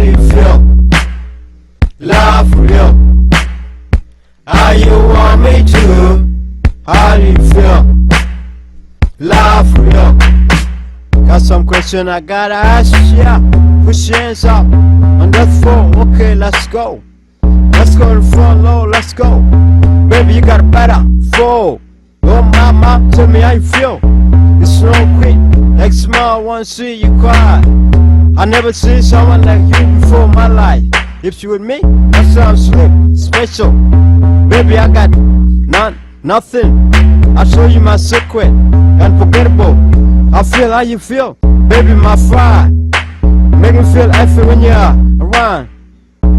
do you feel? Love for real. How you want me to? How do you feel? Love for real. Got some question I gotta ask ya. Push your hands up on that floor. Okay, let's go. Let's go to the front low, let's go. Baby, you got a better flow. Oh mama, tell me how you feel. It's no quick, like smile, wanna see you cry. I never seen someone like you before in my life. If you with me, that sounds slick, special. Baby, I got nothing. I'll show you my secret, unforgettable. I feel how you feel, baby, my fire. Make me feel happy when you're around.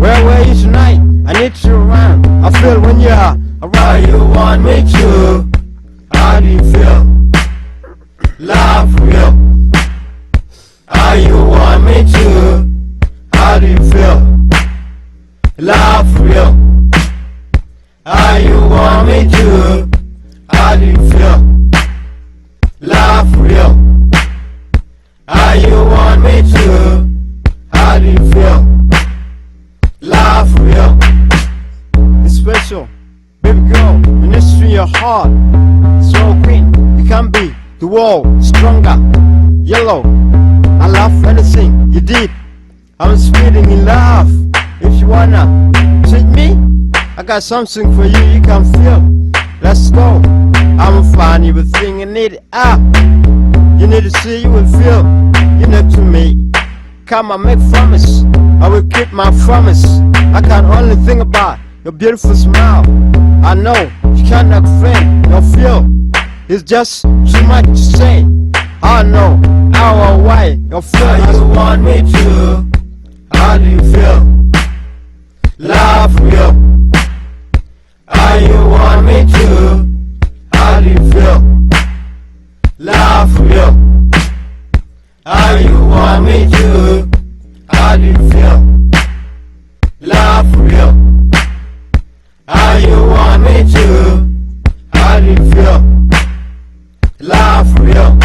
Where were you tonight? I need you around. I feel when you're around. How you want me to? How do you feel? Love for real. How you want me to? How do you feel? Love for real. How you want me to? How do you feel? Love for real. How you want me to? How do you feel? Love for real. It's special, baby girl. When it's in your heart, so green. You can be the world stronger. Yellow. I love anything you did. I'm speeding in love. If you wanna treat me, I got something for you. You can feel. Let's go. I'm fine. You will think you need it. You need to see. You will feel. You know to me. Come on, make promise. I will keep my promise. I can only think about your beautiful smile. I know you cannot friend your feel. It's just too much to say. I know how or why your feel. How you want me to? How do you feel? Love real. How you want me to? How do you feel? Love real. How you want me to? How do you feel? Love real. How you want me to? How do you feel? Love real.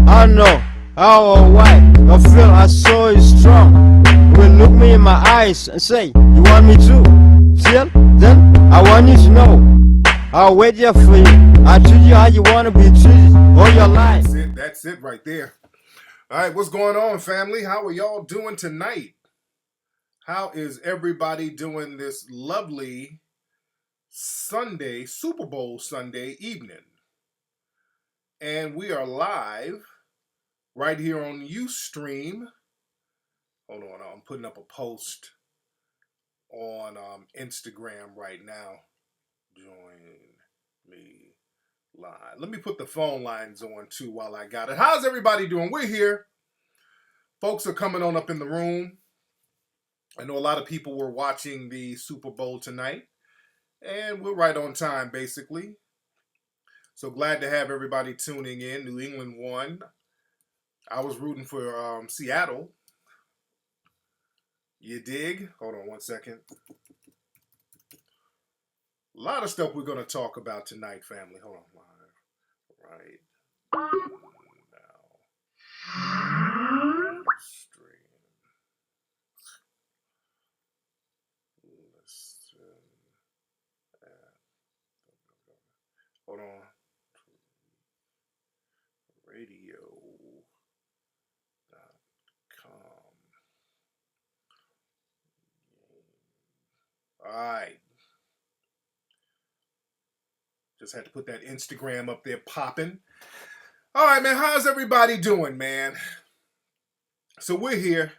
I know how or why I feel I saw you strong. You will look me in my eyes and say, you want me to? Till then, I want you to know I'll wait here for you. I'll treat you how you want to be treated all your life. That's it right there. All right, what's going on, family? How are y'all doing tonight? How is everybody doing this lovely Sunday, Super Bowl Sunday evening? And we are live right here on Ustream. Hold on, I'm putting up a post on Instagram right now. Join me live. Let me put the phone lines on too while I got it. How's everybody doing? We're here. Folks are coming on up in the room. I know a lot of people were watching the Super Bowl tonight, and we're right on time, basically. So glad to have everybody tuning in. New England won. I was rooting for Seattle. You dig? Hold on one second. A lot of stuff we're going to talk about tonight, family. Hold on. Right now. Stream. Hold on. Radio.com. All right. Just had to put that Instagram up there popping. All right, man. How's everybody doing, man? So we're here.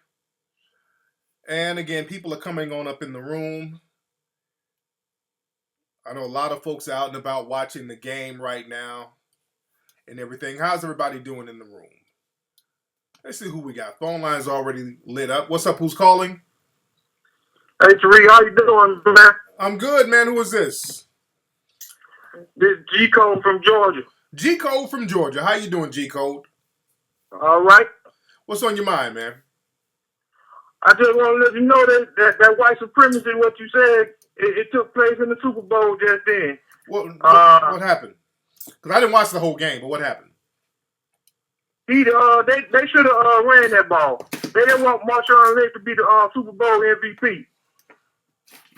And again, people are coming on up in the room. I know a lot of folks out and about watching the game right now and everything. How's everybody doing in the room? Let's see who we got. Phone line's already lit up. What's up? Who's calling? Hey, Tariq, how you doing, man? I'm good, man. Who is this? This G-Code from Georgia. G-Code from Georgia. How you doing, G-Code? All right. What's on your mind, man? I just want to let you know that white supremacy, what you said, it took place in the Super Bowl just then. What happened? Because I didn't watch the whole game, but what happened? They should have ran that ball. They didn't want Marshawn Lynch to be the Super Bowl MVP.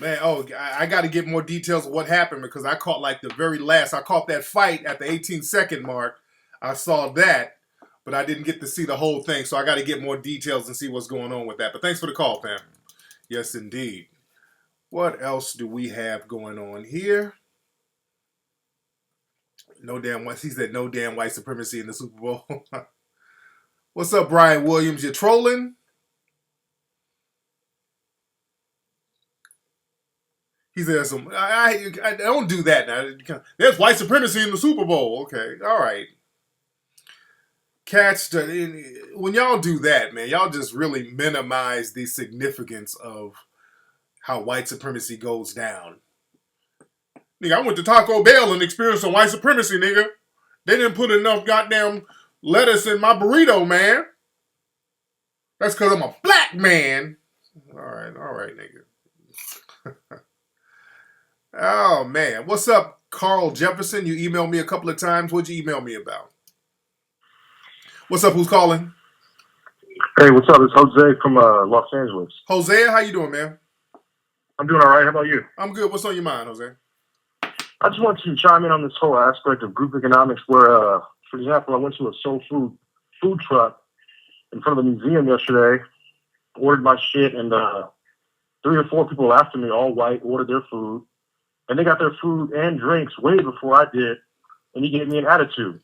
Man, I got to get more details of what happened because I caught like the very last. I caught that fight at the 18-second mark. I saw that, but I didn't get to see the whole thing. So I got to get more details and see what's going on with that. But thanks for the call, Pam. Yes, indeed. What else do we have going on here? No damn white. He said no damn white supremacy in the Super Bowl. What's up, Brian Williams? You trolling? He says, I don't do that now. There's white supremacy in the Super Bowl. Okay, all right. When y'all do that, man, y'all just really minimize the significance of how white supremacy goes down. Nigga, I went to Taco Bell and experienced some white supremacy, nigga. They didn't put enough goddamn lettuce in my burrito, man. That's because I'm a black man. All right, nigga. Oh, man. What's up, Carl Jefferson? You emailed me a couple of times. What'd you email me about? What's up? Who's calling? Hey, what's up? It's Jose from Los Angeles. Jose, how you doing, man? I'm doing all right. How about you? I'm good. What's on your mind, Jose? I just want to chime in on this whole aspect of group economics where, for example, I went to a soul food truck in front of the museum yesterday, ordered my shit, and 3 or 4 people after me, all white, ordered their food. And they got their food and drinks way before I did, and he gave me an attitude.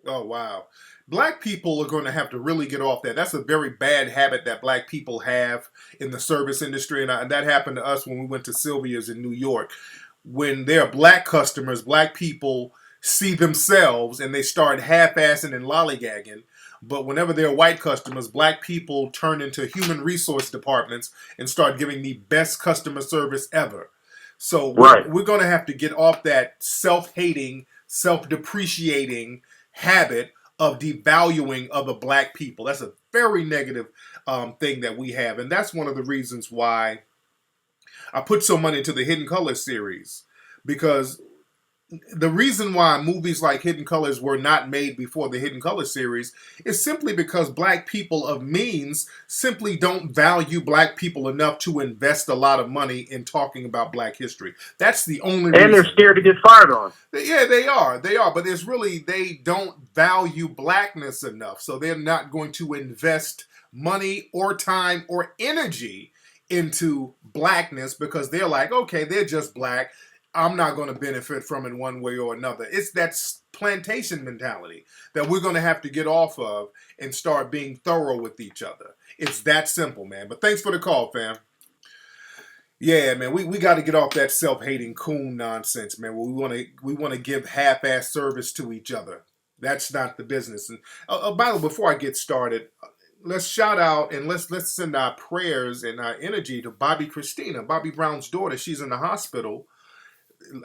Oh, wow. Black people are going to have to really get off that. That's a very bad habit that black people have in the service industry, and that happened to us when we went to Sylvia's in New York. When they're black customers, black people see themselves, and they start half-assing and lollygagging. But whenever they're white customers, black people turn into human resource departments and start giving the best customer service ever. So we're going to have to get off that self-hating, self-depreciating habit of devaluing other black people. That's a very negative thing that we have. And that's one of the reasons why I put so money into the Hidden Colors series. Because the reason why movies like Hidden Colors were not made before the Hidden Colors series is simply because black people of means simply don't value black people enough to invest a lot of money in talking about black history. That's the only reason. And they're scared to get fired on. Yeah, they are. But it's really, they don't value blackness enough. So they're not going to invest money or time or energy into blackness because they're like, okay, they're just black. I'm not going to benefit from it one way or another. It's that plantation mentality that we're going to have to get off of and start being thorough with each other. It's that simple, man. But thanks for the call, fam. Yeah, man, we got to get off that self-hating coon nonsense, man. We want to give half-ass service to each other. That's not the business. And by the way, before I get started, let's shout out and let's send our prayers and our energy to Bobby Christina, Bobby Brown's daughter. She's in the hospital.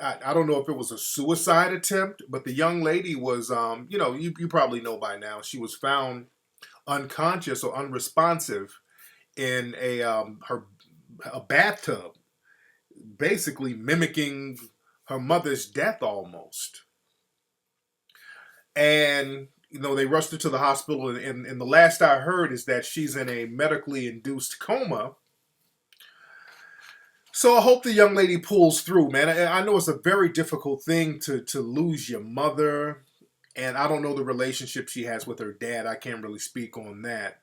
I don't know if it was a suicide attempt, but the young lady was, you probably know by now, she was found unconscious or unresponsive in a bathtub, basically mimicking her mother's death almost. And, they rushed her to the hospital, and the last I heard is that she's in a medically induced coma. So I hope the young lady pulls through, man. I know it's a very difficult thing to lose your mother, and I don't know the relationship she has with her dad. I can't really speak on that.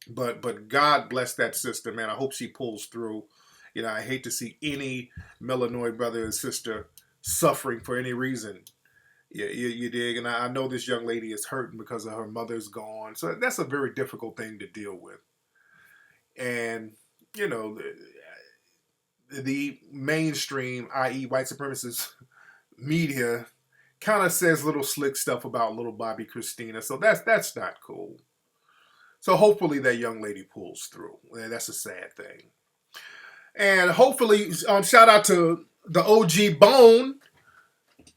But God bless that sister, man. I hope she pulls through. I hate to see any melanoid brother and sister suffering for any reason. Yeah, you dig? And I know this young lady is hurting because of her mother's gone. So that's a very difficult thing to deal with. And, the mainstream, i.e. white supremacist media, kind of says little slick stuff about little Bobby Christina. So that's not cool. So hopefully that young lady pulls through. And that's a sad thing. And hopefully, shout out to the OG Bone.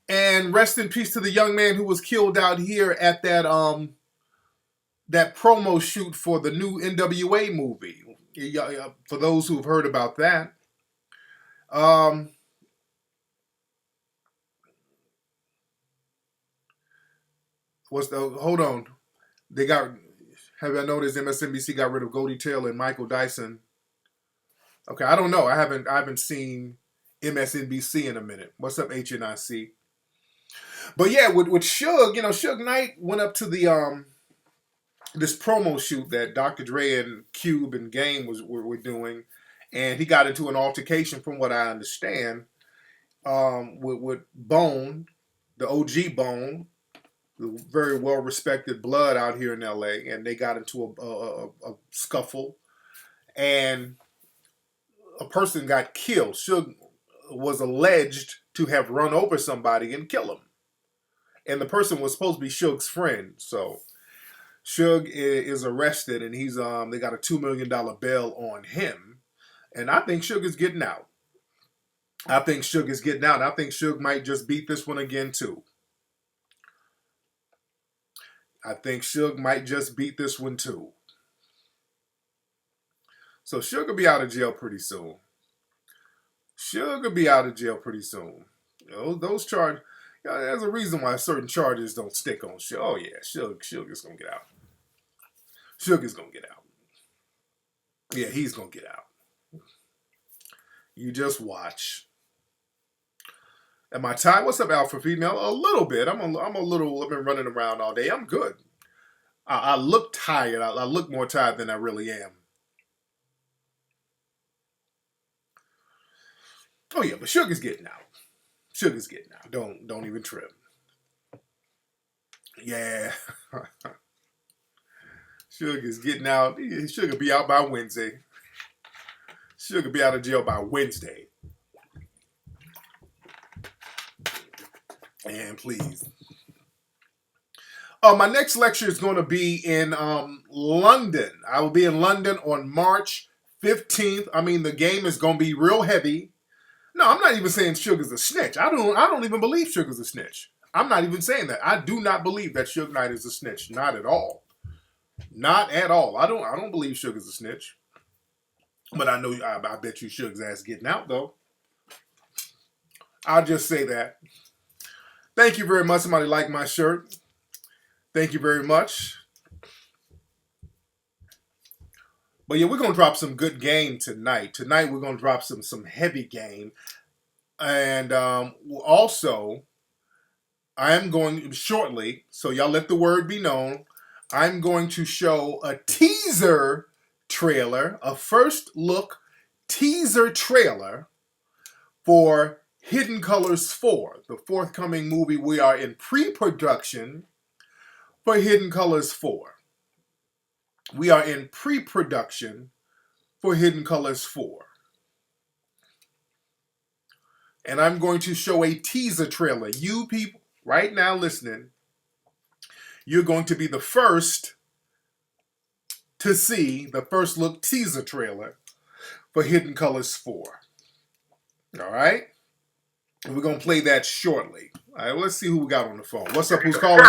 And rest in peace to the young man who was killed out here at that promo shoot for the new NWA movie. For those who've heard about that. Hold on. Have y'all noticed MSNBC got rid of Goldie Taylor and Michael Dyson? Okay, I don't know. I haven't seen MSNBC in a minute. What's up, HNIC? But yeah, with Suge, Suge Knight went up to the this promo shoot that Dr. Dre and Cube and Game were doing, and he got into an altercation, from what I understand, with Bone, the OG Bone, the very well-respected Blood out here in LA, and they got into a scuffle, and a person got killed. Suge was alleged to have run over somebody and kill him, and the person was supposed to be Suge's friend. So Suge is arrested, and he's they got a $2 million bail on him, and I think Suge is getting out. I think Suge might just beat this one again too. I think Suge might just beat this one too. So Suge will be out of jail pretty soon. Those charges, there's a reason why certain charges don't stick on Suge. Oh yeah, Suge is gonna get out. Yeah, he's gonna get out. You just watch. Am I tired? What's up, Alpha Female? A little bit. I've been running around all day. I'm good. I look tired. I look more tired than I really am. Oh yeah, but Suge is getting out. Don't even trip. Yeah. Suge is getting out. Suge will be out by Wednesday. Suge will be out of jail by Wednesday. And please. My next lecture is going to be in London. I will be in London on March 15th. I mean, the game is going to be real heavy. No, I'm not even saying Suge is a snitch. I don't even believe Suge is a snitch. I'm not even saying that. I do not believe that Suge Knight is a snitch. Not at all. Not at all. I don't believe Suge is a snitch. But I bet you Suge's ass getting out though. I'll just say that. Thank you very much. Somebody liked my shirt. Thank you very much. But yeah, we're going to drop some good game tonight. Tonight we're going to drop some heavy game. And also, I am going shortly, so y'all let the word be known, I'm going to show a teaser trailer, a first look teaser trailer for Hidden Colors 4, the forthcoming movie. We are in pre-production for Hidden Colors 4. We are in pre-production for Hidden Colors 4. And I'm going to show a teaser trailer. You people right now listening, you're going to be the first to see the first look teaser trailer for Hidden Colors 4. All right? And we're going to play that shortly. All right, well, let's see who we got on the phone. What's up? Who's calling?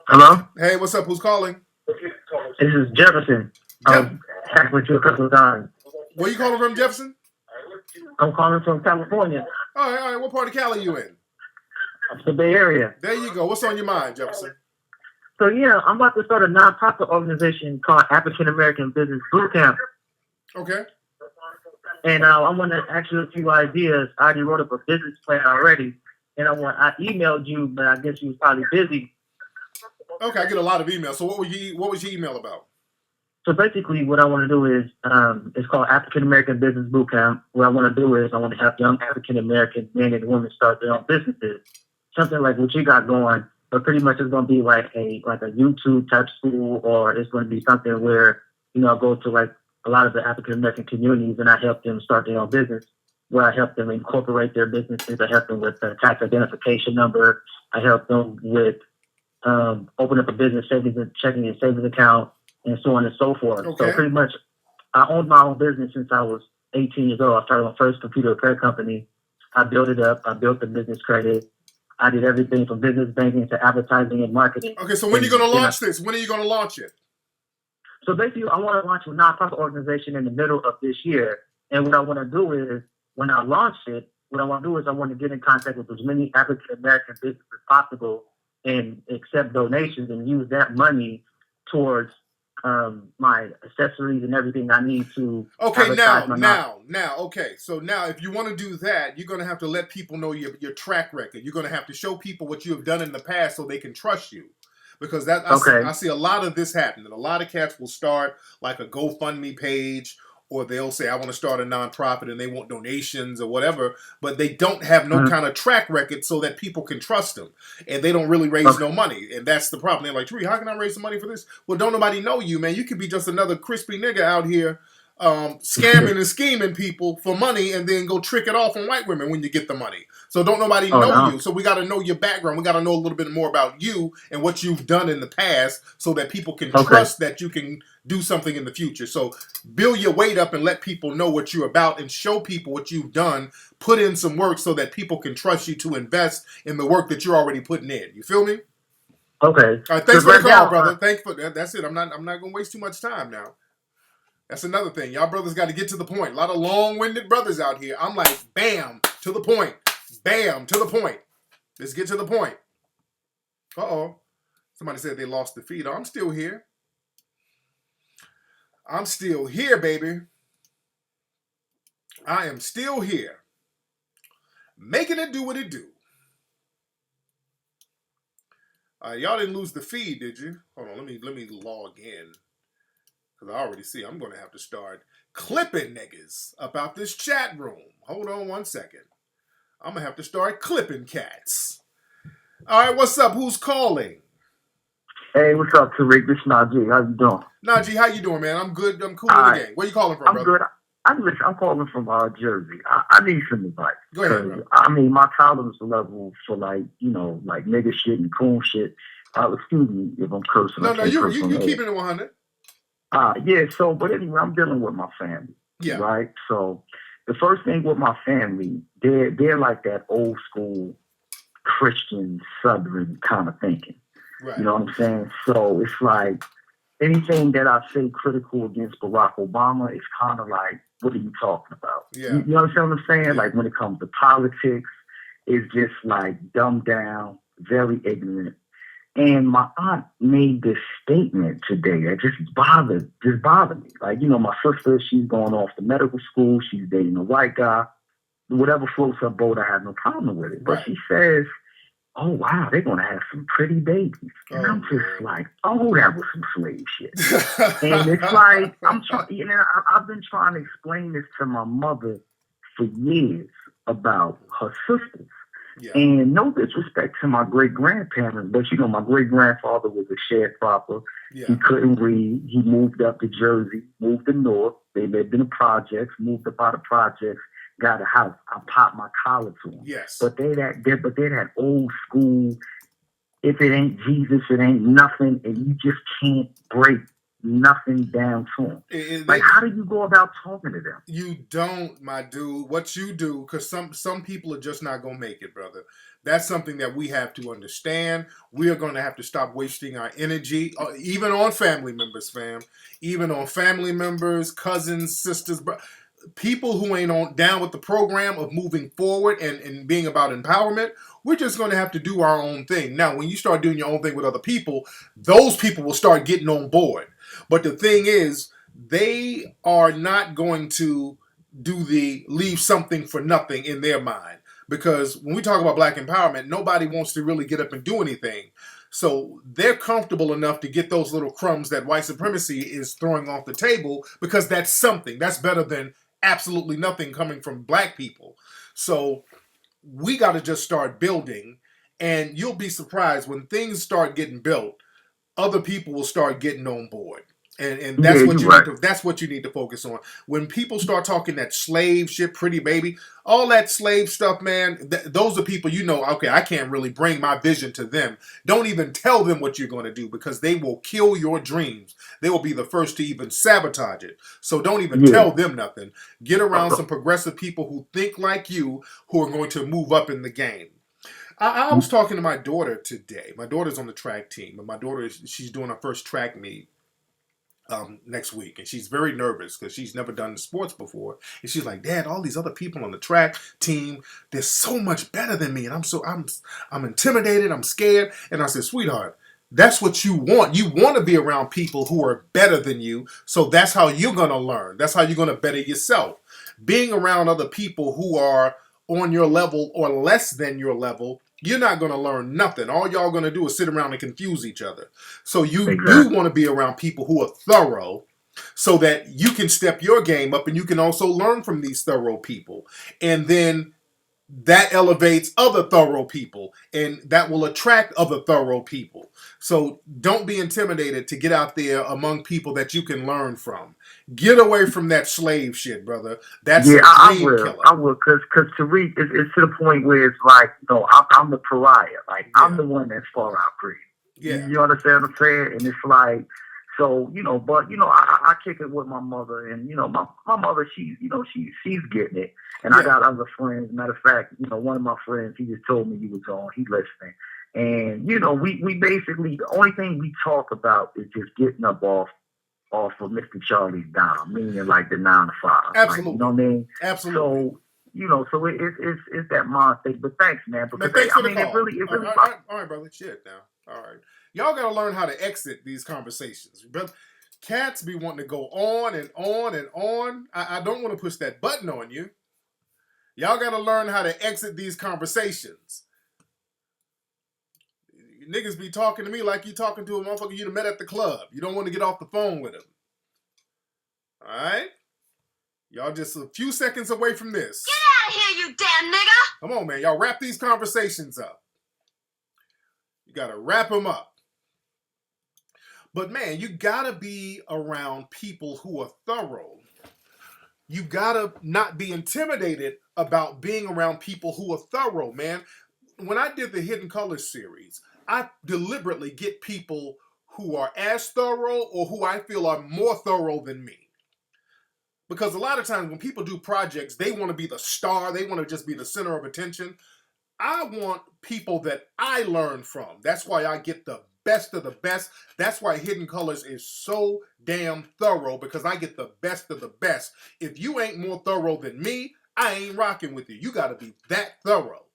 Hello? Hey, what's up? Who's calling? This is Jefferson. I've talked with you a couple of times. Where you calling from, Jefferson? I'm calling from California. All right. What part of Cali you in? It's the Bay Area. There you go. What's on your mind, Jefferson? So yeah, I'm about to start a nonprofit organization called African American Business Boot Camp. Okay. And I want to ask you a few ideas. I already wrote up a business plan already. And I emailed you, but I guess you was probably busy. Okay, I get a lot of emails. So what was your email about? So basically what I want to do is, it's called African American Business Boot Camp. What I want to do is I want to have young African American men and women start their own businesses. Something like what you got going, but pretty much it's going to be like a YouTube type school, or it's going to be something where, I go to like a lot of the African American communities and I help them start their own business, where I help them incorporate their businesses. I help them with the tax identification number. I help them with open up a business checking and savings account, and so on and so forth. Okay. So pretty much I owned my own business since I was 18 years old. I started my first computer repair company. I built it up. I built the business credit. I did everything from business banking to advertising and marketing. Okay, so when are you going to launch this? When are you going to launch it? So basically, I want to launch a nonprofit organization in the middle of this year. And what I want to do is, when I launch it, I want to get in contact with as many African American businesses as possible and accept donations and use that money towards my accessories and everything I need to Okay, advertise my okay. So now, if you want to do that, you're going to have to let people know your track record. You're going to have to show people what you have done in the past so they can trust you. Because I see a lot of this happening. A lot of cats will start like a GoFundMe page, or they'll say, I want to start a nonprofit and they want donations or whatever, but they don't have no kind of track record so that people can trust them. And they don't really raise no money. And that's the problem. They're like, Tariq, how can I raise some money for this? Well, don't nobody know you, man. You could be just another crispy nigga out here scamming and scheming people for money and then go trick it off on white women when you get the money. So don't nobody know you. So we got to know your background. We got to know a little bit more about you and what you've done in the past so that people can trust that you can do something in the future. So build your weight up and let people know what you're about and show people what you've done. Put in some work so that people can trust you to invest in the work that you're already putting in. You feel me? Okay. All right, thanks for the call, brother. Thanks for that. That's it. I'm not going to waste too much time now. That's another thing. Y'all brothers got to get to the point. A lot of long-winded brothers out here. I'm like, bam, to the point. Bam, to the point. Let's get to the point. Uh-oh. Somebody said they lost the feed. Oh, I'm still here. I'm still here, baby. I am still here. Making it do what it do. Y'all didn't lose the feed, did you? Hold on, let me log in. Because I already see I'm going to have to start clipping niggas about this chat room. Hold on one second. I'm going to have to start clipping cats. All right, what's up? Who's calling? Hey, what's up, Tariq? This is Najee. How you doing? Najee, how you doing, man? I'm good. I'm cool in the game. Where you calling from, I'm brother? good. I'm calling from Jersey. I need some advice. Go ahead, bro. I mean, my tolerance level for like nigga shit and coon shit. Excuse me if I'm cursing. No, you keeping it 100. Yeah, so, but anyway, I'm dealing with my family. Yeah. Right? So, the first thing with my family, they're like that old school Christian Southern kind of thinking. Right. You know what I'm saying? So, it's like anything that I say critical against Barack Obama is kind of like, what are you talking about? Yeah. You understand what I'm saying? Yeah. Like, when it comes to politics, it's just like dumbed down, very ignorant. And my aunt made this statement today that just bothered me. Like, my sister, she's going off to medical school. She's dating a white guy. Whatever floats her boat, I have no problem with it. But Right. she says, oh, wow, they're going to have some pretty babies. And I'm just like, oh, that was some slave shit. And it's like, I've been trying to explain this to my mother for years about her sisters. Yeah. And no disrespect to my great-grandparents, but my great-grandfather was a sharecropper. Yeah. He couldn't read. He moved up to Jersey, moved to North. They lived in the projects, moved up out of projects, got a house. I popped my collar to them. Yes. But they're that old school, if it ain't Jesus, it ain't nothing, and you just can't break nothing down to them. How do you go about talking to them? You don't, my dude. What you do, because some people are just not going to make it, brother. That's something that we have to understand. We are going to have to stop wasting our energy, even on family members, fam. Even on family members, cousins, sisters, people who ain't down with the program of moving forward and being about empowerment. We're just going to have to do our own thing. Now, when you start doing your own thing with other people, those people will start getting on board. But the thing is, they are not going to leave something for nothing in their mind. Because when we talk about black empowerment, nobody wants to really get up and do anything. So they're comfortable enough to get those little crumbs that white supremacy is throwing off the table because that's something. That's better than absolutely nothing coming from black people. So we got to just start building, and you'll be surprised when things start getting built, other people will start getting on board. And that's that's what you need to focus on. When people start talking that slave shit, pretty baby, all that slave stuff, man, those are people okay, I can't really bring my vision to them. Don't even tell them what you're going to do because they will kill your dreams. They will be the first to even sabotage it. So don't even tell them nothing. Get around some progressive people who think like you, who are going to move up in the game. I was talking to my daughter today. My daughter's on the track team, and my daughter, she's doing her first track meet. next week, and she's very nervous because she's never done sports before. And she's like, "Dad, all these other people on the track team, they're so much better than me, and I'm intimidated. I'm scared." And I said, "Sweetheart, that's what you want. You want to be around people who are better than you, so that's how you're gonna learn. That's how you're gonna better yourself. Being around other people who are on your level or less than your level." You're not going to learn nothing. All y'all going to do is sit around and confuse each other. So you do want to be around people who are thorough so that you can step your game up and you can also learn from these thorough people. And then that elevates other thorough people and that will attract other thorough people. So don't be intimidated to get out there among people that you can learn from. Get away from that slave shit, brother. That's a dream killer. I will, because Tariq, it's to the point where it's like, I'm the pariah. Like, I'm the one that's far out free. Yeah. You understand what I'm saying? And it's like, so, but, I kick it with my mother, and, my mother, she's getting it. And I got other friends. Matter of fact, one of my friends, he just told me he was on. He's listening. And, we basically, the only thing we talk about is just getting up off of Mr. Charlie's dime, meaning like the 9 to 5. Absolutely. Like, you know what I mean? Absolutely. So, so it's that mind thing. But thanks, man. Because thanks for the call. It really all right, brother. Shit now. All right. Y'all got to learn how to exit these conversations. Brother, cats be wanting to go on and on and on. I don't want to push that button on you. Y'all got to learn how to exit these conversations. Niggas be talking to me like you talking to a motherfucker you'd have met at the club. You don't want to get off the phone with him. All right? Y'all just a few seconds away from this. Get out of here, you damn nigga! Come on, man. Y'all wrap these conversations up. You got to wrap them up. But, man, you got to be around people who are thorough. You got to not be intimidated about being around people who are thorough, man. When I did the Hidden Colors series, I deliberately get people who are as thorough or who I feel are more thorough than me. Because a lot of times when people do projects, they want to be the star. They want to just be the center of attention. I want people that I learn from. That's why I get the best of the best. That's why Hidden Colors is so damn thorough, because I get the best of the best. If you ain't more thorough than me, I ain't rocking with you. You got to be that thorough.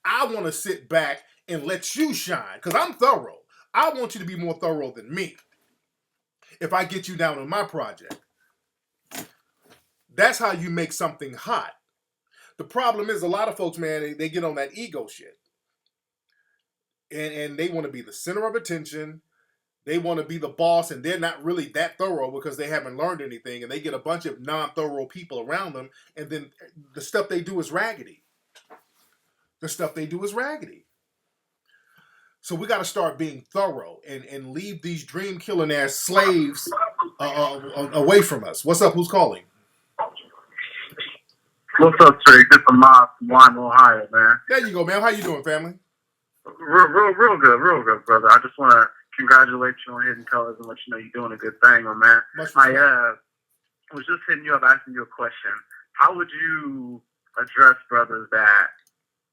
I want to sit back and let you shine, because I'm thorough. I want you to be more thorough than me if I get you down on my project. That's how you make something hot. The problem is a lot of folks, man, they get on that ego shit. And they want to be the center of attention. They want to be the boss, and they're not really that thorough because they haven't learned anything, and they get a bunch of non-thorough people around them, and then the stuff they do is raggedy. So we got to start being thorough and leave these dream killing ass slaves away from us. What's up? Who's calling? What's up, Tariq? This is Miles from Lima, Ohio, man. There you go, man. How you doing, family? Real good, brother. I just want to congratulate you on Hidden Colors and let you know you're doing a good thing, my man. I was just hitting you up, asking you a question. How would you address brothers that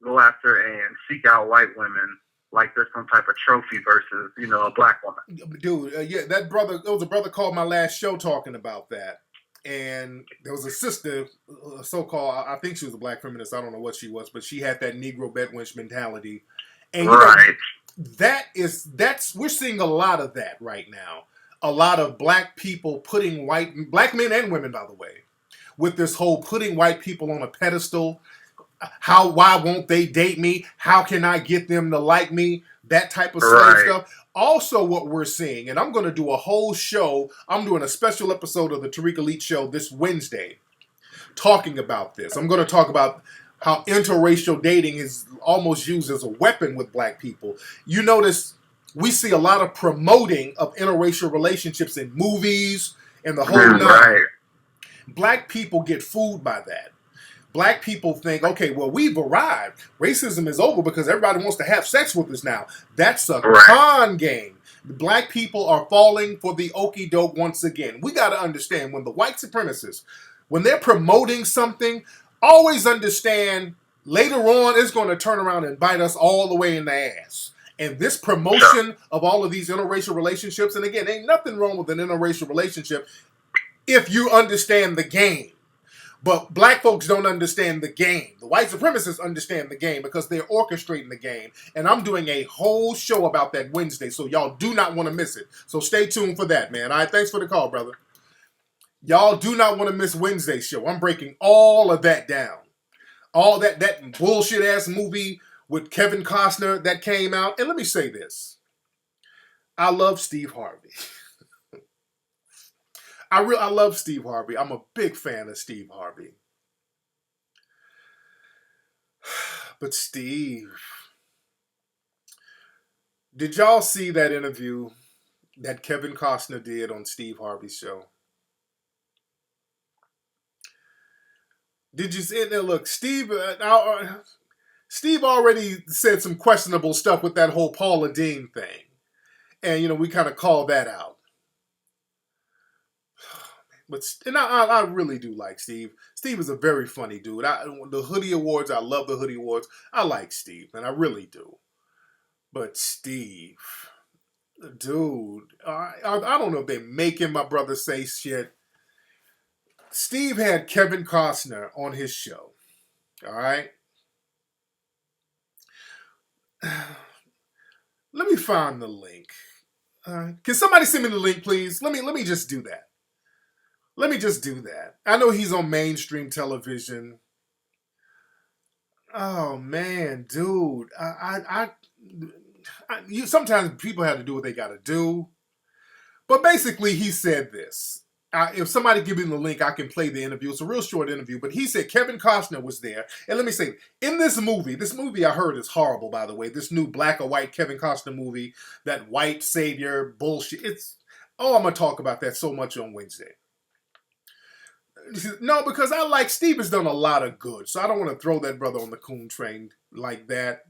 go after and seek out white women like there's some type of trophy versus, a black woman? Dude, that brother, there was a brother called my last show talking about that. And there was a sister, so-called, I think she was a black feminist, I don't know what she was, but she had that Negro bedwench mentality. And right. We're seeing a lot of that right now. A lot of black people putting black men and women, by the way, with this whole putting white people on a pedestal. Why won't they date me? How can I get them to like me? That type of slave stuff. Also, what we're seeing, and I'm going to do a whole show. I'm doing a special episode of the Tariq Elite Show this Wednesday talking about this. I'm going to talk about how interracial dating is almost used as a weapon with black people. You notice we see a lot of promoting of interracial relationships in movies and the whole nine. Right. Black people get fooled by that. Black people think, okay, well, we've arrived. Racism is over because everybody wants to have sex with us now. That's a con game. Black people are falling for the okie doke once again. We got to understand when the white supremacists, when they're promoting something, always understand later on it's going to turn around and bite us all the way in the ass. And this promotion of all of these interracial relationships, and again, ain't nothing wrong with an interracial relationship if you understand the game. But black folks don't understand the game. The white supremacists understand the game because they're orchestrating the game. And I'm doing a whole show about that Wednesday, so y'all do not want to miss it. So stay tuned for that, man. All right, thanks for the call, brother. Y'all do not want to miss Wednesday's show. I'm breaking all of that down. All that bullshit-ass movie with Kevin Costner that came out. And let me say this. I love Steve Harvey. I love Steve Harvey. I'm a big fan of Steve Harvey. But Steve, did y'all see that interview that Kevin Costner did on Steve Harvey's show? Did you see it? Look, Steve already said some questionable stuff with that whole Paula Deen thing. And, we kind of called that out. And I really do like Steve. Steve is a very funny dude. The Hoodie Awards, I love the Hoodie Awards. I like Steve, and I really do. But Steve, dude, I don't know if they're making my brother say shit. Steve had Kevin Costner on his show. All right? Let me find the link. Can somebody send me the link, please? Let me just do that. Let me just do that. I know he's on mainstream television. Oh man, dude. Sometimes people have to do what they got to do. But basically, he said this. If somebody give me the link, I can play the interview. It's a real short interview. But he said Kevin Costner was there. And let me say, in this movie I heard is horrible, by the way. This new black or white Kevin Costner movie, that white savior bullshit. I'm going to talk about that so much on Wednesday. No, because I like Steve has done a lot of good. So I don't want to throw that brother on the coon train like that.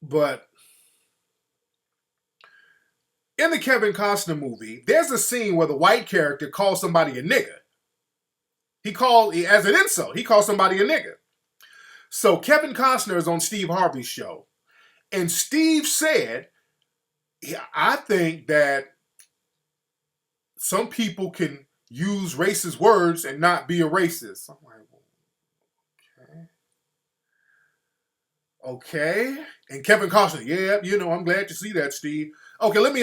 But in the Kevin Costner movie, there's a scene where the white character calls somebody a nigger. As an insult, he calls somebody a nigger. So Kevin Costner is on Steve Harvey's show. And Steve said, I think that some people can use racist words and not be a racist. I'm like, okay. And Kevin Costner, yeah, I'm glad to see that, Steve. Okay, let me,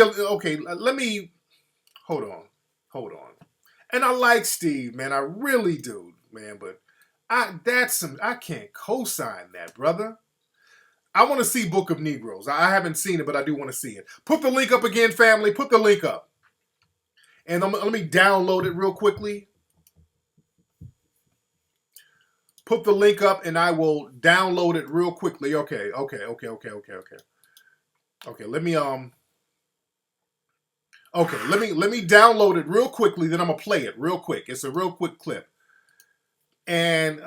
hold on. And I like Steve, man, I really do, man, but I can't co-sign that, brother. I want to see Book of Negroes. I haven't seen it, but I do want to see it. Put the link up again, family. Put the link up. And let me download it real quickly. Put the link up and I will download it real quickly. Okay. Let me download it real quickly, then I'm gonna play it real quick. It's a real quick clip. And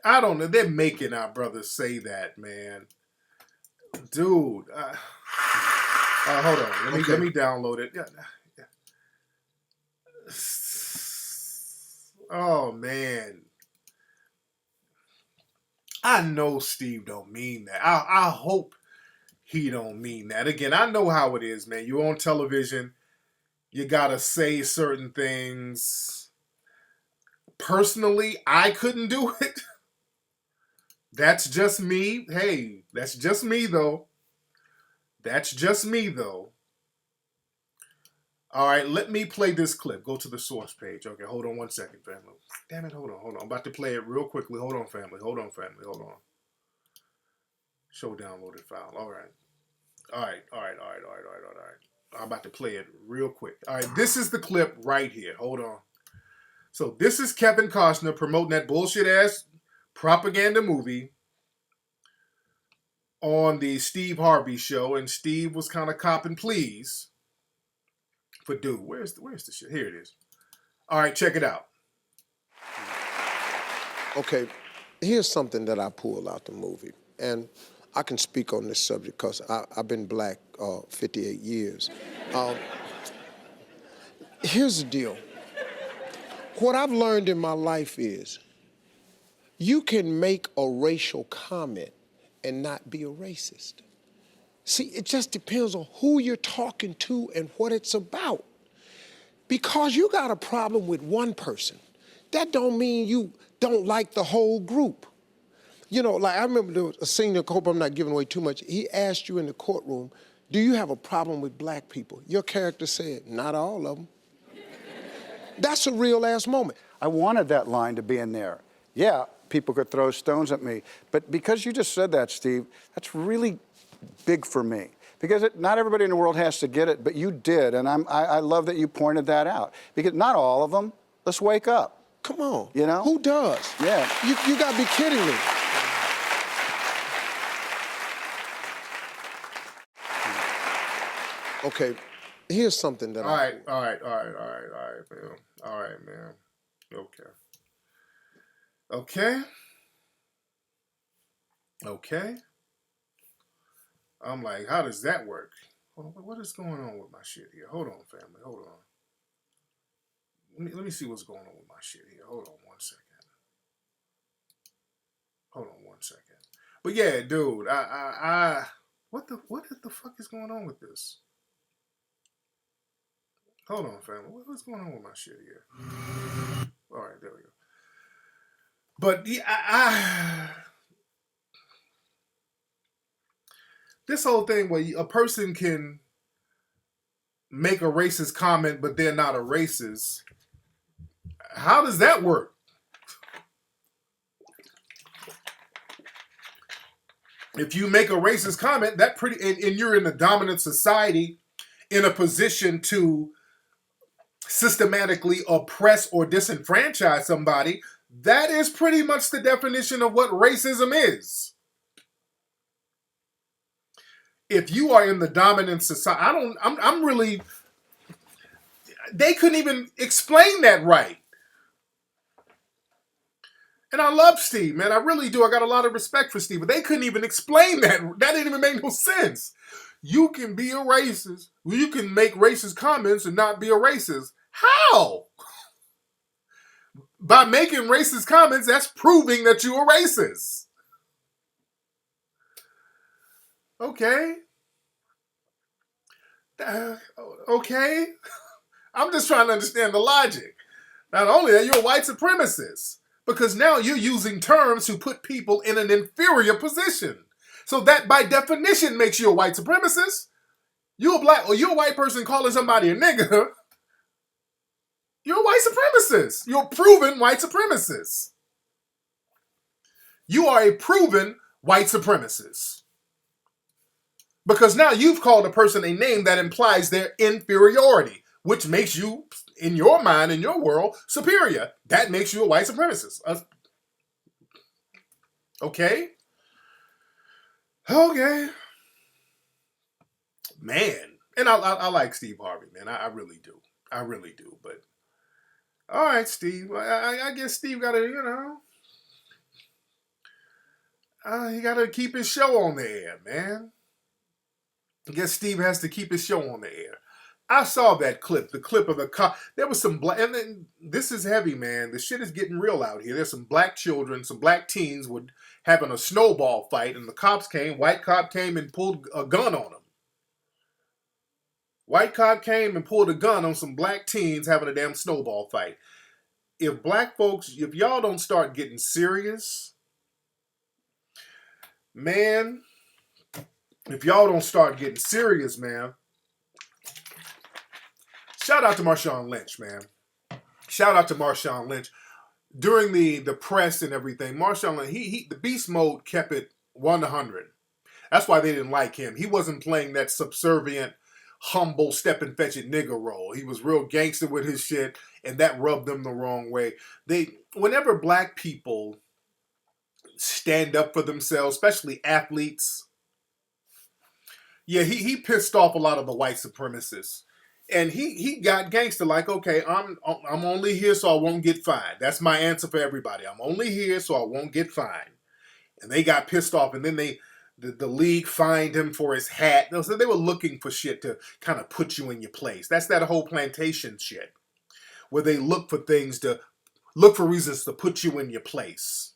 I don't know, they're making our brothers say that, man. Dude. Hold on. Let me download it. Yeah. Oh man. I know Steve don't mean that. I hope he don't mean that. Again, I know how it is, man. You're on television. You gotta say certain things. Personally, I couldn't do it. That's just me. Hey, that's just me though. All right, let me play this clip. Go to the source page. Okay, hold on one second, family. Damn it, hold on. I'm about to play it real quickly. Hold on, family. Hold on. Show downloaded file. All right. I'm about to play it real quick. All right, this is the clip right here. Hold on. So this is Kevin Costner promoting that bullshit-ass propaganda movie on the Steve Harvey show, and Steve was kind of copping pleas. But dude, where's the shit? Here it is. All right, check it out. Okay, here's something that I pulled out the movie, and I can speak on this subject because I've been black 58 years. Here's the deal. What I've learned in my life is you can make a racial comment and not be a racist? See, it just depends on who you're talking to and what it's about. Because you got a problem with one person, that don't mean you don't like the whole group. You know, like I remember there was a senior, I hope I'm not giving away too much, he asked you in the courtroom, do you have a problem with black people? Your character said, not all of them. That's a real ass moment. I wanted that line to be in there. Yeah, people could throw stones at me, but because you just said that, Steve, that's really big for me. Because not everybody in the world has to get it, but you did, and I love that you pointed that out. Because not all of them. Let's wake up. Come on. You know? Who does? Yeah. You got to be kidding me. Okay, here's something that All right, man. All right, man. Okay. I'm like, how does that work? What is going on with my shit here? Hold on, family. Hold on. Let me see what's going on with my shit here. Hold on one second. But yeah, dude, what the fuck is going on with this? Hold on, family. What's going on with my shit here? All right, there we go. But yeah, this whole thing where a person can make a racist comment, but they're not a racist. How does that work? If you make a racist comment, and you're in a dominant society, in a position to systematically oppress or disenfranchise somebody, that is pretty much the definition of what racism is. If you are in the dominant society, they couldn't even explain that right. And I love Steve, man. I really do. I got a lot of respect for Steve, but they couldn't even explain that. That didn't even make no sense. You can be a racist. You can make racist comments and not be a racist. How? By making racist comments, that's proving that you're a racist. Okay. Okay. I'm just trying to understand the logic. Not only that, you're a white supremacist. Because now you're using terms to put people in an inferior position. So that by definition makes you a white supremacist. You're a black or you're a white person calling somebody a nigger. You're a white supremacist. You're a proven white supremacist. You are a proven white supremacist. Because now you've called a person a name that implies their inferiority, which makes you, in your mind, in your world, superior. That makes you a white supremacist. Okay? Man. And I like Steve Harvey, man. I really do. But, all right, Steve. I guess Steve got to, he got to keep his show on the air, man. I guess Steve has to keep his show on the air. I saw that clip, the clip of the cop. There was some black, and then, this is heavy, man. The shit is getting real out here. There's some black children, some black teens were having a snowball fight, and the cops came. White cop came and pulled a gun on them. White cop came and pulled a gun on some black teens having a damn snowball fight. If black folks, if y'all don't start getting serious, man, if y'all don't start getting serious, man, shout out to Marshawn Lynch, man. Shout out to Marshawn Lynch. During the press and everything, Marshawn Lynch, the beast mode kept it 100. That's why they didn't like him. He wasn't playing that subservient, humble, step and fetch it nigga role. He was real gangster with his shit, and that rubbed them the wrong way. Whenever black people stand up for themselves, especially athletes, yeah, he pissed off a lot of the white supremacists. And he got gangster, like, okay, I'm only here so I won't get fined. That's my answer for everybody. I'm only here so I won't get fined. And they got pissed off, and then the league fined him for his hat. So they were looking for shit to kind of put you in your place. That's that whole plantation shit, where they look for reasons to put you in your place.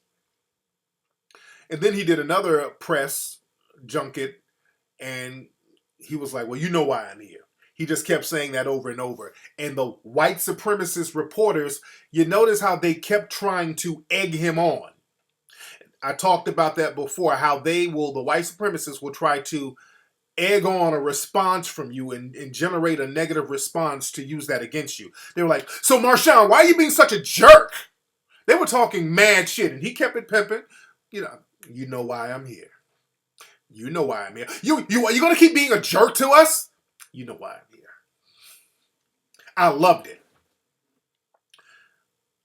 And then he did another press junket, and he was like, well, you know why I'm here. He just kept saying that over and over. And the white supremacist reporters, you notice how they kept trying to egg him on. I talked about that before, how the white supremacists will try to egg on a response from you and generate a negative response to use that against you. They were like, so Marshawn, why are you being such a jerk? They were talking mad shit, and he kept it pimping. You know why I'm here. You know why I'm here. You gonna keep being a jerk to us? You know why I'm here. I loved it.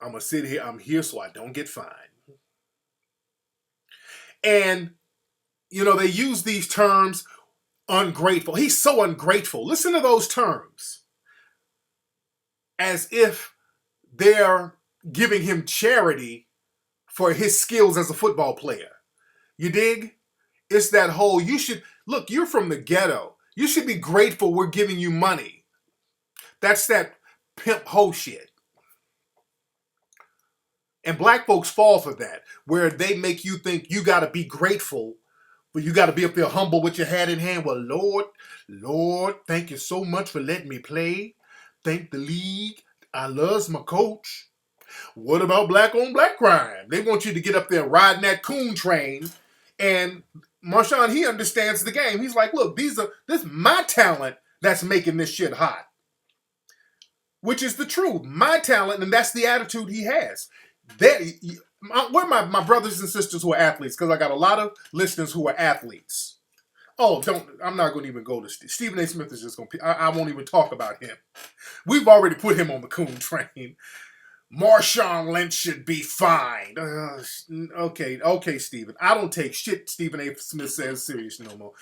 I'm gonna sit here. I'm here so I don't get fined. And they use these terms, ungrateful. He's so ungrateful. Listen to those terms. As if they're giving him charity for his skills as a football player. You dig? It's that whole, you're from the ghetto. You should be grateful we're giving you money. That's that pimp hoe shit. And black folks fall for that, where they make you think you got to be grateful, but you got to be up there humble with your hat in hand. Well, Lord, thank you so much for letting me play. Thank the league. I loves my coach. What about black on black crime? They want you to get up there riding that coon train. And Marshawn, he understands the game. He's like, look, this is my talent that's making this shit hot. Which is the truth. My talent, and that's the attitude he has. Where are my brothers and sisters who are athletes? Because I got a lot of listeners who are athletes. Oh, I'm not going to even go to Stephen A. Smith is just going to, I won't even talk about him. We've already put him on the coon train. Marshawn Lynch should be fined. Okay, Stephen. I don't take shit Stephen A. Smith says serious no more.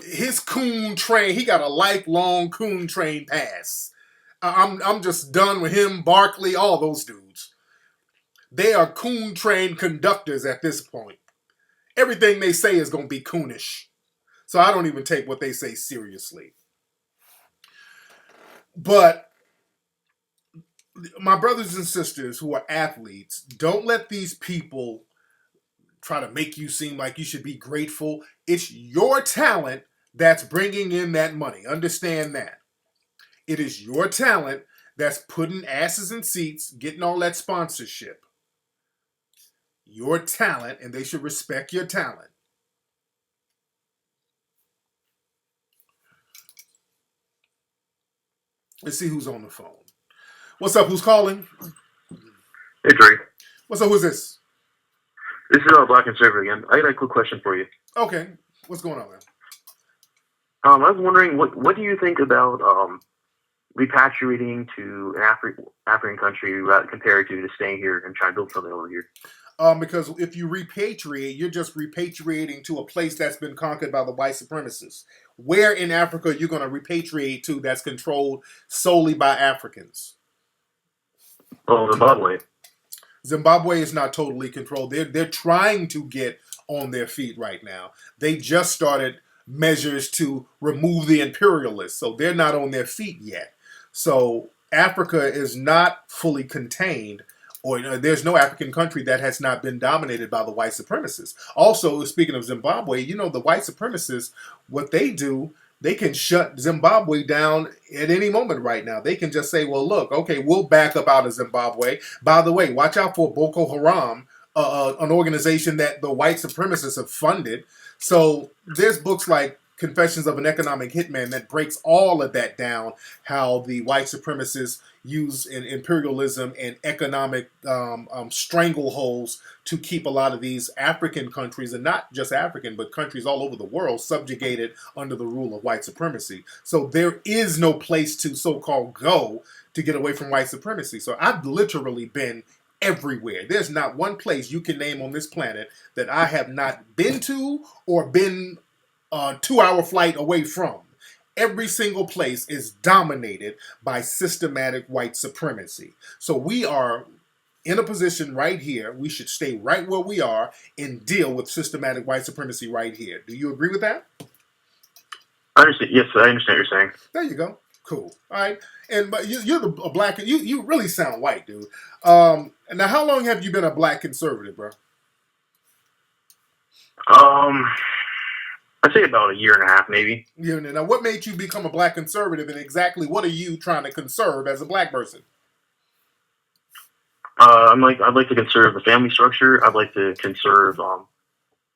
His coon train, he got a lifelong coon train pass. I'm just done with him, Barkley, all those dudes. They are coon train conductors at this point. Everything they say is going to be coonish. So I don't even take what they say seriously. But my brothers and sisters who are athletes, don't let these people try to make you seem like you should be grateful. It's your talent that's bringing in that money. Understand that. It is your talent that's putting asses in seats, getting all that sponsorship. Your talent, and they should respect your talent. Let's see who's on the phone. What's up? Who's calling? Hey, Tariq. What's up? Who's this? This is Black Conservative again. I got a quick question for you. Okay. What's going on, man? I was wondering, what do you think about repatriating to an African country compared to staying here and trying to build something over here? Because if you repatriate, you're just repatriating to a place that's been conquered by the white supremacists. Where in Africa are you going to repatriate to that's controlled solely by Africans? Oh, Zimbabwe. Zimbabwe is not totally controlled. They're trying to get on their feet right now. They just started measures to remove the imperialists, so they're not on their feet yet. So Africa is not fully contained, or there's no African country that has not been dominated by the white supremacists. Also, speaking of Zimbabwe, the white supremacists, what they do, they can shut Zimbabwe down at any moment right now. They can just say, well, look, okay, we'll back up out of Zimbabwe. By the way, watch out for Boko Haram, an organization that the white supremacists have funded. So there's books like Confessions of an Economic Hitman that breaks all of that down, how the white supremacists use imperialism and economic strangleholds to keep a lot of these African countries, and not just African, but countries all over the world, subjugated under the rule of white supremacy. So there is no place to so-called go to get away from white supremacy. So I've literally been everywhere. There's not one place you can name on this planet that I have not been to or been a 2-hour flight away from. Every single place is dominated by systematic white supremacy. So we are in a position right here. We should stay right where we are and deal with systematic white supremacy right here. Do you agree with that? I understand. Yes, I understand what you're saying. There you go. Cool. All right. But you're a black. You really sound white, dude. Now, how long have you been a black conservative, bro? I'd say about a year and a half, maybe. Yeah. Now, what made you become a black conservative, and exactly what are you trying to conserve as a black person? I'd like to conserve the family structure. I'd like to conserve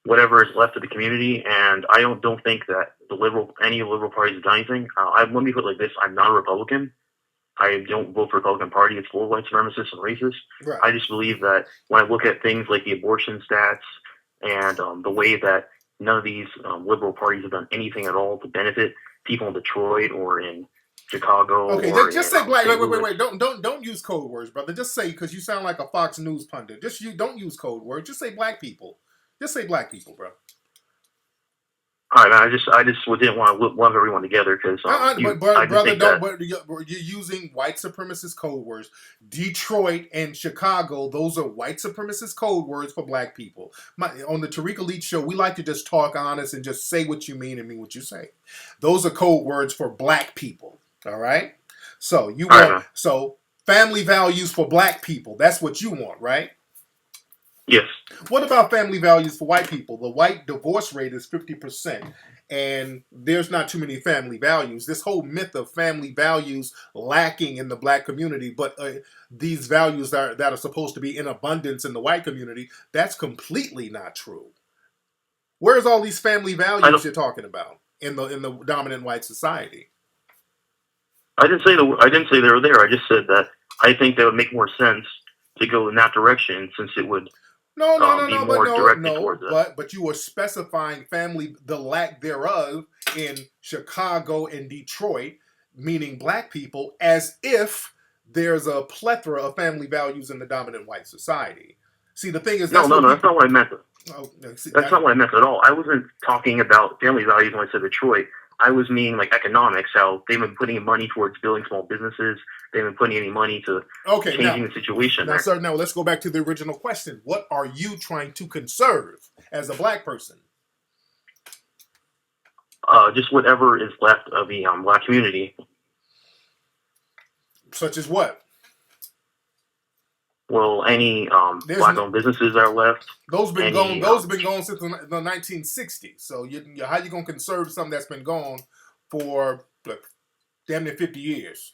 whatever is left of the community, and I don't think that any liberal parties have done anything. Let me put it like this: I'm not a Republican. I don't vote for the Republican Party. It's full of white supremacists and racists. Right. I just believe that when I look at things like the abortion stats and the way that none of these liberal parties have done anything at all to benefit people in Detroit or in Chicago. Okay, or just say black. Wait. Don't use code words, brother. Just say, because you sound like a Fox News pundit. Don't use code words. Just say black people. Just say black people, bro. All right, man. I just didn't want to lump everyone together because you're using white supremacist code words. Detroit and Chicago, those are white supremacist code words for black people. On the Tariq Elite Show, we like to just talk honest and just say what you mean and mean what you say. Those are code words for black people. All right. So so family values for black people. That's what you want, right? Yes. What about family values for white people? The white divorce rate is 50%, and there's not too many family values. This whole myth of family values lacking in the black community, but these values that are supposed to be in abundance in the white community, that's completely not true. Where's all these family values you're talking about in the dominant white society? I didn't say they were there. I just said that I think that would make more sense to go in that direction, since it would but you were specifying the lack thereof in Chicago and Detroit, meaning black people, as if there's a plethora of family values in the dominant white society. See, the thing is, that's not what I meant. That's not what I meant at all. I wasn't talking about family values when I said Detroit. I was meaning like economics, how they've been putting money towards building small businesses. They've been putting any money to changing the situation. Now, sir, let's go back to the original question. What are you trying to conserve as a black person? Just whatever is left of the black community. Such as what? Well, any black-owned businesses that are left. Those have been gone since the 1960s. So how you gonna conserve something that's been gone for damn near 50 years?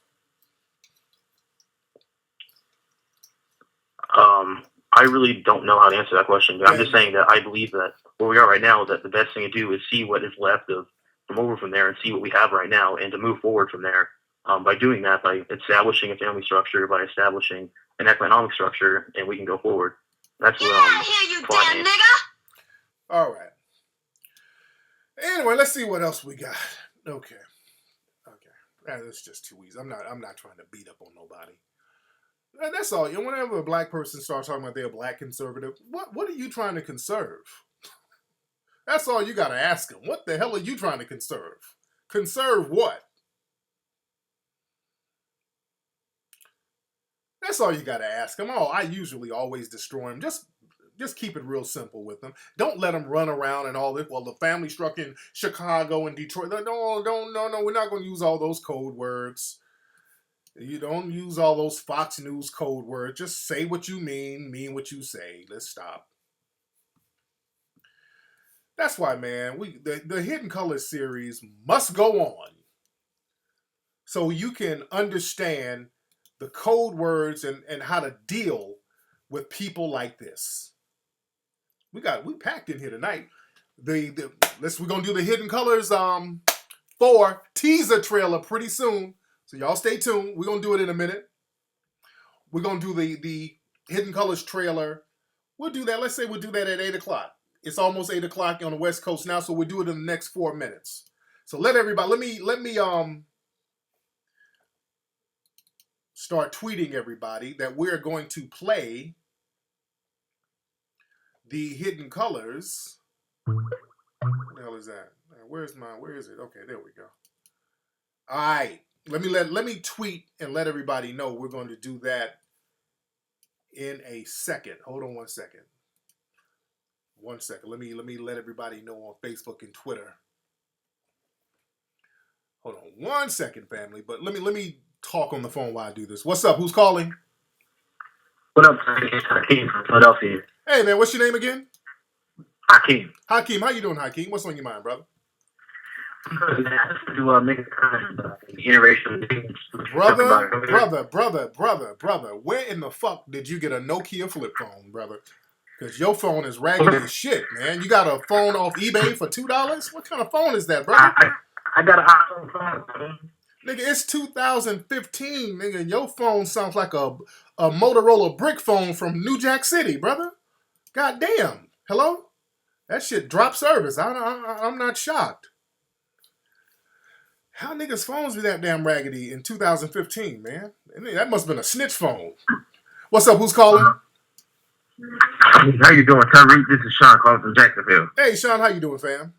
I really don't know how to answer that question. I'm just saying that I believe that where we are right now, that the best thing to do is see what is left from there and see what we have right now, and to move forward from there. By doing that, by establishing a family structure, by establishing an economic structure, and we can go forward. That's what I hear you, damn nigga. All right. Anyway, let's see what else we got. Okay. That's just too easy. I'm not trying to beat up on nobody. That's all. Whenever a black person starts talking about they're black conservative, what are you trying to conserve? That's all you got to ask them. What the hell are you trying to conserve? Conserve what? That's all you got to ask them. I usually always destroy them. Just keep it real simple with them. Don't let them run around and all this. Well, the family struck in Chicago and Detroit. No. We're not going to use all those code words. You don't use all those Fox News code words. Just say what you mean what you say. Let's stop. That's why, man, the Hidden Colors series must go on so you can understand the code words and how to deal with people like this. We packed in here tonight. We're gonna do the Hidden Colors 4 teaser trailer pretty soon. So y'all stay tuned. We're gonna do it in a minute. We're gonna do the Hidden Colors trailer. We'll do that. Let's say we'll do that at 8:00. It's almost 8:00 on the West Coast now, so we'll do it in the next 4 minutes. So let me start tweeting everybody that we're going to play the Hidden Colors. What the hell is that? Where is it? Okay, there we go. All right. Let me tweet and let everybody know we're going to do that in a second. Hold on 1 second. 1 second. Let me let everybody know on Facebook and Twitter. Hold on 1 second, family. But let me talk on the phone while I do this. What's up? Who's calling? What up, Tariq? It's Hakeem from Philadelphia. Hey, man. What's your name again? Hakeem. Hakeem, how you doing, Hakeem? What's on your mind, brother? To make a comment about the interracial dating. Brother, where in the fuck did you get a Nokia flip phone, brother? Because your phone is raggedy as shit, man. You got a phone off eBay for $2? What kind of phone is that, brother? I got an iPhone phone. Nigga, it's 2015, nigga. Your phone sounds like a Motorola brick phone from New Jack City, brother. God damn. Hello? That shit dropped service. I'm not shocked. How niggas' phones be that damn raggedy in 2015, man? That must have been a snitch phone. What's up? Who's calling? How you doing, Tariq? This is Sean calling from Jacksonville. Hey, Sean, how you doing, fam?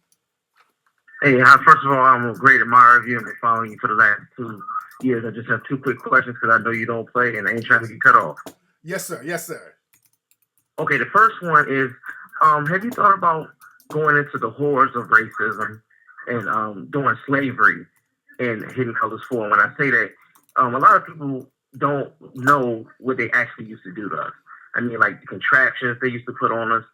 Hey, first of all, I'm a great admirer of you and been following you for the last 2 years. I just have 2 quick questions because I know you don't play and I ain't trying to get cut off. Yes, sir. Yes, sir. Okay, the first one is, have you thought about going into the horrors of racism and doing slavery in Hidden Colors 4? When I say that, a lot of people don't know what they actually used to do to us. I mean, like the contraptions they used to put on us,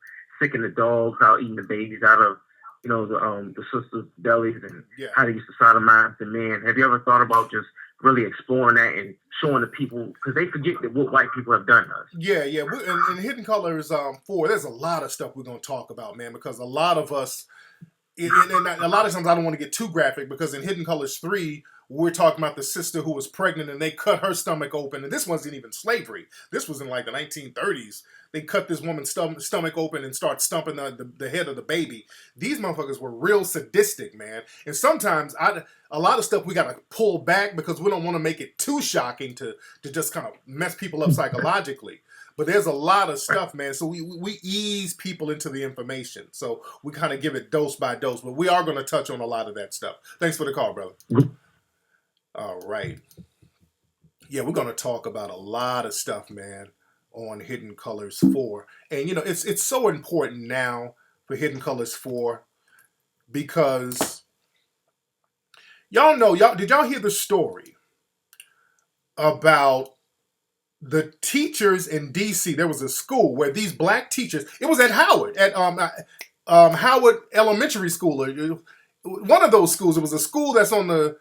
sicking the dogs out, eating the babies out of, the sisters' bellies, and how they used to sodomize the men. Have you ever thought about just really exploring that and showing the people, because they forget that what white people have done to us? Yeah. In Hidden Colors 4, there's a lot of stuff we're going to talk about, man, because a lot of us, and a lot of times I don't want to get too graphic, because in Hidden Colors 3, we're talking about the sister who was pregnant and they cut her stomach open. And this wasn't even slavery. This was in like the 1930s. They cut this woman's stomach open and start stumping the head of the baby. These motherfuckers were real sadistic, man. And sometimes a lot of stuff we got to pull back because we don't want to make it too shocking to just kind of mess people up psychologically. But there's a lot of stuff, man. So we ease people into the information. So we kind of give it dose by dose. But we are going to touch on a lot of that stuff. Thanks for the call, brother. All right. Yeah, we're going to talk about a lot of stuff, man, on Hidden Colors 4. And, it's so important now for Hidden Colors 4 because did y'all hear the story about the teachers in D.C.? There was a school where these black teachers, it was at Howard, at Howard Elementary School. One of those schools, it was a school that's on the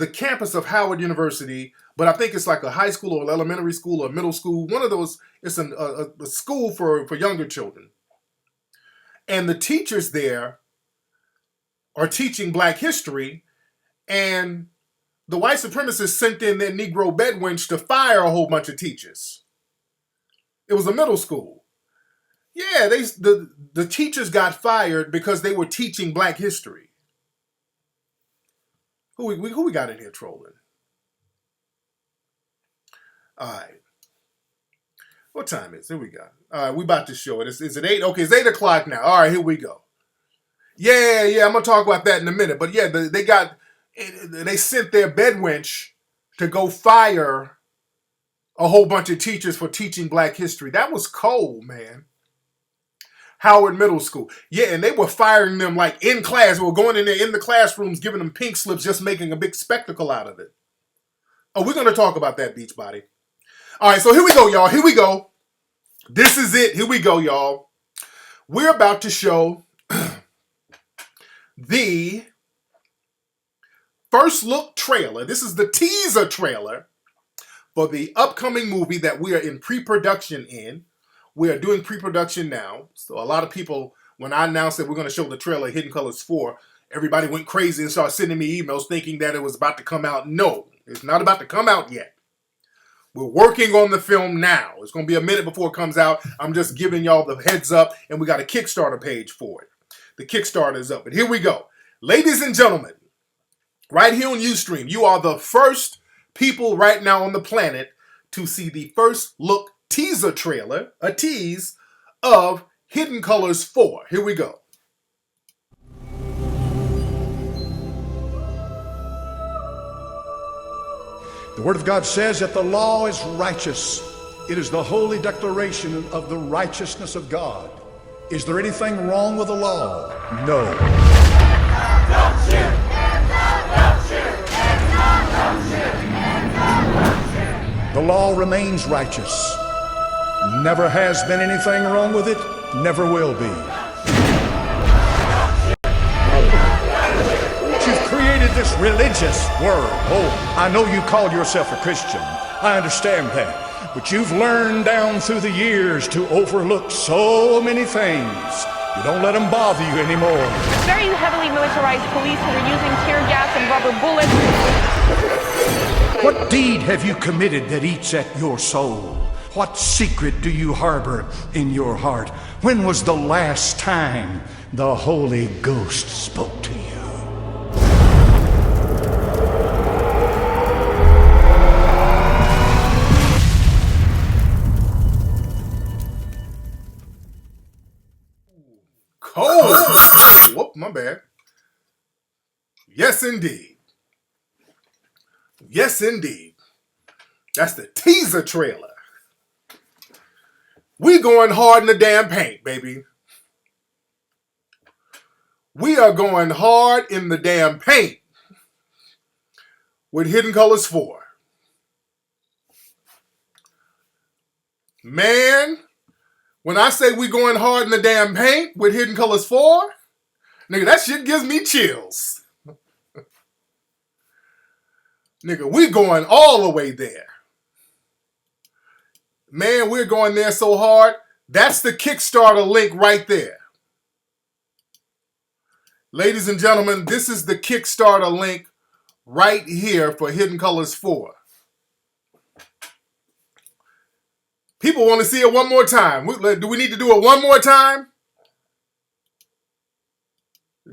campus of Howard University, but I think it's like a high school or elementary school or middle school. One of those, it's a school for younger children. And the teachers there are teaching black history, and the white supremacists sent in their Negro bedwench to fire a whole bunch of teachers. It was a middle school. Yeah, the teachers got fired because they were teaching black history. Who we got in here trolling? All right. What time is it? Here we go. All right, we about to show it. Is it 8? Okay, it's 8 o'clock now. All right, here we go. Yeah, I'm going to talk about that in a minute. But yeah, they sent their bedwench to go fire a whole bunch of teachers for teaching black history. That was cold, man. Howard Middle School. Yeah, and they were firing them like in class. We were going in there in the classrooms, giving them pink slips, just making a big spectacle out of it. Oh, we're going to talk about that, Beachbody. All right, so here we go, y'all. Here we go. This is it. Here we go, y'all. We're about to show the first look trailer. This is the teaser trailer for the upcoming movie that we are in pre-production in. We are doing pre-production now. So a lot of people, when I announced that we're going to show the trailer Hidden Colors 4, everybody went crazy and started sending me emails thinking that it was about to come out. No, it's not about to come out yet. We're working on the film now. It's going to be a minute before it comes out. I'm just giving y'all the heads up, and we got a Kickstarter page for it. The Kickstarter is up. But here we go. Ladies and gentlemen, right here on Ustream, you are the first people right now on the planet to see the first look teaser trailer, a tease, of Hidden Colors 4. Here we go. The Word of God says that the law is righteous. It is the holy declaration of the righteousness of God. Is there anything wrong with the law? No. The law remains righteous. Never has been anything wrong with it, never will be. this religious world. Oh, I know you call yourself a Christian. I understand that. But you've learned down through the years to overlook so many things. You don't let them bother you anymore. Very heavily militarized police that are using tear gas and rubber bullets. What deed have you committed that eats at your soul? What secret do you harbor in your heart? When was the last time the Holy Ghost spoke to you? Cold. Whoop, my bad. Yes, indeed. Yes, indeed. That's the teaser trailer. We going hard in the damn paint, baby. We are going hard in the damn paint with Hidden Colors 4. Man, when I say we going hard in the damn paint with Hidden Colors 4, nigga, that shit gives me chills. Nigga, we going all the way there. Man, we're going there so hard. That's the Kickstarter link right there. Ladies and gentlemen, this is the Kickstarter link right here for Hidden Colors 4. People want to see it one more time. Do we need to do it one more time?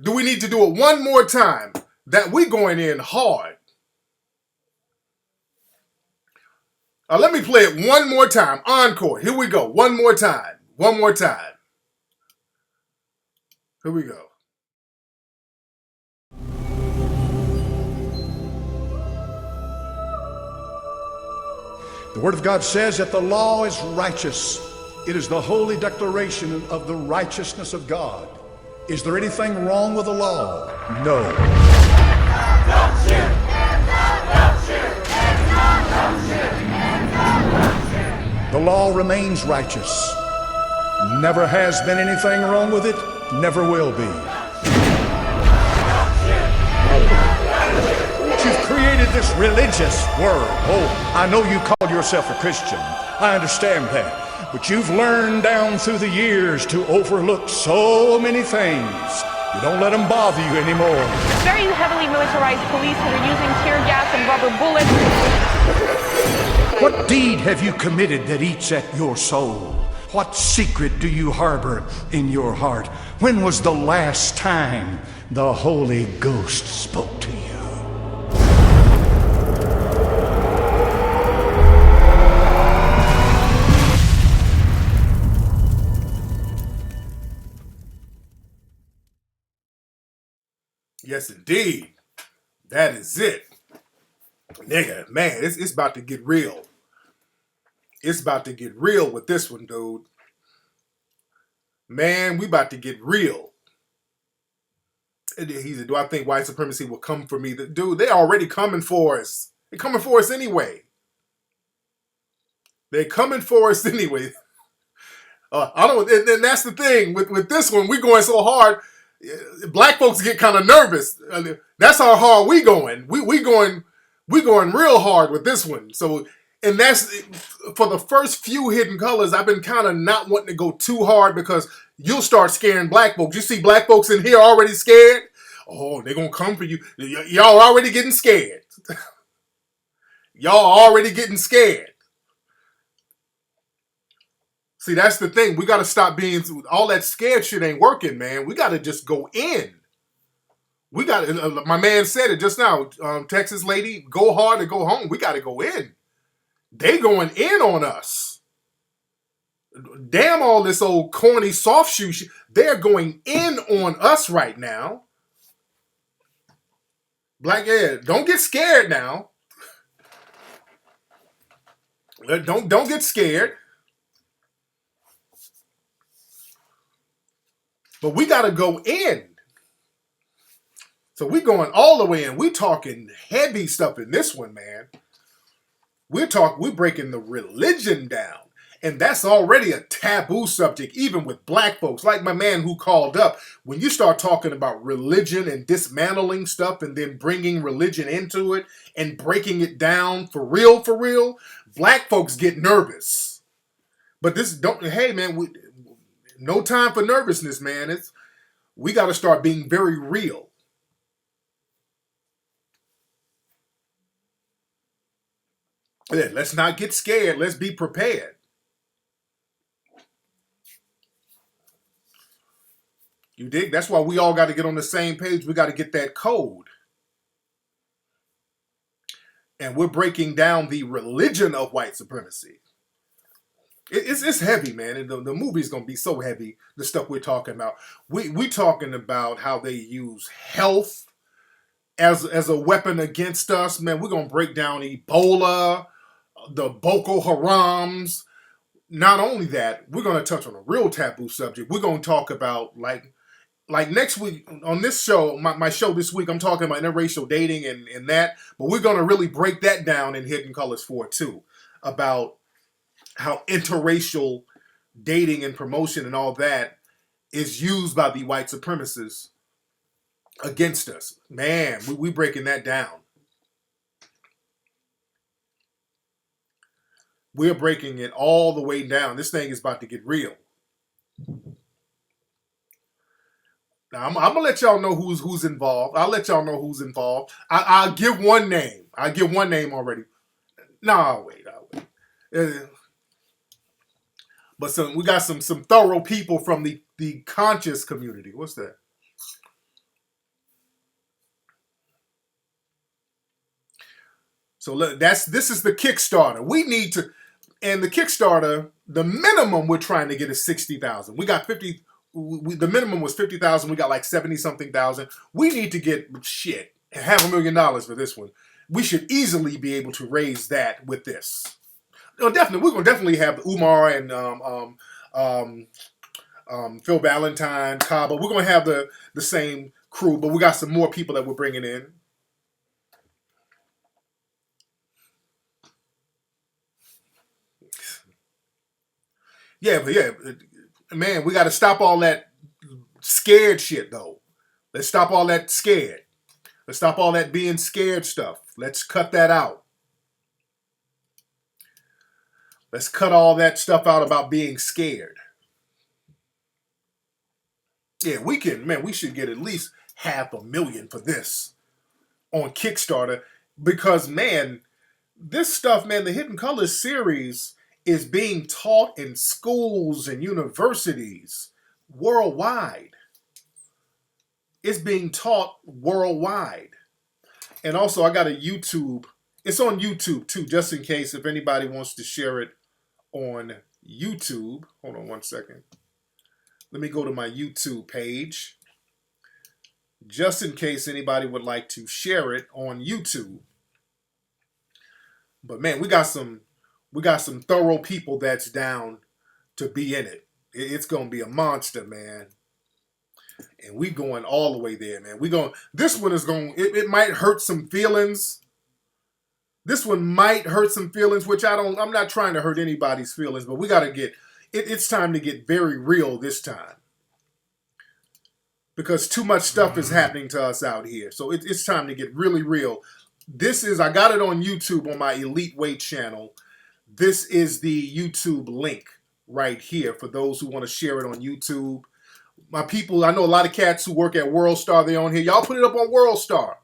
Do we need to do it one more time? That we going in hard. Let me play it one more time. Encore. Here we go. One more time. One more time. Here we go. The Word of God says that the law is righteous. It is the holy declaration of the righteousness of God. Is there anything wrong with the law? No. The law remains righteous. Never has been anything wrong with it, never will be. You've created this religious world. Oh, I know you call yourself a Christian. I understand that. But you've learned down through the years to overlook so many things. You don't let them bother you anymore. Very heavily militarized police that are using tear gas and rubber bullets. What deed have you committed that eats at your soul? What secret do you harbor in your heart? When was the last time the Holy Ghost spoke to you? Yes, indeed. That is it. Nigga, man, it's about to get real. It's about to get real with this one, dude. Man, we about to get real. He said, do I think white supremacy will come for me? Dude, they're already coming for us. They're coming for us anyway. They're coming for us anyway. And that's the thing. With this one, we going so hard, black folks get kind of nervous. That's how hard we going. We going real hard with this one. So, and that's for the first few Hidden Colors. I've been kind of not wanting to go too hard because you'll start scaring black folks. You see black folks in here already scared. Oh, they're gonna come for you. Y'all already getting scared. Y'all already getting scared. See, that's the thing. We got to stop being, all that scared shit ain't working, man. We got to just go in. We got to, my man said it just now, Texas lady, go hard or go home. We got to go in. They going in on us. Damn all this old corny soft shoe shit. They're going in on us right now. Black Ed, don't get scared now. Don't get scared. But we got to go in. So we going all the way in. We talking heavy stuff in this one, man. We're breaking the religion down. And that's already a taboo subject, even with black folks. Like my man who called up, when you start talking about religion and dismantling stuff and then bringing religion into it and breaking it down for real, black folks get nervous. But hey man, no time for nervousness, man. We got to start being very real. Let's not get scared. Let's be prepared. You dig? That's why we all got to get on the same page. We got to get that code. And we're breaking down the religion of white supremacy. It's heavy, man. And the movie's going to be so heavy, the stuff we're talking about. We talking about how they use health as a weapon against us. Man, we're going to break down Ebola, the Boko Harams. Not only that, we're going to touch on a real taboo subject. We're going to talk about, like next week on this show, my show this week, I'm talking about interracial dating and that. But we're going to really break that down in Hidden Colors 4 too, about how interracial dating and promotion and all that is used by the white supremacists against us. Man, we breaking that down. We're breaking it all the way down. This thing is about to get real. Now, I'm going to let y'all know who's involved. I'll let y'all know who's involved. I'll give one name. I give one name already. No, I'll wait. But we got some thorough people from the conscious community. What's that? So this is the Kickstarter. We need to, and the Kickstarter, the minimum we're trying to get is 60,000. We got 50. The minimum was 50,000. We got like 70-something thousand. We need to get $500,000 for this one. We should easily be able to raise that with this. No, definitely, we're gonna definitely have Umar and Phil Valentine, Cabo. We're gonna have the same crew, but we got some more people that we're bringing in. Yeah, man, we got to stop all that scared shit, though. Let's stop all that scared. Let's stop all that being scared stuff. Let's cut that out. Let's cut all that stuff out about being scared. Yeah, we should get at least $500,000 for this on Kickstarter because, man, this stuff, man, the Hidden Colors series is being taught in schools and universities worldwide. It's being taught worldwide. And also, I got a YouTube. It's on YouTube, too, just in case if anybody wants to share it on YouTube. Hold on one second. Let me go to my YouTube page. Just in case anybody would like to share it on YouTube. But, man, we got some thorough people that's down to be in it. It's going to be a monster, man. And we going all the way there, man. This one is going, it might hurt some feelings. This one might hurt some feelings, which I'm not trying to hurt anybody's feelings, but we got to it's time to get very real this time. Because too much stuff is happening to us out here. So it's time to get really real. I got it on YouTube on my Elite Weight channel. This is the YouTube link right here for those who want to share it on YouTube. My people, I know a lot of cats who work at World Star, they're on here. Y'all put it up on World Star.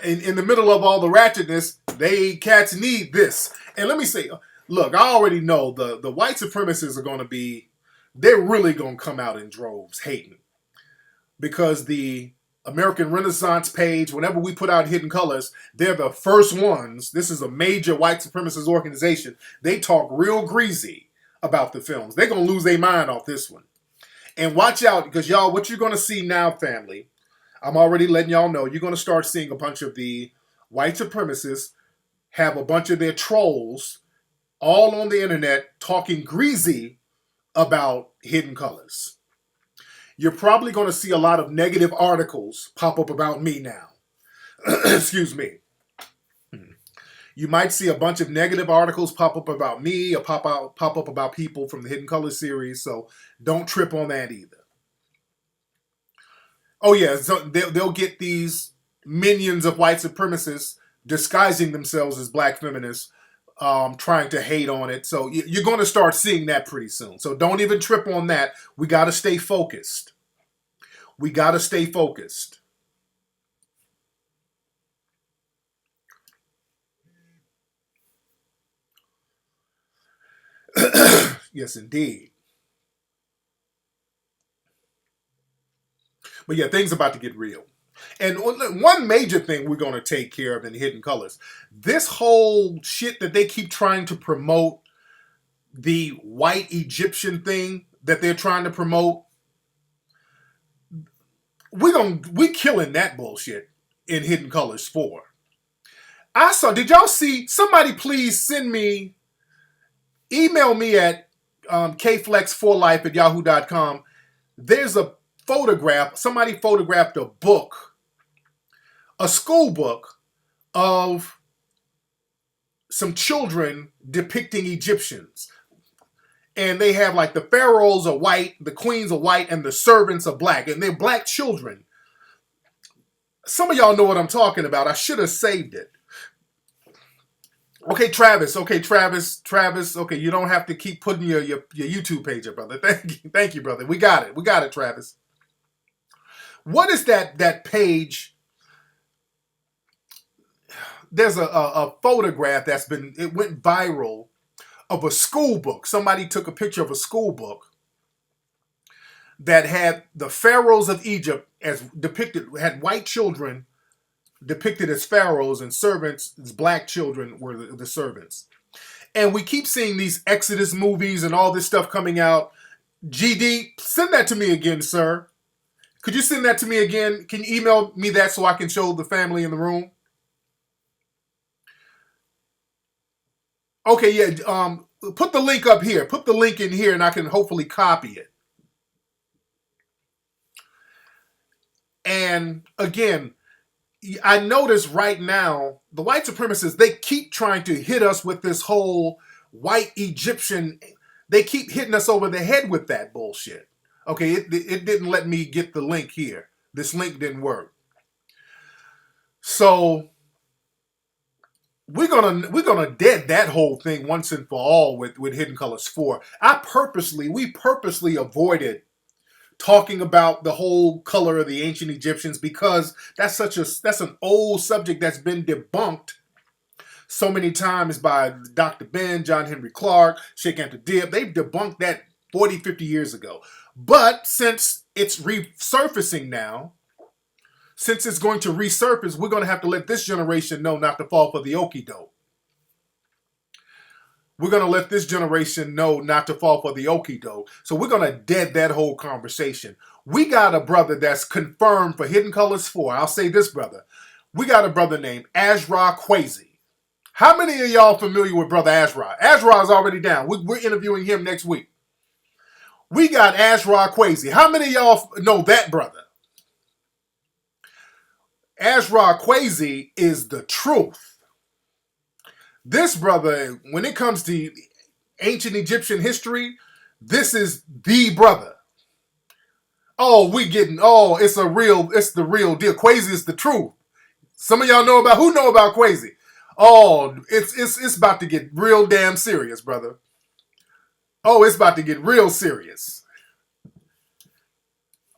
In the middle of all the ratchetness, cats need this. And let me say, look, I already know the white supremacists are going to they're really going to come out in droves hating. Because the American Renaissance page, whenever we put out Hidden Colors, they're the first ones. This is a major white supremacist organization. They talk real greasy about the films. They're going to lose their mind off this one. And watch out, because y'all, what you're going to see now, family, I'm already letting y'all know, you're going to start seeing a bunch of the white supremacists have a bunch of their trolls all on the internet talking greasy about Hidden Colors. You're probably going to see a lot of negative articles pop up about me now. Excuse me. You might see a bunch of negative articles pop up about me or pop up about people from the Hidden Colors series. So don't trip on that either. Oh yeah, so they'll get these minions of white supremacists disguising themselves as black feminists, trying to hate on it. So you're going to start seeing that pretty soon. So don't even trip on that. We got to stay focused. We got to stay focused. Yes, indeed. But yeah, things about to get real. And one major thing we're going to take care of in Hidden Colors, this whole shit that they keep trying to promote, the white Egyptian thing that they're trying to promote, we killing that bullshit in Hidden Colors 4. Did y'all see, somebody please email me at kflex4life@yahoo.com. There's a photograph, somebody photographed a book, a school book of some children depicting Egyptians. And they have like the pharaohs are white, the queens are white, and the servants are black. And they're black children. Some of y'all know what I'm talking about. I should have saved it. Okay, Travis. Okay, you don't have to keep putting your YouTube page up, brother. Thank you, brother. We got it, Travis. What is that page? There's a photograph it went viral of a school book. Somebody took a picture of a school book that had the pharaohs of Egypt as depicted, had white children depicted as pharaohs and servants, as black children were the servants. And we keep seeing these Exodus movies and all this stuff coming out. GD, send that to me again, sir. Could you send that to me again? Can you email me that so I can show the family in the room? Okay, yeah. Put the link up here. Put the link in here and I can hopefully copy it. And again, I notice right now, the white supremacists, they keep trying to hit us with this whole white Egyptian. They keep hitting us over the head with that bullshit. Okay, it didn't let me get the link here. This link didn't work. So we're gonna dead that whole thing once and for all with Hidden Colors 4. We purposely avoided talking about the whole color of the ancient Egyptians because that's an old subject that's been debunked so many times by Dr. Ben, John Henry Clark, Sheikh Anta Diop. They've debunked that 40, 50 years ago. But since it's resurfacing now, since it's going to resurface, we're going to have to let this generation know not to fall for the okie doke. We're going to let this generation know not to fall for the okie doke. So we're going to dead that whole conversation. We got a brother that's confirmed for Hidden Colors 4. I'll say this, brother. We got a brother named Azra Kwesi. How many of y'all familiar with brother Azra? Azra is already down. We're interviewing him next week. We got Azra Kwesi. How many of y'all know that brother? Azra Kwesi is the truth. This brother, when it comes to ancient Egyptian history, this is the brother. Oh, it's the real deal. Kwesi is the truth. Some of y'all know about, who know about Kwesi? Oh, it's about to get real damn serious, brother. Oh, it's about to get real serious.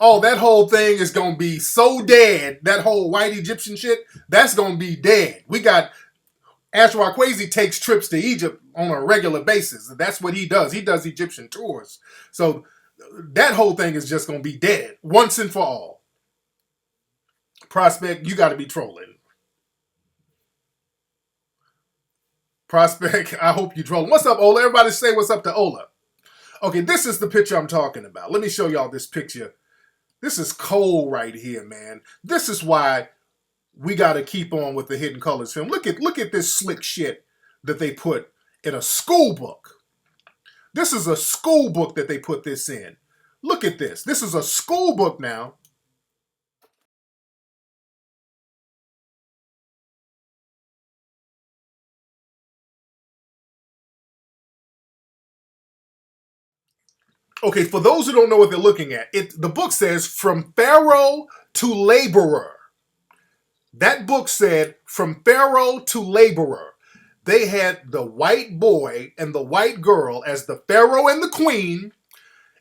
Oh, that whole thing is going to be so dead. That whole white Egyptian shit, that's going to be dead. We got Azra Kwesi takes trips to Egypt on a regular basis. That's what he does. He does Egyptian tours. So that whole thing is just going to be dead once and for all. Prospect, you got to be trolling. Prospect, I hope you trolling. What's up, Ola? Everybody say what's up to Ola. Okay, this is the picture I'm talking about. Let me show y'all this picture. This is cold right here, man. This is why we got to keep on with the Hidden Colors film. Look at this slick shit that they put in a school book. This is a school book that they put this in. Look at this. This is a school book now. Okay, for those who don't know what they're looking at, the book says from Pharaoh to laborer. That book said from Pharaoh to laborer. They had the white boy and the white girl as the Pharaoh and the queen,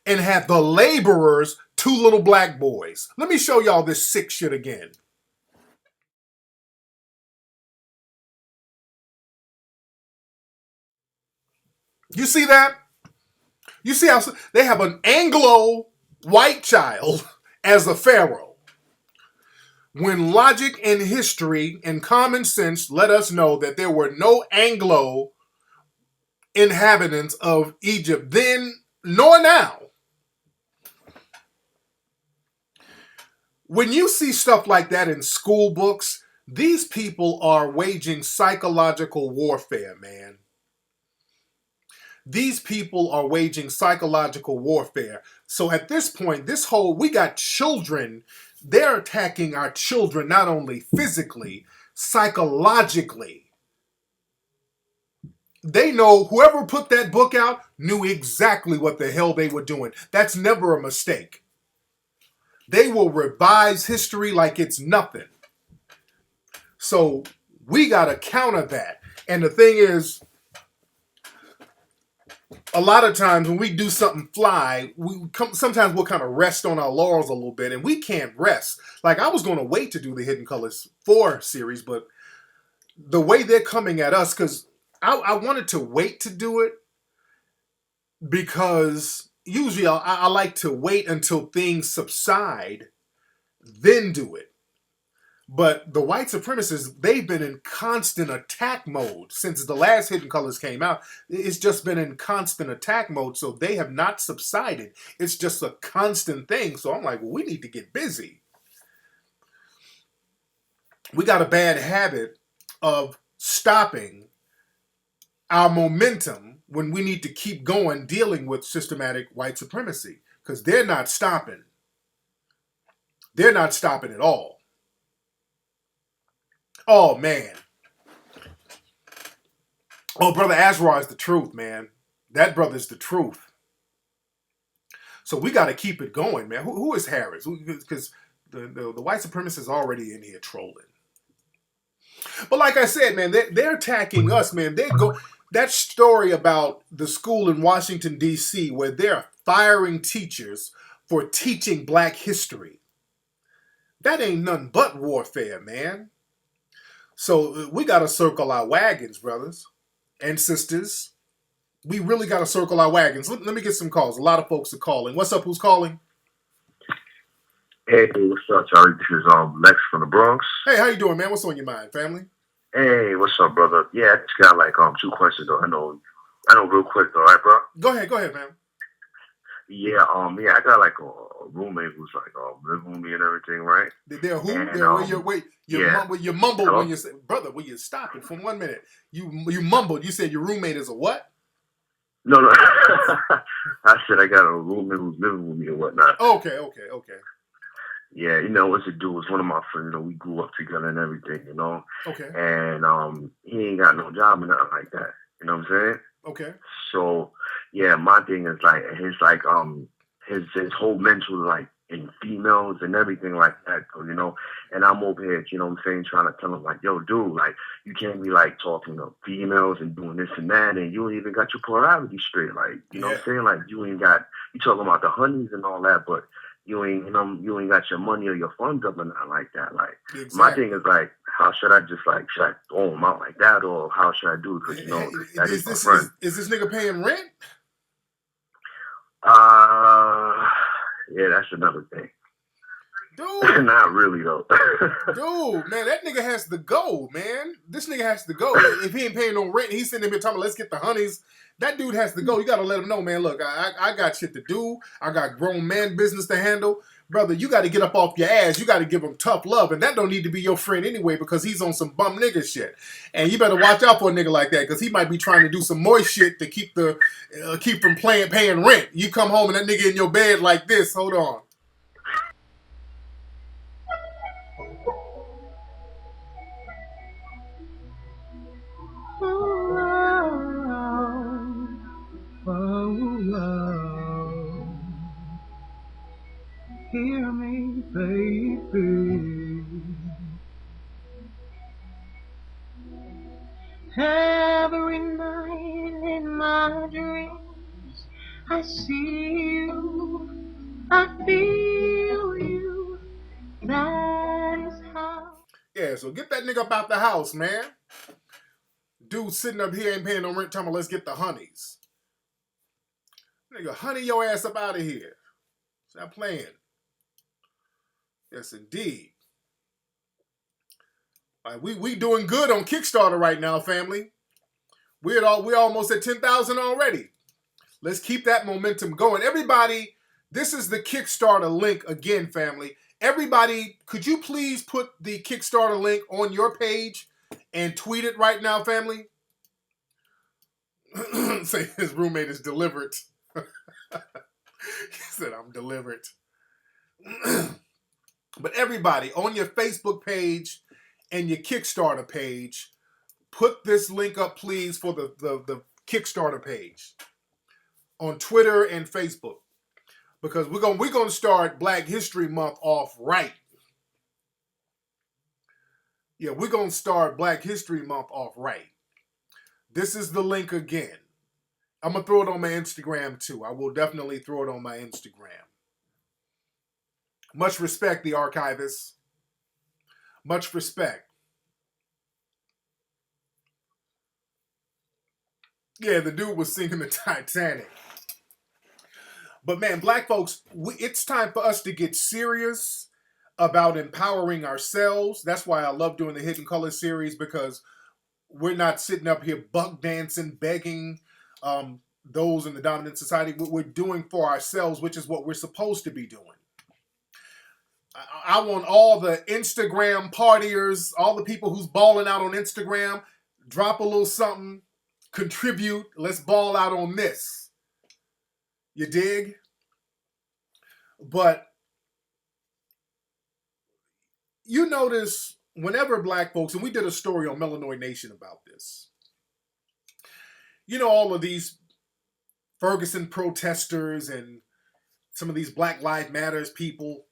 and had the laborers, two little black boys. Let me show y'all this sick shit again. You see that? You see how they have an Anglo white child as a pharaoh. When logic and history and common sense let us know that there were no Anglo inhabitants of Egypt then nor now. When you see stuff like that in school books, these people are waging psychological warfare, man. These people are waging psychological warfare. So at this point, we got children. They're attacking our children not only physically, psychologically. They know whoever put that book out knew exactly what the hell they were doing. That's never a mistake. They will revise history like it's nothing. So we got to counter that. And the thing is, a lot of times when we do something fly, sometimes we'll kind of rest on our laurels a little bit, and we can't rest. Like, I was going to wait to do the Hidden Colors 4 series, but the way they're coming at us, because I wanted to wait to do it, because usually I like to wait until things subside, then do it. But the white supremacists, they've been in constant attack mode since the last Hidden Colors came out. It's just been in constant attack mode, so they have not subsided. It's just a constant thing. So I'm like, well, we need to get busy. We got a bad habit of stopping our momentum when we need to keep going dealing with systematic white supremacy, because they're not stopping. They're not stopping at all. Oh, man. Oh, Brother Azra is the truth, man. That brother's the truth. So we got to keep it going, man. Who is Harris? Because the white supremacists are already in here trolling. But like I said, man, they're attacking us, man. That story about the school in Washington, D.C., where they're firing teachers for teaching black history. That ain't nothing but warfare, man. So we got to circle our wagons, brothers and sisters. We really got to circle our wagons. Let me get some calls. A lot of folks are calling. What's up? Who's calling? Hey, what's up, Tariq? This is Lex from the Bronx. Hey, how you doing, man? What's on your mind, family? Hey, what's up, brother? Yeah, I just got like 2 questions though. I know real quick though, right, bro? Go ahead, man. Yeah, I got like a roommate who's like living with me and everything, right? They're who? And, you mumbled when you said, brother, will you stop it for 1 minute? You mumbled. You said your roommate is a what? No. I said I got a roommate who's living with me and whatnot. Okay. Yeah, what's it do? It's one of my friends, we grew up together and everything, Okay. And he ain't got no job or nothing like that. You know what I'm saying? Okay. So yeah, my thing is like his whole mental like in females and everything like that, and I'm over here, trying to tell him like, yo, dude, like you can't be like talking to females and doing this and that, and you ain't even got your polarity straight, like you know what I'm saying, like you talking about the honeys and all that, but you ain't got your money or your funds up or nothing like that. Like exactly. My thing is like, how should I throw him out like that, or how should I do it? Because that is my friend. Is this nigga paying rent? Yeah, that's another thing. Dude. Not really, though. Dude, man, that nigga has to go, man. This nigga has to go. If he ain't paying no rent, he's sitting there talking, let's get the honeys. That dude has to go. You got to let him know, man, look, I got shit to do. I got grown man business to handle. Brother, you got to get up off your ass. You got to give him tough love. And that don't need to be your friend anyway, because he's on some bum nigga shit. And you better watch out for a nigga like that, because he might be trying to do some moist shit to keep from paying rent. You come home and that nigga in your bed like this. Hold on. hear me, baby. Every night in my dreams, I see you, I feel you. That is how. Yeah, so get that nigga up out the house, man. Dude sitting up here ain't paying no rent. Talking about let's get the honeys. Nigga, honey your ass up out of here. Stop playing. Yes, indeed. Like, we doing good on Kickstarter right now, family. We're almost at 10,000 already. Let's keep that momentum going. Everybody, this is the Kickstarter link again, family. Everybody, could you please put the Kickstarter link on your page and tweet it right now, family? Say his roommate is delivered. He said, I'm delivered. But everybody, on your Facebook page and your Kickstarter page, put this link up, please, for the Kickstarter page on Twitter and Facebook, because we're gonna start Black History Month off right. Yeah, we're gonna start Black History Month off right. This is the link again. I'm gonna throw it on my Instagram too. I will definitely throw it on my Instagram. Much respect, the archivists. Much respect. Yeah, the dude was sinking the Titanic. But man, black folks, it's time for us to get serious about empowering ourselves. That's why I love doing the Hidden Color series, because we're not sitting up here buck dancing, begging those in the dominant society. What we're doing for ourselves, which is what we're supposed to be doing. I want all the Instagram partiers, all the people who's balling out on Instagram, drop a little something, contribute. Let's ball out on this. You dig? But you notice whenever black folks, and we did a story on Melanoid Nation about this, you know, all of these Ferguson protesters and some of these Black Lives Matters people,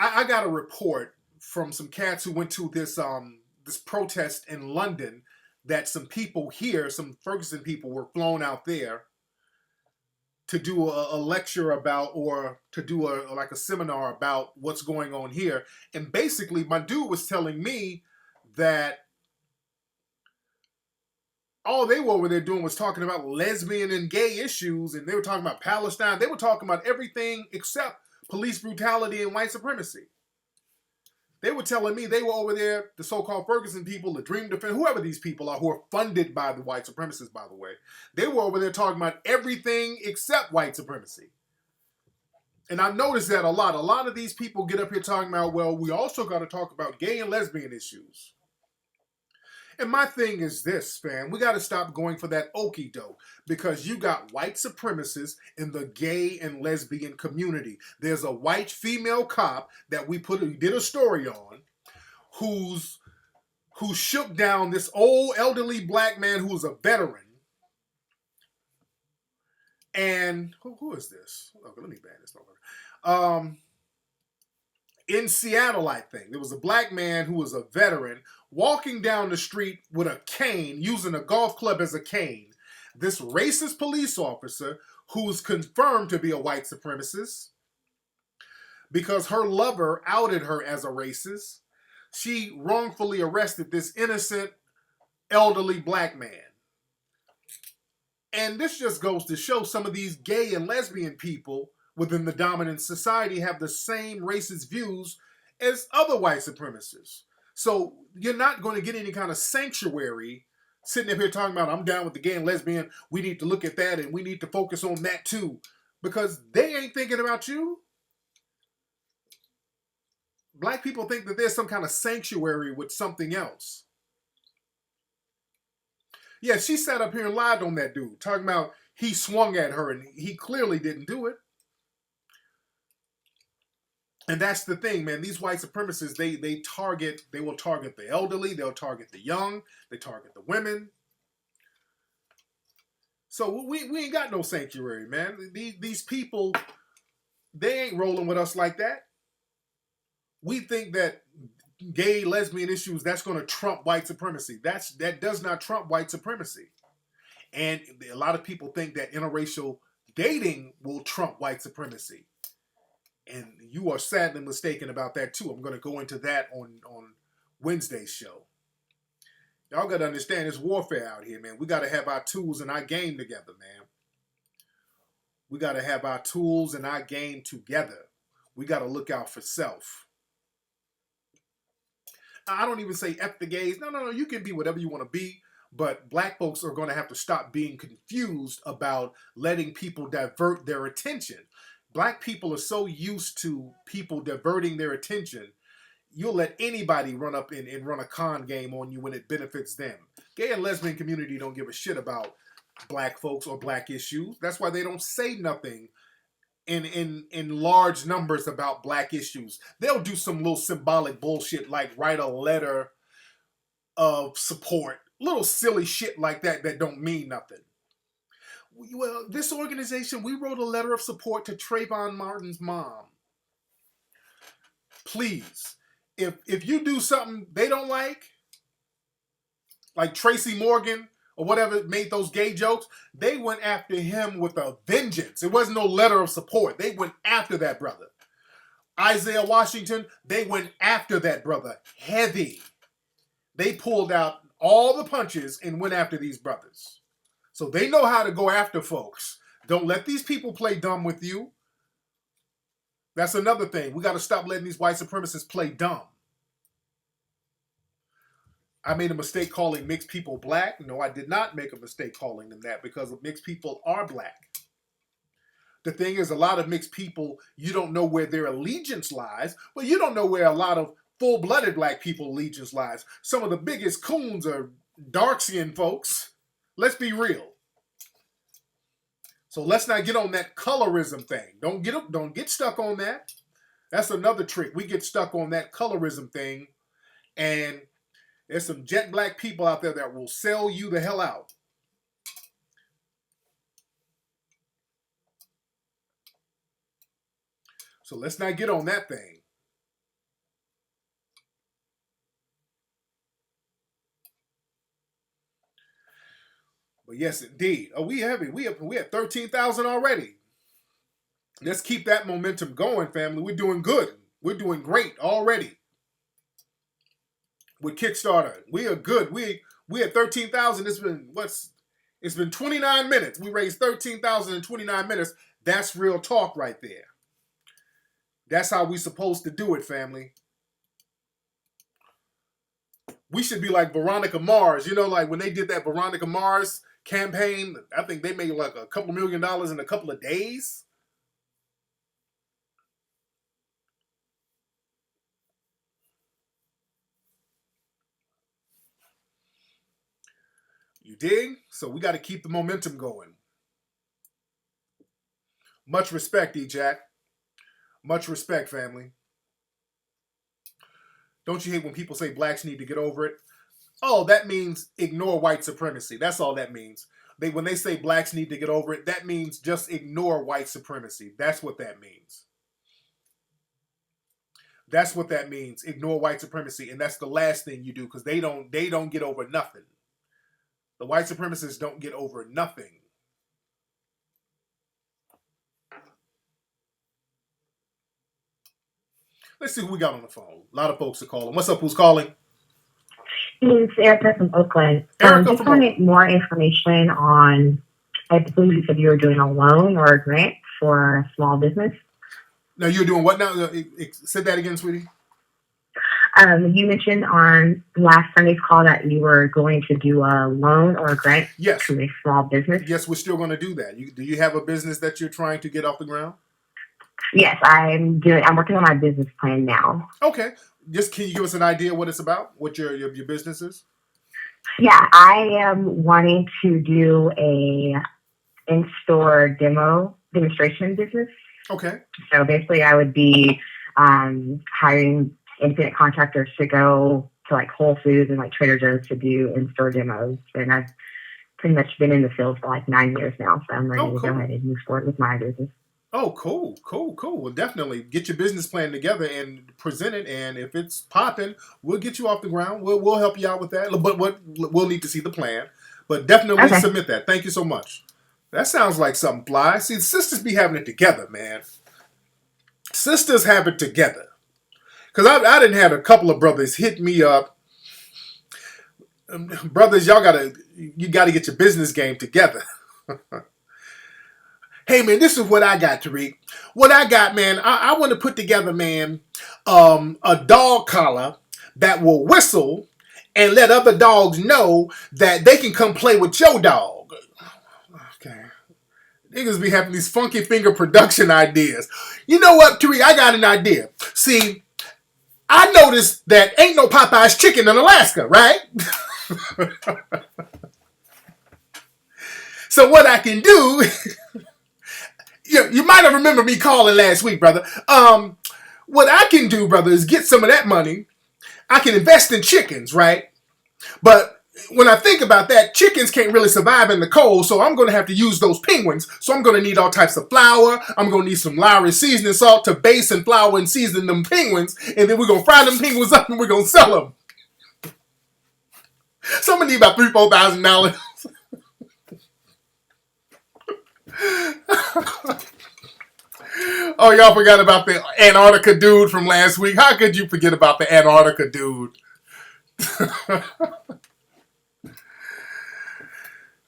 I got a report from some cats who went to this protest in London, that some people here, some Ferguson people, were flown out there to do a lecture about, or to do a seminar about what's going on here. And basically, my dude was telling me that all they were over there doing was talking about lesbian and gay issues, and they were talking about Palestine. They were talking about everything except police brutality and white supremacy. They were telling me they were over there, the so-called Ferguson people, the Dream Defense, whoever these people are, who are funded by the white supremacists, by the way. They were over there talking about everything except white supremacy. And I noticed that a lot. A lot of these people get up here talking about, well, we also got to talk about gay and lesbian issues. And my thing is this, fam. We got to stop going for that okie doke, because you got white supremacists in the gay and lesbian community. There's a white female cop that we did a story on, who shook down this old elderly black man who was a veteran. And who is this? Okay, let me ban this motherfucker. In Seattle, I think, there was a black man who was a veteran walking down the street with a cane, using a golf club as a cane. This racist police officer, who's confirmed to be a white supremacist because her lover outed her as a racist, she wrongfully arrested this innocent elderly black man. And this just goes to show some of these gay and lesbian people within the dominant society have the same racist views as other white supremacists. So you're not going to get any kind of sanctuary sitting up here talking about, I'm down with the gay and lesbian, we need to look at that and we need to focus on that too. Because they ain't thinking about you. Black people think that there's some kind of sanctuary with something else. Yeah, she sat up here and lied on that dude, talking about he swung at her and he clearly didn't do it. And that's the thing, man. These white supremacists, they will target the elderly, they'll target the young, they target the women. So we ain't got no sanctuary, man. These people, they ain't rolling with us like that. we think that gay, lesbian issues, that's going to trump white supremacy. That does not trump white supremacy. And a lot of people think that interracial dating will trump white supremacy. And you are sadly mistaken about that too. I'm going to go into that on Wednesday's show. Y'all got to understand it's warfare out here, man. We got to have our tools and our game together, man. We got to have our tools and our game together. We got to look out for self. I don't even say F the gays. No. You can be whatever you want to be. But black folks are going to have to stop being confused about letting people divert their attention. Black people are so used to people diverting their attention, you'll let anybody run up and run a con game on you when it benefits them. Gay and lesbian community don't give a shit about black folks or black issues. That's why they don't say nothing in large numbers about black issues. They'll do some little symbolic bullshit like write a letter of support. Little silly shit like that don't mean nothing. Well, this organization, we wrote a letter of support to Trayvon Martin's mom. Please, if you do something they don't like Tracy Morgan or whatever made those gay jokes, they went after him with a vengeance. It wasn't no letter of support. They went after that brother. Isaiah Washington, they went after that brother heavy. They pulled out all the punches and went after these brothers. So they know how to go after folks. Don't let these people play dumb with you. That's another thing. We got to stop letting these white supremacists play dumb. I made a mistake calling mixed people black. No, I did not make a mistake calling them that because mixed people are black. The thing is, a lot of mixed people, you don't know where their allegiance lies, but you don't know where a lot of full-blooded black people allegiance lies. Some of the biggest coons are dark-skinned folks. Let's be real. So let's not get on that colorism thing. Don't get stuck on that. That's another trick. We get stuck on that colorism thing, and there's some jet black people out there that will sell you the hell out. So let's not get on that thing. But yes, indeed. Oh, we heavy. We have 13,000 already. Let's keep that momentum going, family. We're doing good. We're doing great already. With Kickstarter, we are good. We at 13,000. It's been 29 minutes. We raised 13,000 in 29 minutes. That's real talk right there. That's how we supposed to do it, family. We should be like Veronica Mars. You know, like when they did that Veronica Mars campaign, I think they made like a couple $1 million in a couple of days. You dig? So we got to keep the momentum going. Much respect, E-Jack. Much respect, family. Don't you hate when people say blacks need to get over it? Oh, that means ignore white supremacy. That's all that means. When they say blacks need to get over it, that means just ignore white supremacy. That's what that means. That's what that means. Ignore white supremacy. And that's the last thing you do because they don't get over nothing. The white supremacists don't get over nothing. Let's see who we got on the phone. A lot of folks are calling. What's up? Who's calling? It's Erica from Oakland. Erica just from wanted Oakland. more information on, I believe you said you were doing a loan or a grant for a small business. Now you're doing what now? Say that again, sweetie. You mentioned on last Sunday's call that you were going to do a loan or a grant to a small business. Yes, we're still going to do that. Do you have a business that you're trying to get off the ground? Yes, I'm working on my business plan now. Okay. Just can you give us an idea what it's about? What your business is? Yeah, I am wanting to do a in-store demonstration business. Okay. So basically I would be hiring independent contractors to go to like Whole Foods and like Trader Joe's to do in-store demos. And I've pretty much been in the field for like 9 years now. So I'm ready to go ahead and move forward with my business. Oh, cool. Well, definitely get your business plan together and present it. And if it's popping, we'll get you off the ground. We'll help you out with that. But we'll need to see the plan. But definitely submit that. Thank you so much. That sounds like something fly. See, sisters be having it together, man. Sisters have it together. Because I didn't have a couple of brothers hit me up. Brothers, you gotta get your business game together. Hey, man, this is what I got, Tariq. What I got, man, I want to put together, man, a dog collar that will whistle and let other dogs know that they can come play with your dog. Okay. Niggas be having these funky finger production ideas. You know what, Tariq? I got an idea. See, I noticed that ain't no Popeye's chicken in Alaska, right? So what I can do... You might have remembered me calling last week, brother. What I can do, brother, is get some of that money. I can invest in chickens, right? But when I think about that, chickens can't really survive in the cold, so I'm going to have to use those penguins. So I'm going to need all types of flour. I'm going to need some Lowry seasoning salt to base and flour and season them penguins. And then we're going to fry them penguins up and we're going to sell them. So I'm going to need about $3,000-$4,000. Oh, y'all forgot about the Antarctica dude from last week. How could you forget about the Antarctica dude?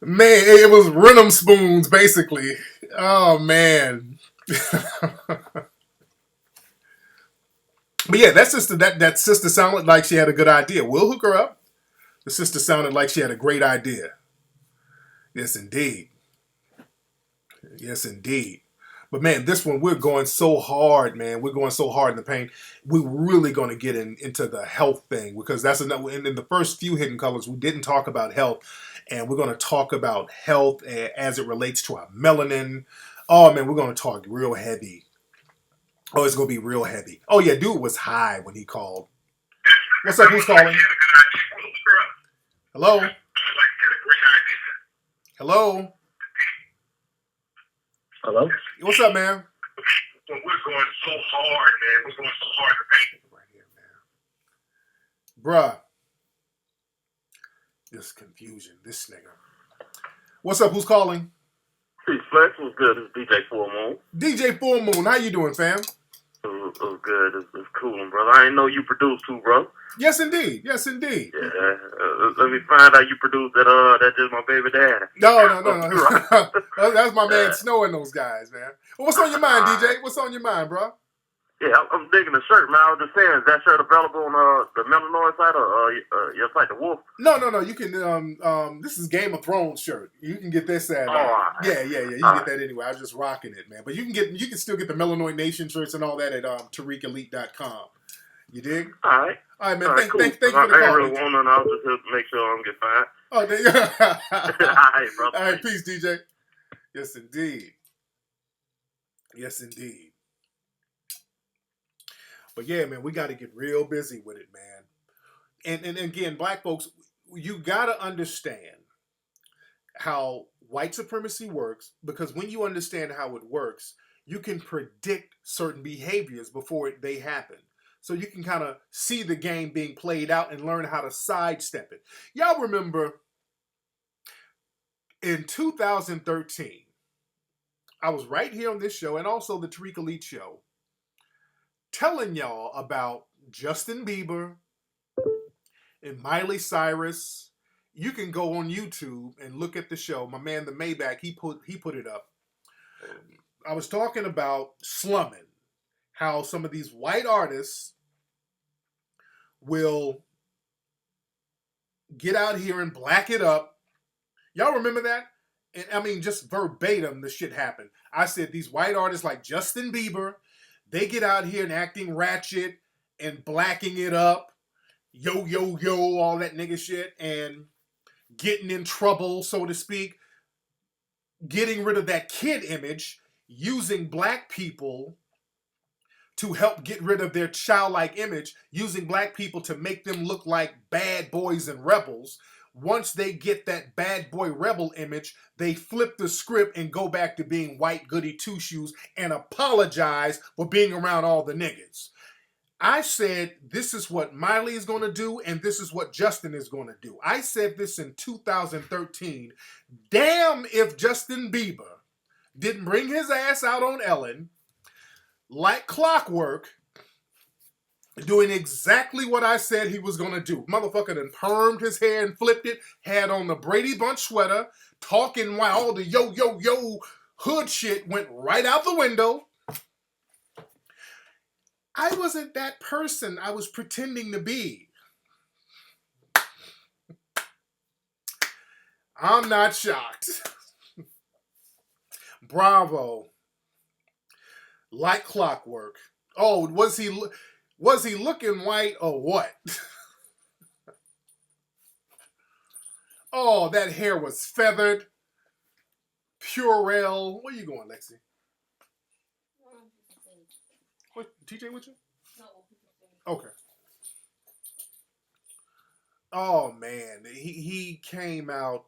Man, it was Renum spoons, basically. Oh, man. But yeah, that sister sounded like she had a good idea. We'll hook her up. The sister sounded like she had a great idea. Yes, indeed. Yes, indeed. But man, this one, we're going so hard, man. We're going so hard in the paint. We're really going to get into the health thing because that's another. In the first few Hidden Colors, we didn't talk about health, and we're going to talk about health as it relates to our melanin. Oh man, we're going to talk real heavy. Oh, it's going to be real heavy. Oh yeah, dude was high when he called. What's up? Who's calling? Hello? Hello? Hello? What's up, man? We're going so hard, man. We're going so hard to paint. Right here, man. Bruh. This confusion. This nigga. What's up? Who's calling? Peace, Flex. What's good? It's DJ Full Moon. DJ Full Moon. How you doing, fam? It was good. It's cool, brother. I didn't know you produced too, bro. Yes, indeed. Yes, indeed. Yeah. Let me find out you produced that Just My Baby Daddy. No. That's my man Snow and those guys, man. Well, what's on your mind, DJ? What's on your mind, bro? Yeah, I'm digging the shirt, man. I was just saying, is that shirt available on the Melanoid site or your site, The Wolf? No. You can. This is Game of Thrones shirt. You can get this at. Yeah. You can get that anyway. I was just rocking it, man. But you can still get the Melanoid Nation shirts and all that at TariqElite.com. You dig? All right. All right, man. Thank cool. you for the call. I ain't really want none. I was just here to make sure I don't get fired. Oh, there you go. All right, brother. All right, peace, DJ. Yes, indeed. Yes, indeed. But yeah, man, we got to get real busy with it, man. And again, black folks, you got to understand how white supremacy works, because when you understand how it works, you can predict certain behaviors before they happen. So you can kind of see the game being played out and learn how to sidestep it. Y'all remember in 2013, I was right here on this show and also the Tariq Elite show, telling y'all about Justin Bieber and Miley Cyrus. You can go on YouTube and look at the show. My man, the Maybach, he put it up. I was talking about slumming, how some of these white artists will get out here and black it up. Y'all remember that? And I mean, just verbatim, the shit happened. I said these white artists like Justin Bieber, they get out here and acting ratchet and blacking it up, yo, all that nigga shit, and getting in trouble, so to speak, getting rid of that kid image, using black people to help get rid of their childlike image, using black people to make them look like bad boys and rebels, once they get that bad boy rebel image, they flip the script and go back to being white goody two-shoes and apologize for being around all the niggas. I said, this is what Miley is going to do, and this is what Justin is going to do. I said this in 2013. Damn if Justin Bieber didn't bring his ass out on Ellen like clockwork, doing exactly what I said he was going to do. Motherfucker done permed his hair and flipped it, had on the Brady Bunch sweater, talking while all the yo hood shit went right out the window. I wasn't that person I was pretending to be. I'm not shocked. Bravo. Like clockwork. Oh, was he looking white or what? Oh, that hair was feathered. Purell. Where you going, Lexi? What, TJ with you? No. Okay. Oh man, he came out.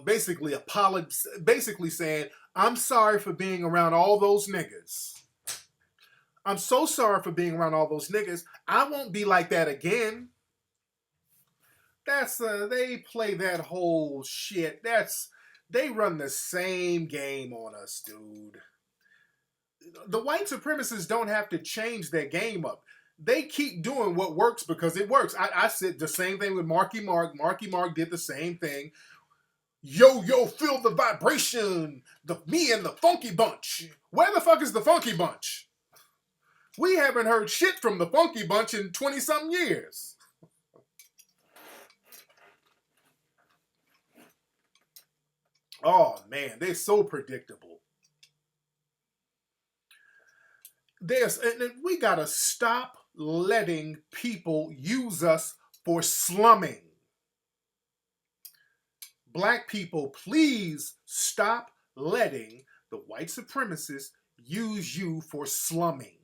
Basically saying, I'm sorry for being around all those niggas. I'm so sorry for being around all those niggas. I won't be like that again. They play that whole shit. They run the same game on us, dude. The white supremacists don't have to change their game up. They keep doing what works because it works. I said the same thing with Marky Mark. Marky Mark did the same thing. Yo, feel the vibration. Me and the Funky Bunch. Where the fuck is the Funky Bunch? We haven't heard shit from the Funky Bunch in 20-something years. Oh, man, they're so predictable. And we gotta stop letting people use us for slumming. Black people, please stop letting the white supremacists use you for slumming.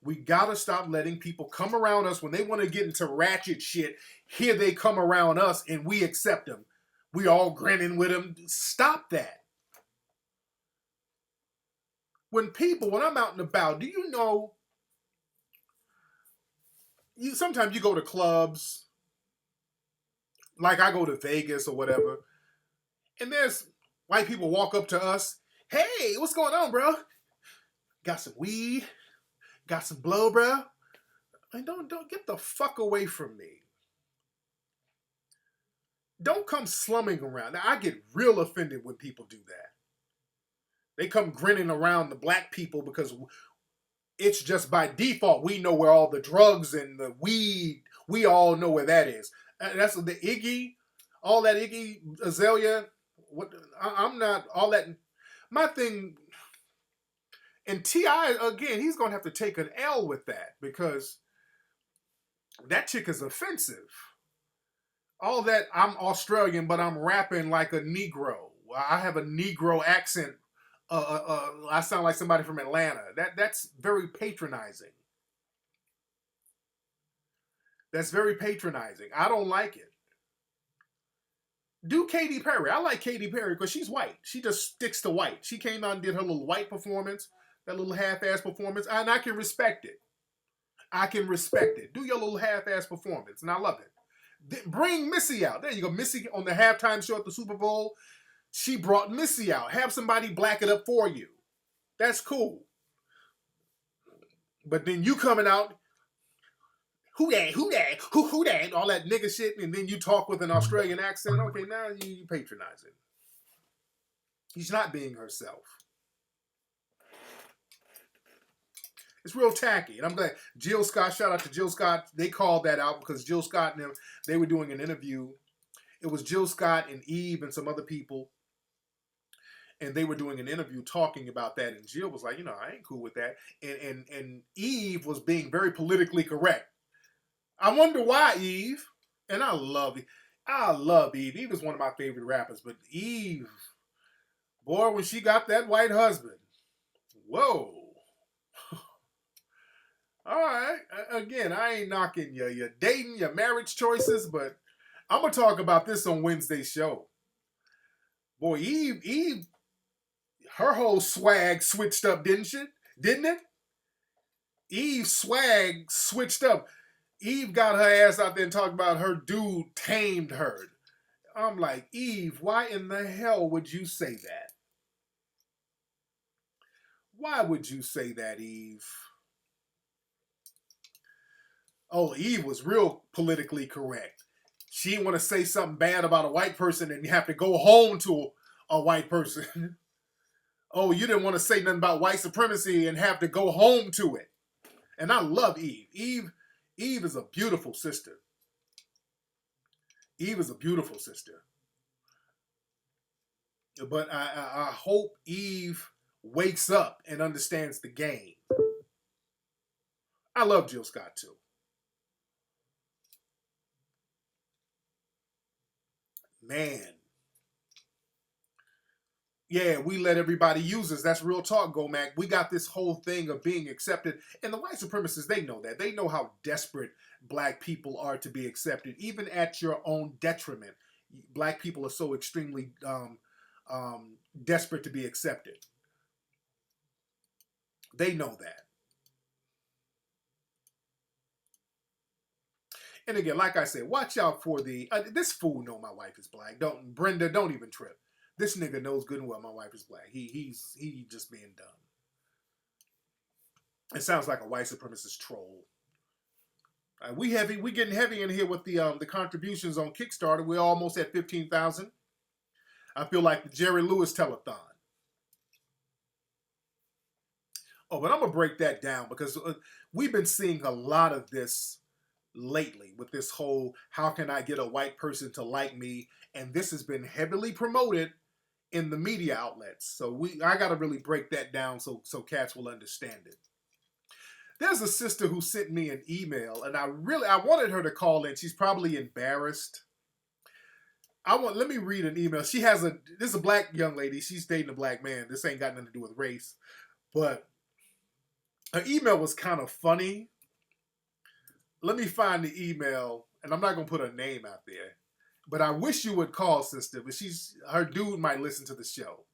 We gotta stop letting people come around us when they want to get into ratchet shit. Here they come around us and we accept them. We all grinning with them. Stop that. When I'm out and about, do you know, sometimes you go to clubs, like I go to Vegas or whatever, and there's white people walk up to us. Hey, what's going on, bro? Got some weed? Got some blow, bro? And don't get the fuck away from me. Don't come slumming around. Now, I get real offended when people do that. They come grinning around the black people because it's just by default. We know where all the drugs and the weed, we all know where that is. That's the Iggy, all that Iggy Azalea. I'm not all that. My thing, and T.I., again, he's going to have to take an L with that because that chick is offensive. All that, I'm Australian, but I'm rapping like a Negro. I have a Negro accent. I sound like somebody from Atlanta. That's very patronizing. That's very patronizing. I don't like it. Do Katy Perry. I like Katy Perry because she's white. She just sticks to white. She came out and did her little white performance, that little half-ass performance, and I can respect it. I can respect it. Do your little half-ass performance, and I love it. Bring Missy out. There you go. Missy on the halftime show at the Super Bowl. She brought Missy out. Have somebody black it up for you. That's cool. But then you coming out, who that, all that nigga shit, and then you talk with an Australian accent. Okay, now you patronizing. She's not being herself. It's real tacky. And I'm glad Jill Scott, shout out to Jill Scott, they called that out because Jill Scott and them, they were doing an interview. It was Jill Scott and Eve and some other people. And they were doing an interview talking about that. And Jill was like, I ain't cool with that. And Eve was being very politically correct. I wonder why, Eve. And I love Eve. Eve is one of my favorite rappers. But Eve, boy, when she got that white husband, whoa. All right. Again, I ain't knocking your dating, your marriage choices, but I'm gonna talk about this on Wednesday's show. Boy, Eve, her whole swag switched up, didn't she? Didn't it? Eve's swag switched up. Eve got her ass out there and talked about her dude tamed her. I'm like, Eve, why in the hell would you say that? Why would you say that, Eve? Oh, Eve was real politically correct. She didn't want to say something bad about a white person and you have to go home to a white person. Oh, you didn't want to say nothing about white supremacy and have to go home to it. And I love Eve. Eve is a beautiful sister. Eve is a beautiful sister. But I hope Eve wakes up and understands the game. I love Jill Scott too. Man. Yeah, we let everybody use us. That's real talk, Gomac. We got this whole thing of being accepted. And the white supremacists, they know that. They know how desperate black people are to be accepted, even at your own detriment. Black people are so extremely desperate to be accepted. They know that. And again, like I said, watch out for the... this fool know my wife is black. Brenda, don't even trip. This nigga knows good and well my wife is black. He's just being dumb. It sounds like a white supremacist troll. We getting heavy in here with the contributions on Kickstarter. We're almost at 15,000. I feel like the Jerry Lewis telethon. Oh, but I'm gonna break that down because we've been seeing a lot of this lately with this whole how can I get a white person to like me, and this has been heavily promoted in the media outlets. So I got to really break that down so cats will understand it. There's a sister who sent me an email, and I wanted her to call in. She's probably embarrassed. Let me read an email. This is a black young lady. She's dating a black man. This ain't got nothing to do with race, but her email was kind of funny. Let me find the email, and I'm not gonna put her name out there. But I wish you would call, sister. But her dude might listen to the show.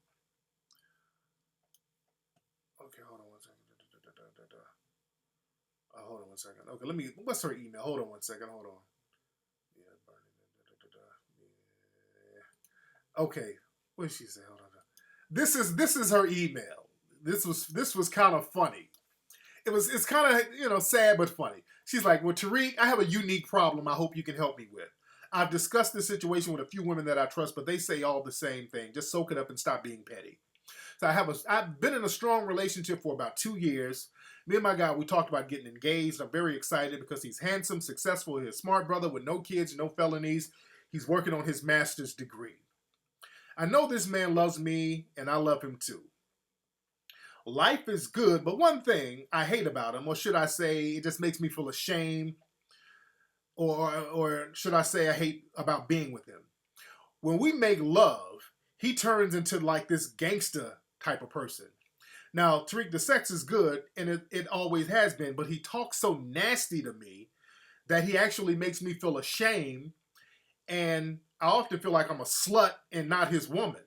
Okay, hold on one second. Hold on one second. Okay, what's her email? Hold on one second. Hold on. Yeah. Okay, what did she say? Hold on. This is her email. This was kind of funny. It's kind of sad but funny. She's like, well, Tariq, I have a unique problem I hope you can help me with. I've discussed this situation with a few women that I trust, but they say all the same thing. Just soak it up and stop being petty. So I've been in a strong relationship for about 2 years. Me and my guy, we talked about getting engaged. I'm very excited because he's handsome, successful. He's a smart brother with no kids, no felonies. He's working on his master's degree. I know this man loves me, and I love him too. Life is good, but one thing I hate about him, or should I say it just makes me feel ashamed, or should I say I hate about being with him. When we make love, he turns into like this gangster type of person. Now, Tariq, the sex is good, and it always has been, but he talks so nasty to me that he actually makes me feel ashamed, and I often feel like I'm a slut and not his woman.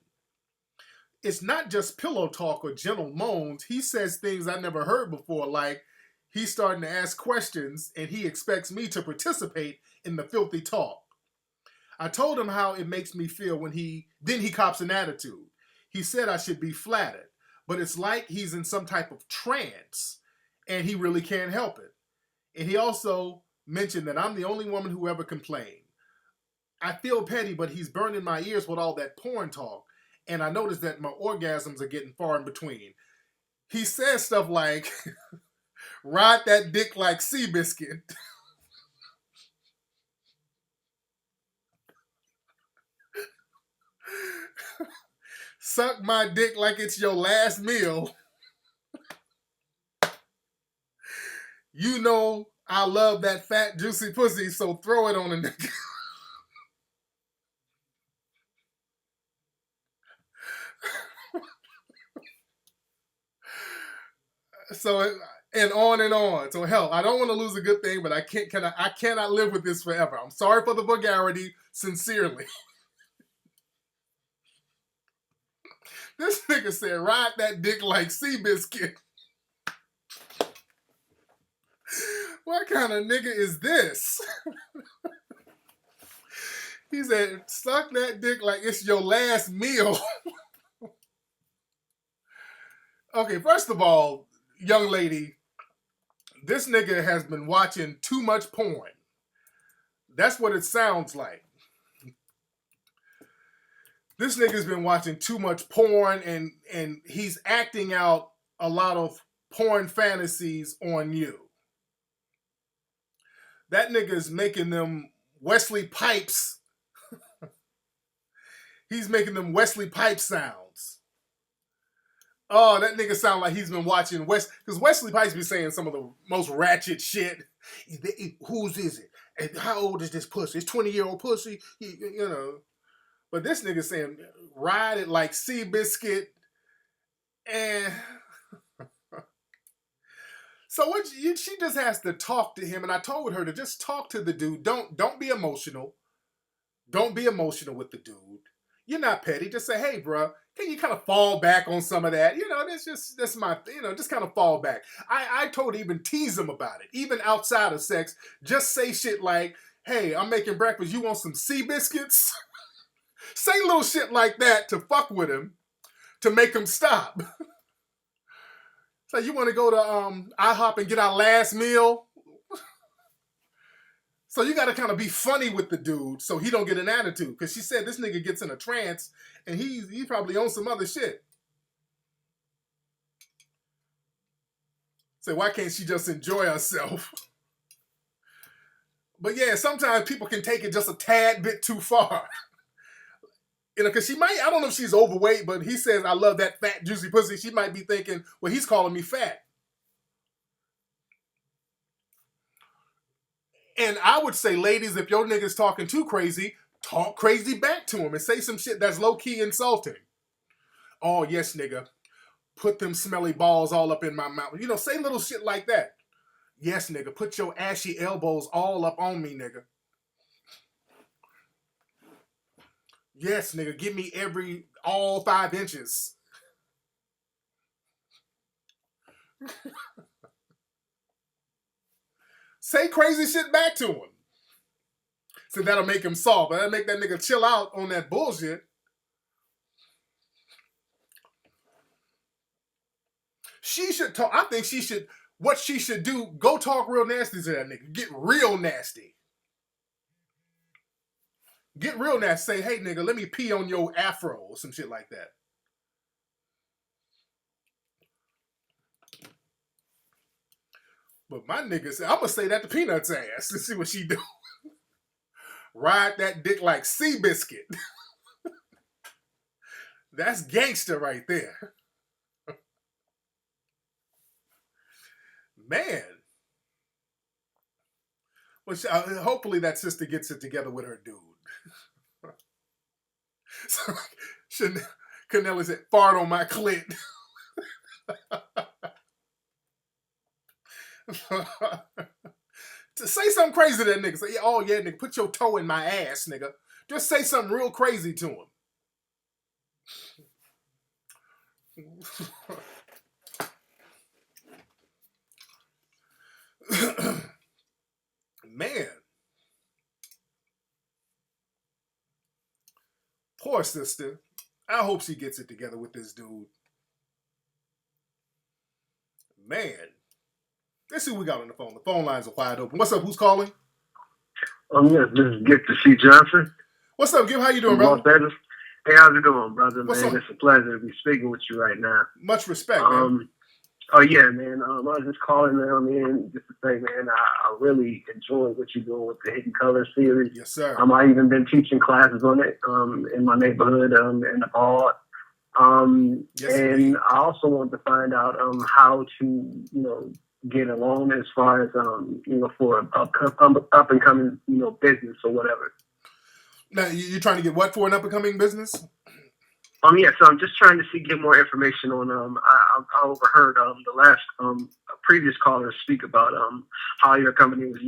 It's not just pillow talk or gentle moans. He says things I never heard before, like he's starting to ask questions and he expects me to participate in the filthy talk. I told him how it makes me feel when he cops an attitude. He said I should be flattered, but it's like he's in some type of trance and he really can't help it. And he also mentioned that I'm the only woman who ever complained. I feel petty, but he's burning my ears with all that porn talk. And I noticed that my orgasms are getting far in between. He says stuff like, ride that dick like Seabiscuit. Suck my dick like it's your last meal. You know I love that fat, juicy pussy, so throw it on a nigga. So and on and on. So hell, I don't want to lose a good thing, but I cannot live with this forever. I'm sorry for the vulgarity, sincerely. This nigga said, ride that dick like Seabiscuit. What kind of nigga is this? He said, suck that dick like it's your last meal. Okay, first of all, young lady, this nigga has been watching too much porn. That's what it sounds like. This nigga's been watching too much porn and he's acting out a lot of porn fantasies on you. That nigga's making them Wesley Pipes. He's making them Wesley Pipes sounds. Oh, that nigga sound like he's been watching because Wesley Pipes be saying some of the most ratchet shit. Whose is it? And how old is this pussy? It's 20-year-old pussy, you know. But this nigga saying, ride it like Seabiscuit. And so she just has to talk to him. And I told her to just talk to the dude. Don't be emotional. Don't be emotional with the dude. You're not petty. Just say, hey, bro, can you kind of fall back on some of that? You know, that's my, just kind of fall back. I told her even tease him about it. Even outside of sex, just say shit like, hey, I'm making breakfast. You want some Seabiscuits? Say little shit like that to fuck with him, to make him stop. So you want to go to IHOP and get our last meal? So you got to kind of be funny with the dude so he don't get an attitude. Because she said this nigga gets in a trance and he probably owns some other shit. So why can't she just enjoy herself? But yeah, sometimes people can take it just a tad bit too far. Because she might, I don't know if she's overweight, but he says, I love that fat, juicy pussy. She might be thinking, well, he's calling me fat. And I would say, ladies, if your nigga's talking too crazy, talk crazy back to him and say some shit that's low-key insulting. Oh, yes, nigga. Put them smelly balls all up in my mouth. Say little shit like that. Yes, nigga. Put your ashy elbows all up on me, nigga. Yes, nigga, give me all 5 inches. Say crazy shit back to him. So that'll make him soft. That'll make that nigga chill out on that bullshit. She should talk. I think what she should do, go talk real nasty to that nigga. Get real nasty. Get real nasty. Say, hey, nigga, let me pee on your afro or some shit like that. But my nigga said, I'm going to say that to Peanut's ass to see what she do. Ride that dick like Seabiscuit. That's gangster right there. Man. Well, hopefully that sister gets it together with her dude. So, Canella said, fart on my clit. To say something crazy to that nigga. Say, oh yeah, nigga, put your toe in my ass, nigga. Just say something real crazy to him. Man. Poor sister. I hope she gets it together with this dude. Man. Let's see who we got on the phone. The phone lines are wide open. What's up? Who's calling? Yes, this is Gift to C. Johnson. What's up, Gift? How you doing, brother? Hey, how's it going, brother? What's man, up? It's a pleasure to be speaking with you right now. Much respect, man. Oh yeah, man. I was just calling man, just to say, man, I really enjoy what you're doing with the Hidden Colors series. Yes, sir. I even been teaching classes on it in my neighborhood in the bar. Yes, and indeed. I also wanted to find out how to get along as far as for an up and coming business or whatever. Now you're trying to get what for an up and coming business? Yeah, so I'm just trying to get more information on I overheard the last previous caller speak about how your company is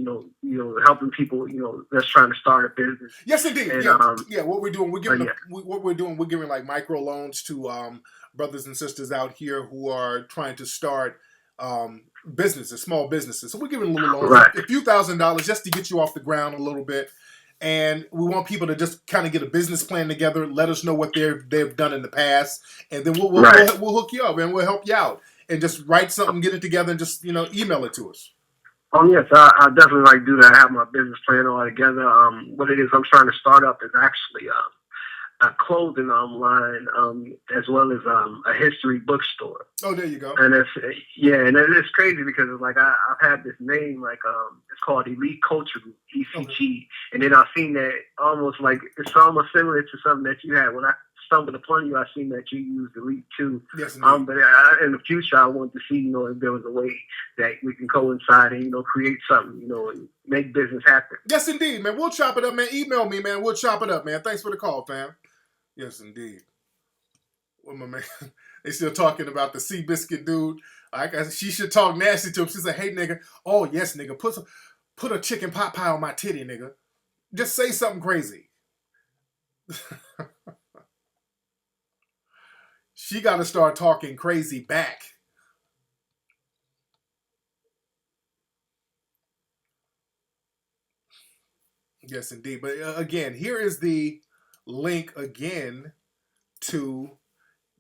helping people that's trying to start a business. Yes, indeed. And, yeah. What we're doing, we're giving we're giving like micro loans to brothers and sisters out here who are trying to start businesses, small businesses. So we're giving little loans, Right. a few $1,000s just to get you off the ground a little bit. And we want people to just kind of get a business plan together. Let us know what they've done in the past, and then we'll hook you up and we'll help you out. And just write something, get it together, and just email it to us. Oh yes, I definitely do that. I have my business plan all together. What it is I'm trying to start up is actually a clothing line, as well as a history bookstore. Oh, there you go. And it's crazy because it's like I've had this name it's called Elite Culture Group, ECG, okay. And then I've seen that it's almost similar to something that you had when I stumbled upon you. I seen that you used Elite too. Yes, but in the future I want to see if there was a way that we can coincide and create something and make business happen. Yes, indeed, man. We'll chop it up, man. Email me, man. We'll chop it up, man. Thanks for the call, fam. Yes, indeed. Well, my man, they still talking about the Seabiscuit dude. She should talk nasty to him. She said, "Hey, nigga. Oh, yes, nigga. Put a chicken pot pie on my titty, nigga. Just say something crazy." She got to start talking crazy back. Yes, indeed. But again, here is the link again to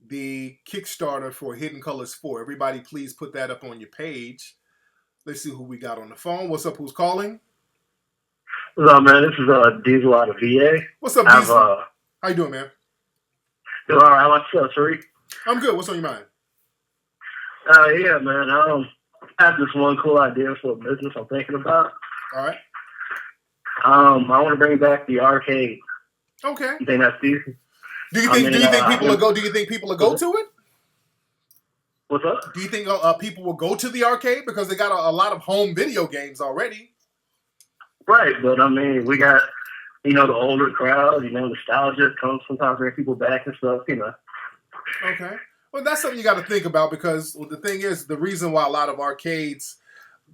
the Kickstarter for Hidden Colors 4. Everybody, please put that up on your page. Let's see who we got on the phone. What's up? Who's calling? What's up, man? This is Diesel out of VA. What's up, Diesel? How you doing, man? Doing all right. How about yourself, Tariq? I'm good. What's on your mind? Yeah, man. I have this one cool idea for a business I'm thinking about. All right. I want to bring back the arcade. Okay. You think that's decent? Do you think people will go? Do you think people will go to it? What's up? Do you think people will go to the arcade because they got a lot of home video games already? Right, but I mean, we got the older crowd. Nostalgia comes sometimes bring people back and stuff. Okay. Well, that's something you got to think about because the thing is, the reason why a lot of arcades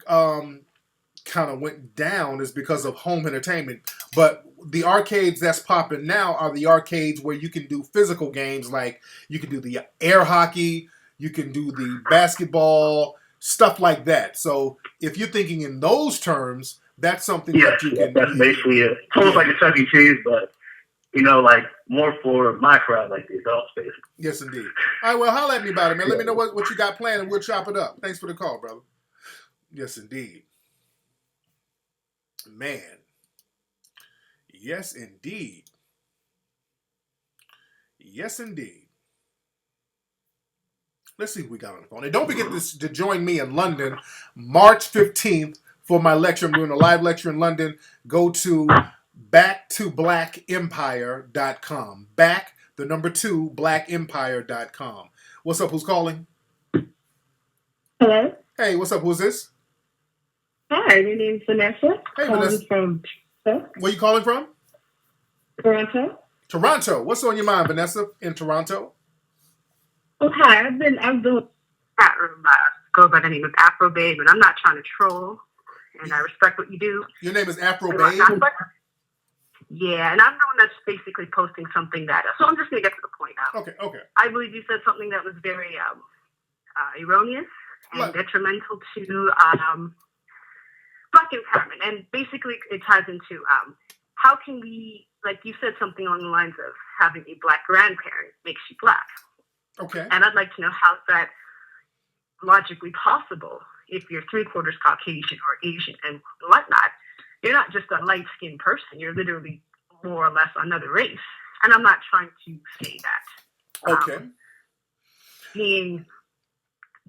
kind of went down is because of home entertainment. But the arcades that's popping now are the arcades where you can do physical games, like you can do the air hockey, you can do the basketball, stuff like that. So if you're thinking in those terms, that's something that you can. That's basically it. It's almost like a Chuck E. Cheese, but like more for my crowd, like the adult space. Yes, indeed. All right, well, holler at me about it, man. Let me know what you got planned, and we'll chop it up. Thanks for the call, brother. Yes, indeed. Man. Yes, indeed. Yes, indeed. Let's see who we got on the phone. And don't forget to join me in London, March 15th, for my lecture. I'm doing a live lecture in London. Go to backtoblackempire.com. Blackempire.com. What's up? Who's calling? Hello. Hey, what's up? Who's this? Hi, my name's Vanessa. Hey, calling Vanessa. From Where are you calling from? Toronto. Toronto. What's on your mind, Vanessa, in Toronto? Oh, hi. I've been chat room go by the name of Afro Babe, and I'm not trying to troll, and I respect what you do. Your name is Afro Babe? Yeah, and I'm the one that's basically posting something that. So I'm just going to get to the point now. Okay. I believe you said something that was very erroneous and detrimental to Black empowerment, and basically it ties into how can we, like you said, something along the lines of having a Black grandparent makes you Black. Okay. And I'd like to know how's that logically possible if you're 3/4 Caucasian or Asian and whatnot. You're not just a light-skinned person. You're literally more or less another race. And I'm not trying to say that. Okay. Being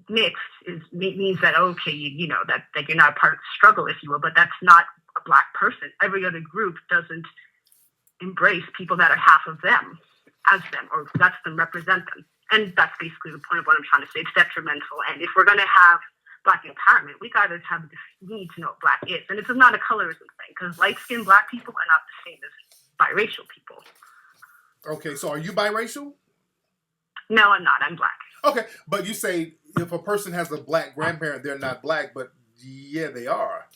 mixed means that, okay, that you're not part of the struggle, if you will, but that's not a Black person. Every other group doesn't embrace people that are half of them as them, or lets them represent them. And that's basically the point of what I'm trying to say. It's detrimental. And if we're going to have Black empowerment, we need to know what Black is. And it's not a colorism thing, because light-skinned Black people are not the same as biracial people. Okay, so are you biracial? No, I'm not. I'm black. Okay, but you say if a person has a black grandparent, they're not black, but yeah, they are.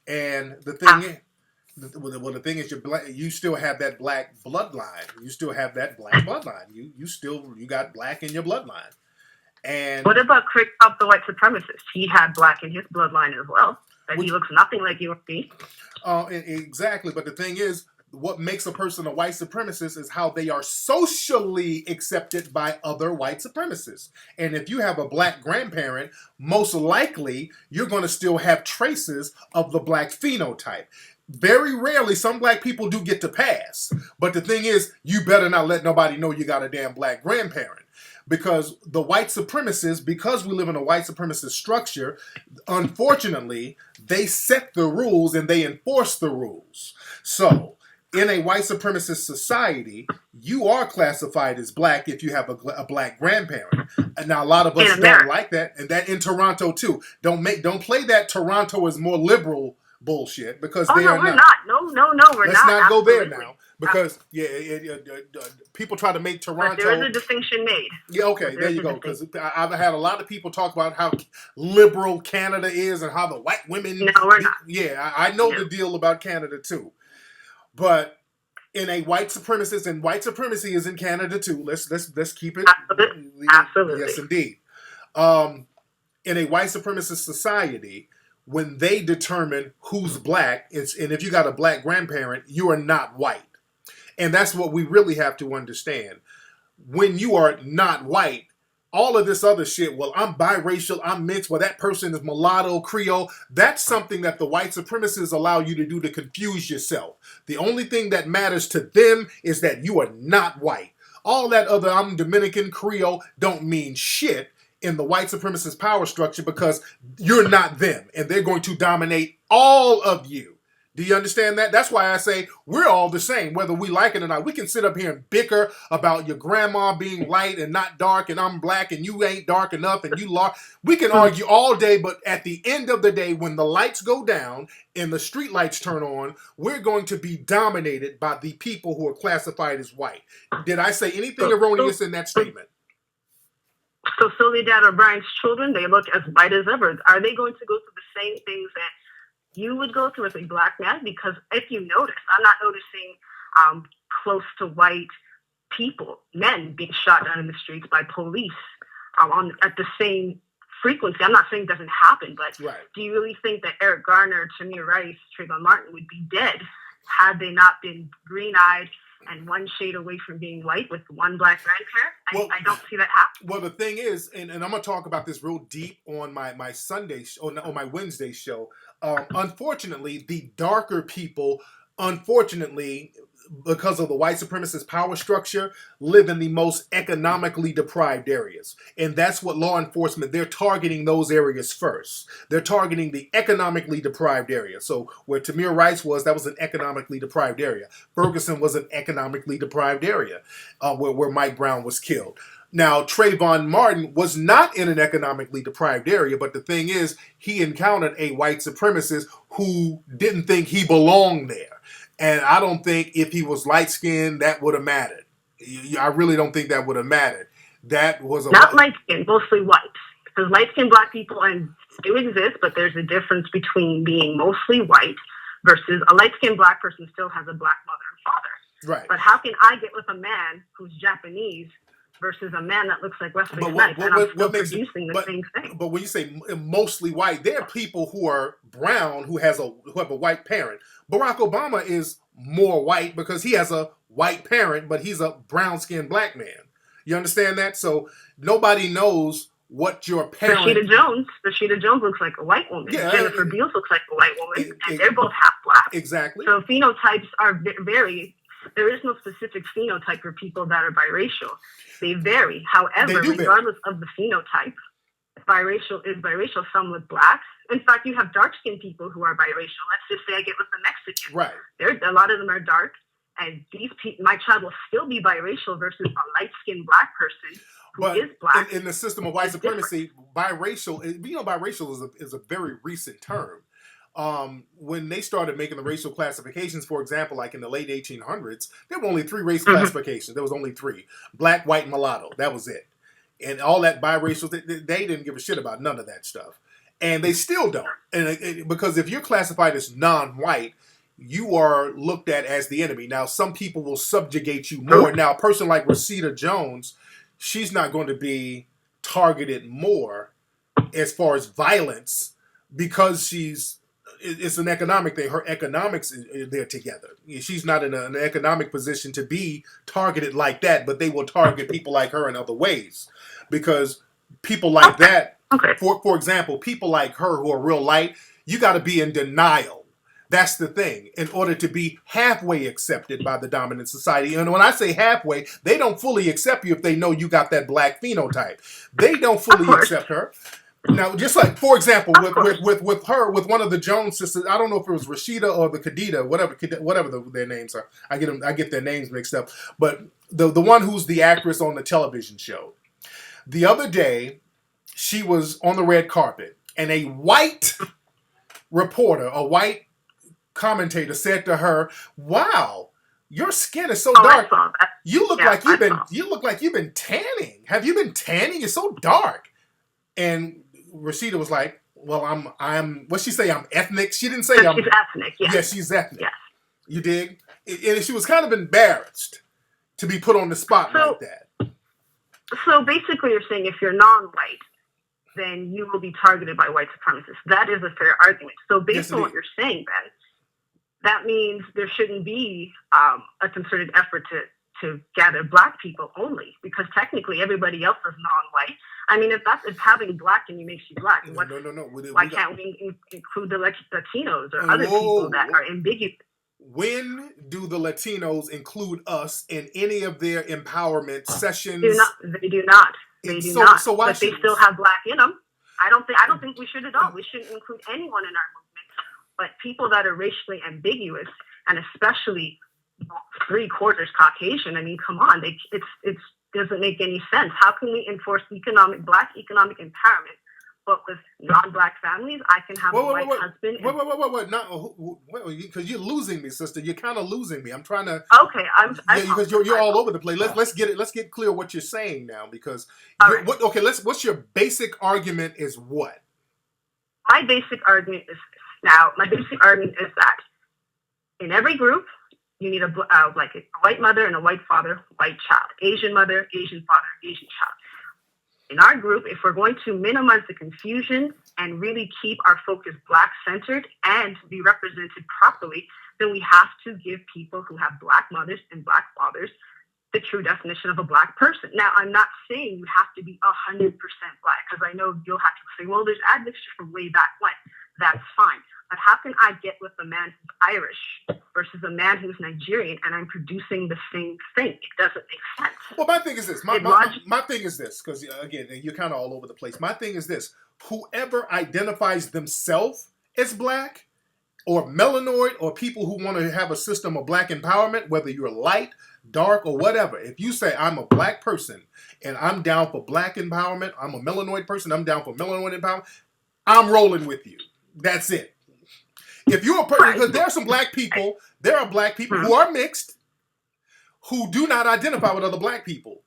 And the thing is, well, the thing is, you still have that black bloodline. You still have that black bloodline. You got black in your bloodline. And what about Kristoff, the white supremacist? He had black in his bloodline as well, and he looks nothing like you or me. Exactly, but the thing is, what makes a person a white supremacist is how they are socially accepted by other white supremacists. And if you have a black grandparent, most likely you're going to still have traces of the black phenotype. Very rarely, some black people do get to pass. But the thing is, you better not let nobody know you got a damn black grandparent. Because the white supremacists, because we live in a white supremacist structure, unfortunately, they set the rules and they enforce the rules. So, in a white supremacist society, you are classified as black if you have a black grandparent. And now a lot of us don't like that, and that in Toronto too. Don't play that Toronto is more liberal bullshit, because they are we're not. No, we're Let's not go there Absolutely. now, because people try to make Toronto. But there is a distinction made. Yeah, okay, there you go. Because I've had a lot of people talk about how liberal Canada is and how the white women. No, we're not. Yeah, I know the deal about Canada too. But in a white supremacist, and white supremacy is in Canada too. Let's keep it. Absolutely. Yes, indeed. In a white supremacist society, when they determine who's black, and if you got a black grandparent, you are not white. And that's what we really have to understand. When you are not white, all of this other shit, well, I'm biracial, I'm mixed, well, that person is mulatto, Creole, that's something that the white supremacists allow you to do to confuse yourself. The only thing that matters to them is that you are not white. All that other, I'm Dominican, Creole, don't mean shit in the white supremacist power structure, because you're not them, and they're going to dominate all of you. Do you understand that? That's why I say we're all the same, whether we like it or not. We can sit up here and bicker about your grandma being light and not dark, and I'm black and you ain't dark enough and you large. We can argue all day, but at the end of the day, when the lights go down and the street lights turn on, we're going to be dominated by the people who are classified as white. Did I say anything erroneous in that statement? So Soledad O'Brien's children, they look as white as ever. Are they going to go through the same things that you would go through as a black man? Because if you notice, I'm not noticing close to white people, men being shot down in the streets by police at the same frequency. I'm not saying it doesn't happen, but do you really think that Eric Garner, Tamir Rice, Trayvon Martin would be dead had they not been green-eyed and one shade away from being white with one black grandparent? I don't see that happen. Well, the thing is, and I'm going to talk about this real deep on my Sunday on my Wednesday show. Unfortunately, the darker people, because of the white supremacist power structure, live in the most economically deprived areas. And that's what law enforcement, they're targeting those areas first. They're targeting the economically deprived area. So where Tamir Rice was, that was an economically deprived area. Ferguson was an economically deprived area where Mike Brown was killed. Now, Trayvon Martin was not in an economically deprived area, but the thing is, he encountered a white supremacist who didn't think he belonged there. And I don't think if he was light-skinned, that would have mattered. I really don't think that would have mattered. That was not light-skinned, mostly white. Because light-skinned black people do exist, but there's a difference between being mostly white versus a light-skinned black person still has a black mother and father. Right. But how can I get with a man who's Japanese versus a man that looks like Wesley Snipes, and I'm still producing the same thing? But when you say mostly white, there are people who are brown who have a white parent. Barack Obama is more white because he has a white parent, but he's a brown-skinned black man. You understand that? So nobody knows what your parent... Rashida Jones looks like a white woman. Yeah, Jennifer Beals looks like a white woman, and they're both half black. Exactly. So phenotypes are very... There is no specific phenotype for people that are biracial. They vary. However, regardless of the phenotype, biracial is biracial. Some with blacks. In fact, you have dark-skinned people who are biracial. Let's just say I get with the Mexican. Right. A lot of them are dark, and my child will still be biracial versus a light-skinned black person who is black. In the system of white supremacy, biracial is a very recent term. When they started making the racial classifications, for example, like in the late 1800s, there were only 3 race classifications. There was only 3: black, white, mulatto. That was it. and all that biracial, they didn't give a shit about none of that stuff. And they still don't. And because if you're classified as non-white, you are looked at as the enemy. Now, some people will subjugate you more. Now, a person like Rashida Jones, she's not going to be targeted more as far as violence because it's an economic thing. Her economics, they're together. She's not in an economic position to be targeted like that, but they will target people like her in other ways. Because people like that, for example, people like her who are real light, you got to be in denial. That's the thing. In order to be halfway accepted by the dominant society. And when I say halfway, they don't fully accept you if they know you got that black phenotype. They don't fully accept her. Now, just like, for example, with her, with one of the Jones sisters, I don't know if it was Rashida or the Khadija, whatever their names are. I get their names mixed up. But the one who's the actress on the television show. The other day, she was on the red carpet, and a white reporter, a white commentator said to her, "Wow, your skin is so dark. You look like you've been tanning. Have you been tanning? You're so dark." And Rashida was like, "Well, I'm what'd she say? I'm ethnic." She didn't say she's ethnic. Yeah. Yes, she's ethnic. Yes. You dig? And she was kind of embarrassed to be put on the spot like that. So basically, you're saying if you're non-white, then you will be targeted by white supremacists. That is a fair argument. So based on what you're saying, Ben, that means there shouldn't be a concerted effort to gather black people only, because technically everybody else is non-white. I mean, if having black in you makes you black, why can't we include the Latinos or other people that are ambiguous? When do the Latinos include us in any of their empowerment sessions? They do not. So why but they still have black in them. I don't think we should at all. We shouldn't include anyone in our movement. But people that are racially ambiguous, and especially 3/4 Caucasian, I mean, come on, it doesn't make any sense. How can we enforce black economic empowerment, but with non-black families, I can have a white husband? Because you're losing me, sister. You're kind of losing me. I'm trying to. Okay, because you're all over the place. Let's get clear what you're saying now. Because what's your basic argument? Is what? My basic argument is that in every group, you need a white mother and a white father, white child. Asian mother, Asian father, Asian child. In our group, if we're going to minimize the confusion and really keep our focus black-centered and be represented properly, then we have to give people who have black mothers and black fathers the true definition of a black person. Now, I'm not saying you have to be 100% black, because I know you'll have to say, well, there's admixture from way back when. That's fine. But how can I get with a man who's Irish versus a man who's Nigerian and I'm producing the same thing? It doesn't make sense. Well, my thing is this. My thing is this, because, again, you're kind of all over the place. My thing is this. Whoever identifies themselves as black or melanoid or people who want to have a system of black empowerment, whether you're light, dark, or whatever, if you say, I'm a black person and I'm down for black empowerment, I'm a melanoid person, I'm down for melanoid empowerment, I'm rolling with you. That's it. If you're a person, because there are black people who are mixed, who do not identify with other black people.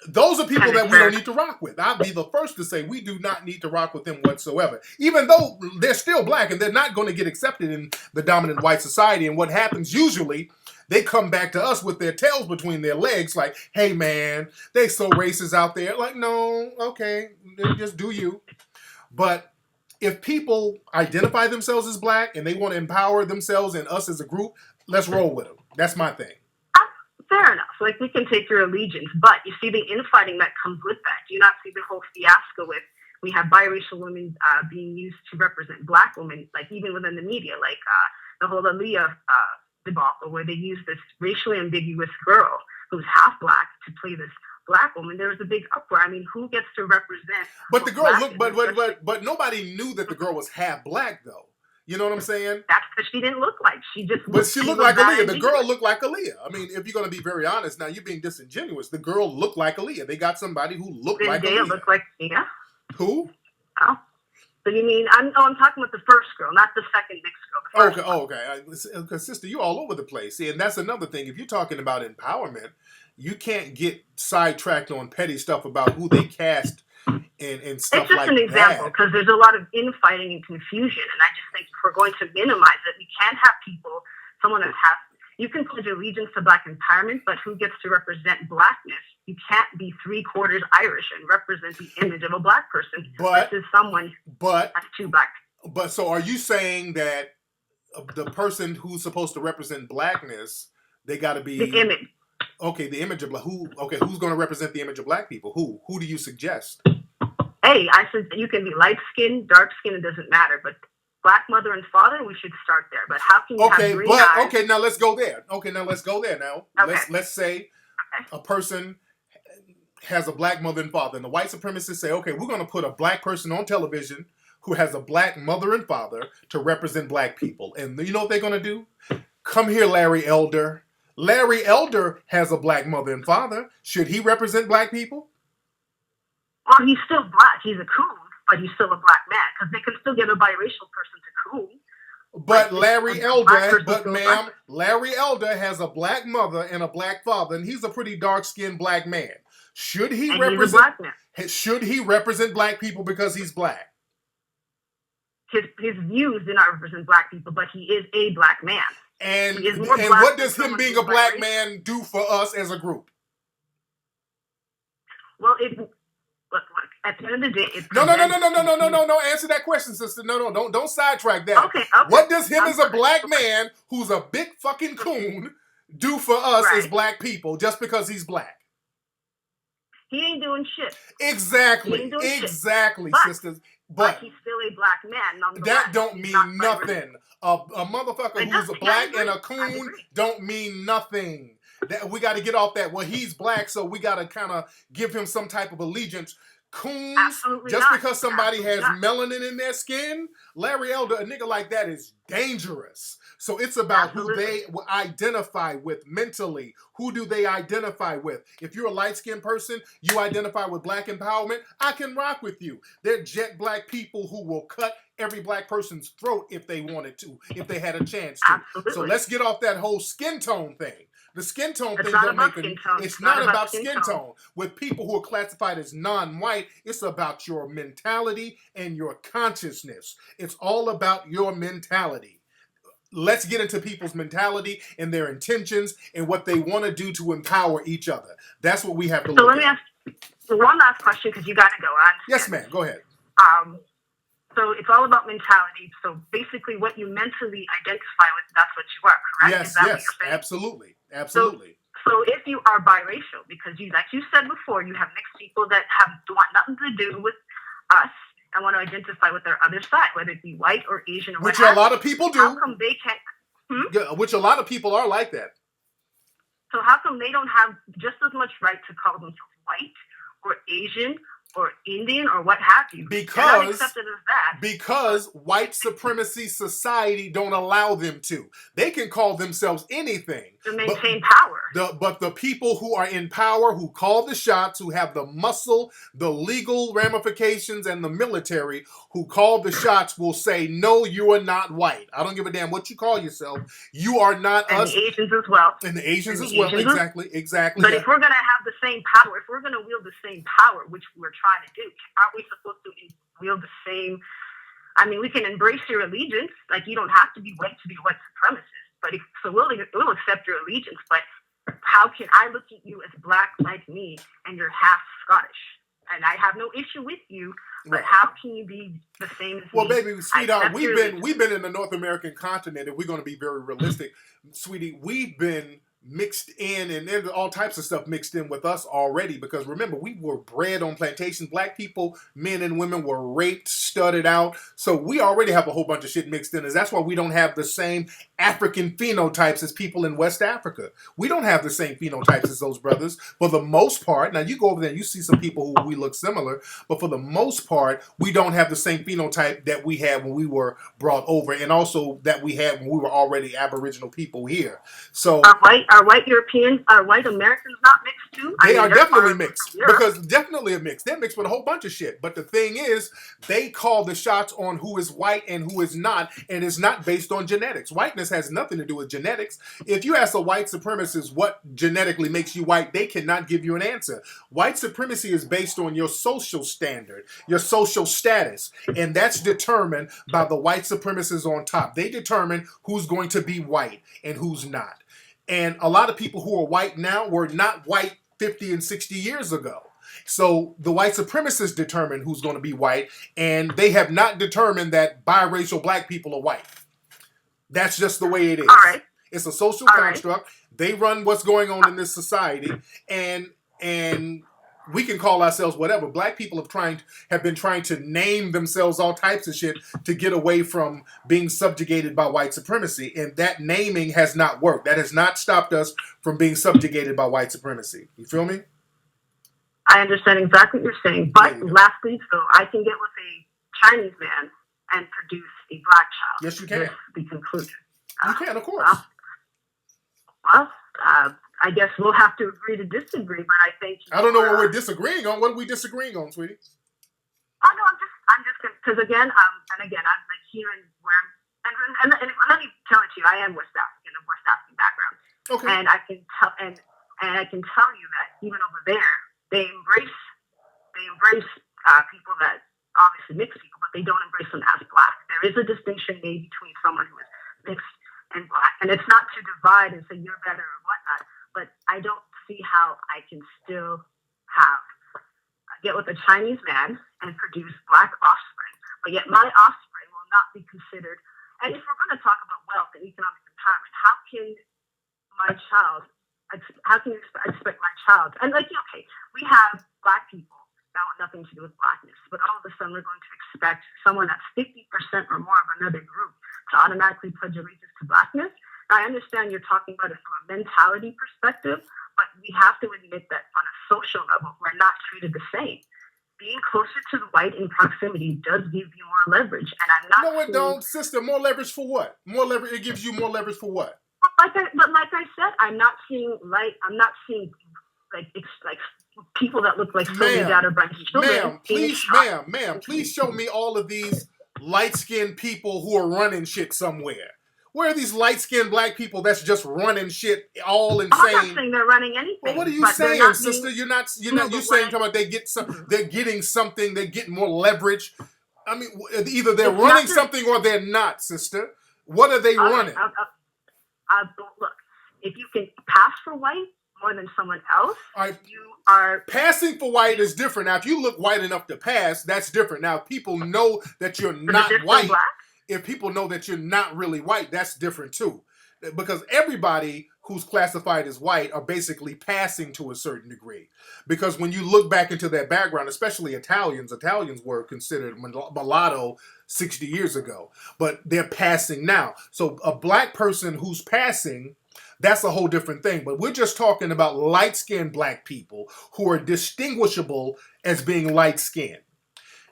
Those are people that we don't need to rock with. I'll be the first to say we do not need to rock with them whatsoever. Even though they're still black and they're not going to get accepted in the dominant white society. And what happens usually, they come back to us with their tails between their legs like, hey man, they so racist out there. Like, no, okay, just do you. But if people identify themselves as black and they want to empower themselves and us as a group, let's roll with them. That's my thing. Fair enough. Like, we can take your allegiance, but you see the infighting that comes with that. Do you not see the whole fiasco with we have biracial women being used to represent black women, like even within the media, like the whole Aaliyah debacle where they use this racially ambiguous girl who's half black to play this black woman. There was a big uproar. I mean, who gets to represent? But the girl looked, but nobody knew that the girl was half black though. You know what I'm saying? That's because she didn't look like. She looked like Aaliyah. The girl looked like Aaliyah. I mean, if you're going to be very honest, now you're being disingenuous. The girl looked like Aaliyah. They got somebody who looked like Aaliyah. Looked like Aaliyah? Who? Oh. So you mean, I'm talking about the first girl, not the second mixed girl. Okay. Because sister, you're all over the place. See, and that's another thing. If you're talking about empowerment, you can't get sidetracked on petty stuff about who they cast and stuff It's just like an example that. because there's a lot of infighting and confusion, and I just think if we're going to minimize it, we can't have people. Someone that has you can pledge allegiance to Black empowerment, but who gets to represent Blackness? You can't be 3/4 Irish and represent the image of a Black person versus someone that's too Black. But so are you saying that the person who's supposed to represent Blackness, they got to be the image? Okay, the image of who? Okay, who's going to represent the image of Black people? Who do you suggest? Hey, I said you can be light skinned, dark skinned, it doesn't matter, but Black mother and father, we should start there. But how can you have green eyes? Okay, now let's go there. Now Okay. let's say a person has a Black mother and father, and the white supremacists say, okay, we're going to put a Black person on television who has a Black mother and father to represent Black people. And you know what they're going to do? Come here, Larry Elder. Larry Elder has a Black mother and father. Should he represent Black people? Well, he's still Black. He's a coon, but he's still a Black man because they can still get a biracial person to coon. But Larry Elder has a Black mother and a Black father, and he's a pretty dark-skinned Black man. Should he represent Black people because he's Black? His views do not represent Black people, but he is a Black man. And what does him being a Black man do for us as a group? Well, look, at the end of the day, No. Answer that question, sister. No. Don't sidetrack that. Okay. What does him as a Black man who's a big fucking coon do for us as Black people just because he's Black? He ain't doing shit. Exactly, sisters. But he's still a Black man. That don't mean nothing. A motherfucker who's a Black and a coon don't mean nothing. That we got to get off that. Well, he's Black, so we got to kind of give him some type of allegiance. Coons, because somebody has melanin in their skin, Larry Elder, a nigga like that is dangerous. So it's about who they identify with mentally. Who do they identify with? If you're a light-skinned person, you identify with Black empowerment, I can rock with you. They're jet Black people who will cut every Black person's throat if they wanted to, if they had a chance to. Absolutely. So let's get off that whole skin tone thing. The skin tone thing don't make it. It's not about skin tone. With people who are classified as non-white, it's about your mentality and your consciousness. It's all about your mentality. Let's get into people's mentality and their intentions and what they want to do to empower each other. That's what we have to look at. So let me ask one last question because you got to go on. Yes, ma'am. Go ahead. So it's all about mentality. So basically what you mentally identify with, that's what you are, correct? Yes, absolutely. So if you are biracial, because like you said before, you have mixed people that want nothing to do with us and want to identify with their other side, whether it be white or Asian or which a lot of people do. How come they can't? Yeah, which a lot of people are like that. So how come they don't have just as much right to call themselves white or Asian or Indian or what have you? Because white supremacy society don't allow them to. They can call themselves anything. To maintain power. But the people who are in power, who call the shots, who have the muscle, the legal ramifications, and the military, who call the shots will say, no, you are not white. I don't give a damn what you call yourself. You are not us. And the Asians as well. And the Asians as well. Exactly. But if we're going to have the same power, if we're going to wield the same power, which we're trying to do, aren't we supposed to wield the same? I mean, we can embrace your allegiance. Like, you don't have to be white to be white supremacist. But we'll accept your allegiance. But how can I look at you as Black like me and you're half Scottish? And I have no issue with you, but how can you be the same as me? Well, baby, sweetheart, we've been in the North American continent, if we're going to be very realistic, sweetie, we've been mixed in, and there's all types of stuff mixed in with us already, because remember, we were bred on plantations. Black people, men and women, were raped, studded out, so we already have a whole bunch of shit mixed in us. That's why we don't have the same African phenotypes as people in West Africa. We don't have the same phenotypes as those brothers for the most part. Now, you go over there and you see some people who we look similar, but for the most part, we don't have the same phenotype that we had when we were brought over, and also that we had when we were already Aboriginal people here. So white are white Europeans, are white Americans not mixed too? They are they're definitely far mixed, from Europe. because definitely a mix. They're mixed with a whole bunch of shit. But the thing is, they call the shots on who is white and who is not, and it's not based on genetics. Whiteness has nothing to do with genetics. If you ask a white supremacist what genetically makes you white, they cannot give you an answer. White supremacy is based on your social standard, your social status, and that's determined by the white supremacists on top. They determine who's going to be white and who's not. And a lot of people who are white now were not white 50 and 60 years ago. So the white supremacists determine who's going to be white, and they have not determined that biracial black people are white. That's just the way it is. All right. It's a social All construct. Right. They run what's going on in this society, and we can call ourselves whatever. Black people have been trying to name themselves all types of shit to get away from being subjugated by white supremacy, and that naming has not worked. That has not stopped us from being subjugated by white supremacy. You feel me? I understand exactly what you're saying, but lastly, so I can get with a Chinese man and produce a black child. Yes, you can. With the conclusion. You can, of course. I guess we'll have to agree to disagree, but I think I don't know what we're disagreeing on. What are we disagreeing on, sweetie? Oh no, I'm just because again, I'm like here in where and let me tell it to you, I am West African, of West African background, okay, and I can tell and I can tell you that even over there, they embrace people that obviously mixed people, but they don't embrace them as black. There is a distinction made between someone who is mixed and black, and it's not to divide and say you're better or whatnot. But I don't see how I can still get with a Chinese man and produce black offspring. But yet my offspring will not be considered. And if we're going to talk about wealth and economic empowerment, how can you expect my child? And okay, we have black people that want nothing to do with blackness, but all of a sudden we're going to expect someone that's 50% or more of another group to automatically pledge allegiance to blackness. I understand you're talking about it from a mentality perspective, but we have to admit that on a social level, we're not treated the same. Being closer to the white in proximity does give you more leverage, and I'm not. No, it don't, sister. More leverage for what? More leverage. It gives you more leverage for what? But like I said, I'm not seeing people that look like Soledad or Brian children. Ma'am, please show me all of these light-skinned people who are running shit somewhere. Where are these light-skinned black people that's just running shit all insane? I'm not saying they're running anything. Well, what are you saying, sister? You're saying about they're getting something, they're getting more leverage. I mean, either they're running something or they're not, sister. What are they running? Look, if you can pass for white more than someone else, you are... Passing for white is different. Now, if you look white enough to pass, that's different. Now, if people know that you're not white... If people know that you're not really white, that's different too. Because everybody who's classified as white are basically passing to a certain degree. Because when you look back into their background, especially Italians were considered mulatto 60 years ago. But they're passing now. So a black person who's passing, that's a whole different thing. But we're just talking about light-skinned black people who are distinguishable as being light-skinned.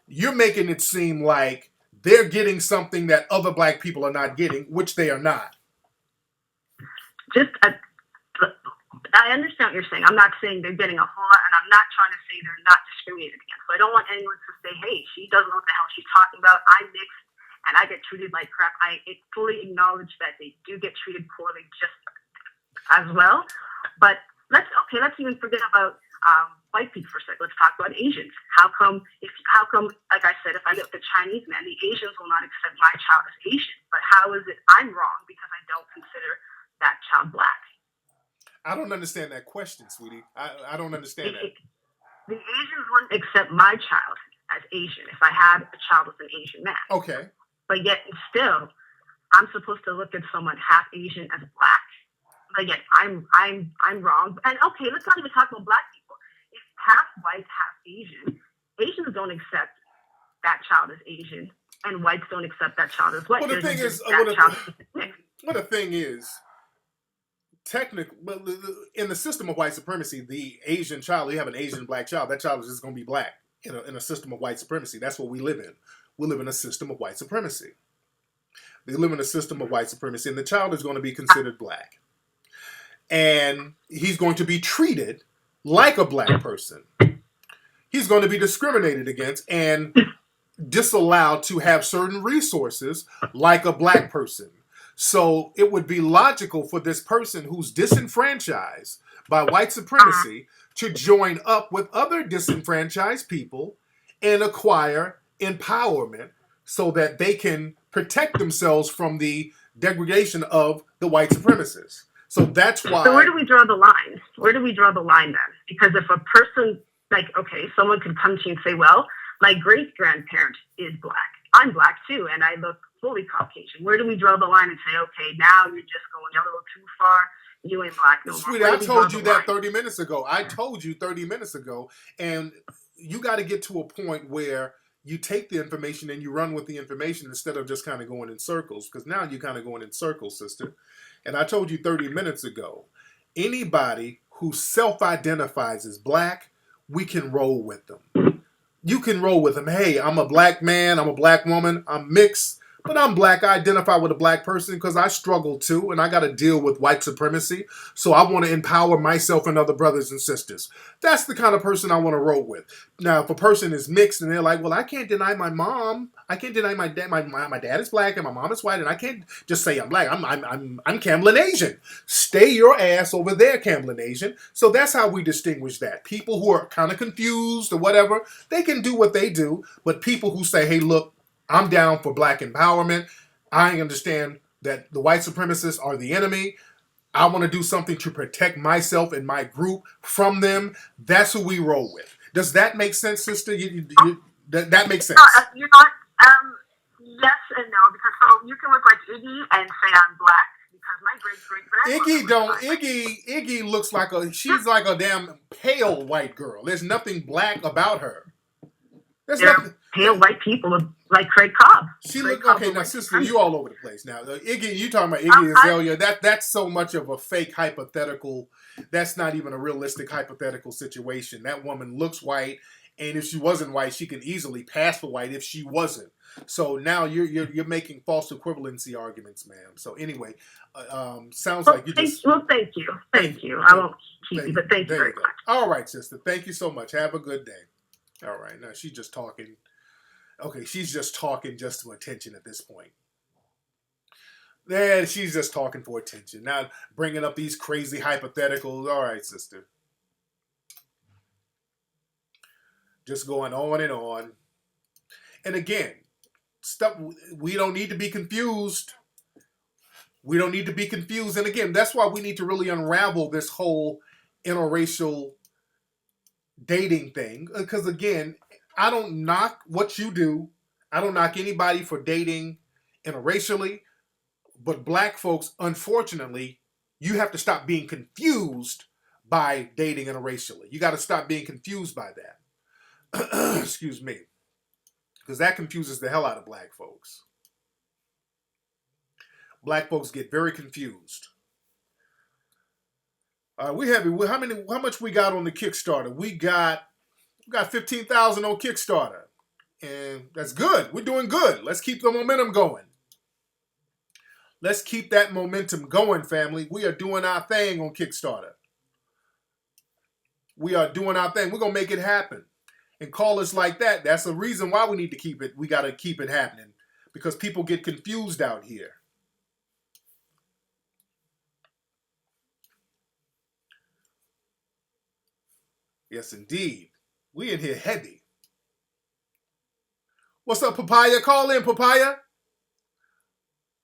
You're making it seem like they're getting something that other black people are not getting, which they are not. I understand what you're saying. I'm not saying they're getting a whole lot, and I'm not trying to say they're not discriminated against. So I don't want anyone to say, hey, she doesn't know what the hell she's talking about. I'm mixed, and I get treated like crap. I fully acknowledge that they do get treated poorly just as well. But let's even forget about white people for a second. Let's talk about Asians. How come, like I said, if I get with the Chinese man, the Asians will not accept my child as Asian? But how is it I'm wrong because I don't consider that child black? I don't understand that question, sweetie. I don't understand that. The Asians wouldn't accept my child as Asian if I had a child with an Asian man. Okay. But yet, still, I'm supposed to look at someone half Asian as black. But yet, I'm wrong. And okay, let's not even talk about black people. If half white, half Asian, Asians don't accept that child as Asian, and whites don't accept that child as white. Well, the thing is, technically, in the system of white supremacy, the Asian child, you have an Asian black child, that child is just going to be black in a system of white supremacy. That's what we live in. We live in a system of white supremacy. They live in a system of white supremacy, and the child is going to be considered black. and he's going to be treated like a black person. He's going to be discriminated against and disallowed to have certain resources like a black person. So it would be logical for this person who's disenfranchised by white supremacy to join up with other disenfranchised people and acquire empowerment so that they can protect themselves from the degradation of the white supremacists. So that's why. So where do we draw the line? Where do we draw the line then? Because if a person, like, okay, someone could come to you and say, well, my great-grandparent is black. I'm black too, and I look fully Caucasian. Where do we draw the line and say, okay, now you're just going a little too far. You ain't black no more. Sweetie, I told you that 30 minutes ago. I told you 30 minutes ago. And you got to get to a point where you take the information and you run with the information instead of just kind of going in circles. Because now you're kind of going in circles, sister. And I told you 30 minutes ago, anybody who self-identifies as black, we can roll with them. You can roll with them. Hey, I'm a black man. I'm a black woman. I'm mixed. But I'm black. I identify with a black person because I struggle too, and I got to deal with white supremacy. So I want to empower myself and other brothers and sisters. That's the kind of person I want to roll with. Now, if a person is mixed and they're like, well, I can't deny my mom. I can't deny my dad. My dad is black and my mom is white, and I can't just say I'm black. I'm Camlin Asian. Stay your ass over there, Camlin Asian. So that's how we distinguish that. People who are kind of confused or whatever, they can do what they do. But people who say, hey, look, I'm down for black empowerment. I understand that the white supremacists are the enemy. I want to do something to protect myself and my group from them. That's who we roll with. Does that make sense, sister? That makes sense. You know what? Yes and no, because so you can look like Iggy and say I'm black because my Iggy looks like she's like a damn pale white girl. There's nothing black about her. There's nothing. Pale white people like Craig Cobb. She look okay now, sister. You all over the place now. Iggy, you talking about Iggy Azalea? That's so much of a fake hypothetical. That's not even a realistic hypothetical situation. That woman looks white, and if she wasn't white, she could easily pass for white if she wasn't. So now you're making false equivalency arguments, ma'am. So anyway, sounds like you just. Well, thank you. I won't keep you, but thank you very much. All right, sister. Thank you so much. Have a good day. All right. Now she's just talking. Okay, she's just talking just for attention at this point. Then she's just talking for attention. Now bringing up these crazy hypotheticals. All right, sister. Just going on and on. And again, we don't need to be confused. We don't need to be confused. And again, that's why we need to really unravel this whole interracial dating thing. Because again, I don't knock what you do. I don't knock anybody for dating interracially. But black folks, unfortunately, you have to stop being confused by dating interracially. You got to stop being confused by that. Excuse me. Because that confuses the hell out of black folks. Black folks get very confused. How much we got on the Kickstarter? We got 15,000 on Kickstarter. And that's good. We're doing good. Let's keep the momentum going. Let's keep that momentum going, family. We are doing our thing on Kickstarter. We are doing our thing. We're going to make it happen. And callers like that, that's the reason why we need to keep it. We got to keep it happening. Because people get confused out here. Yes, indeed. We in here heavy. What's up, Papaya? Call in, Papaya.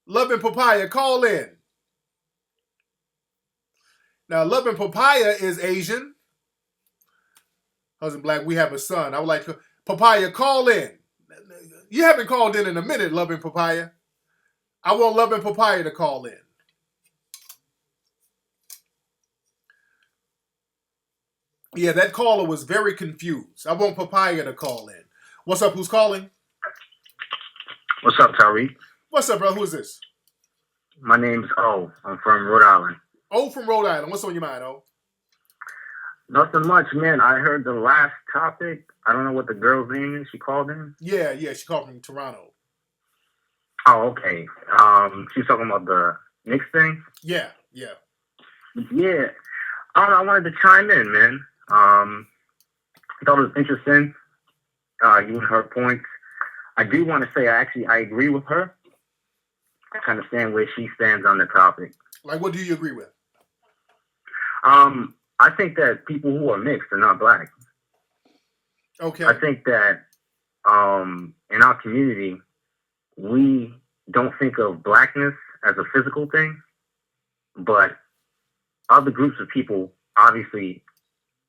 Loving Papaya, call in. Now, Loving Papaya is Asian. Husband Black, we have a son. I would like to... Papaya, call in. You haven't called in a minute, Loving Papaya. I want Loving Papaya to call in. Yeah, that caller was very confused. I want Papaya to call in. What's up? Who's calling? What's up, Tariq? What's up, bro? Who is this? My name's O. I'm from Rhode Island. O from Rhode Island. What's on your mind, O? Nothing much, man. I heard the last topic. I don't know what the girl's name is. She called in? Yeah. She called from Toronto. Oh, okay. She's talking about the Knicks thing? Yeah. Yeah. I wanted to chime in, man. I thought it was interesting, you and her points. I do want to say I agree with her. I understand where she stands on the topic. Like, what do you agree with? I think that people who are mixed are not black. Okay. I think that in our community, we don't think of blackness as a physical thing, but other groups of people obviously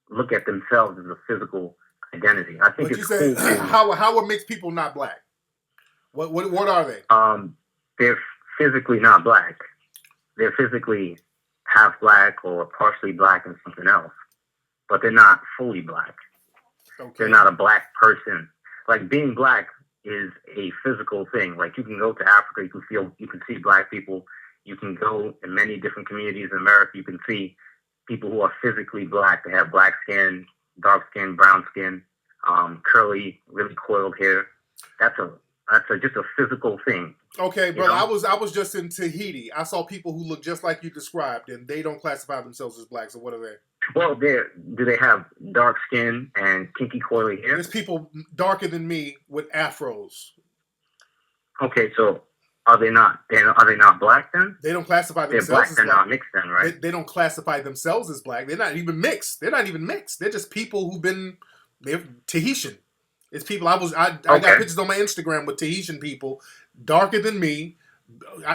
look at themselves as a physical identity. I think But it's you say, cool. how are mixed people not black? What are they? They're physically not black. They're physically half black or partially black and something else, but they're not fully black. Okay. They're not a black person. Like, being black is a physical thing. Like, you can go to Africa, you can see black people. You can go in many different communities in America, you can see people who are physically black. They have black skin, dark skin, brown skin, curly, really coiled hair. That's just a physical thing. Okay, brother. You know? I was just in Tahiti. I saw people who look just like you described, and they don't classify themselves as black. So what are they? Well, do they have dark skin and kinky coily hair? There's people darker than me with afros. Okay, so are they not black then? They don't classify themselves They're black, as they're black. not mixed then, right? They don't classify themselves as black. They're not even mixed. They're just people they're Tahitian. It's people I got pictures on my Instagram with Tahitian people, darker than me.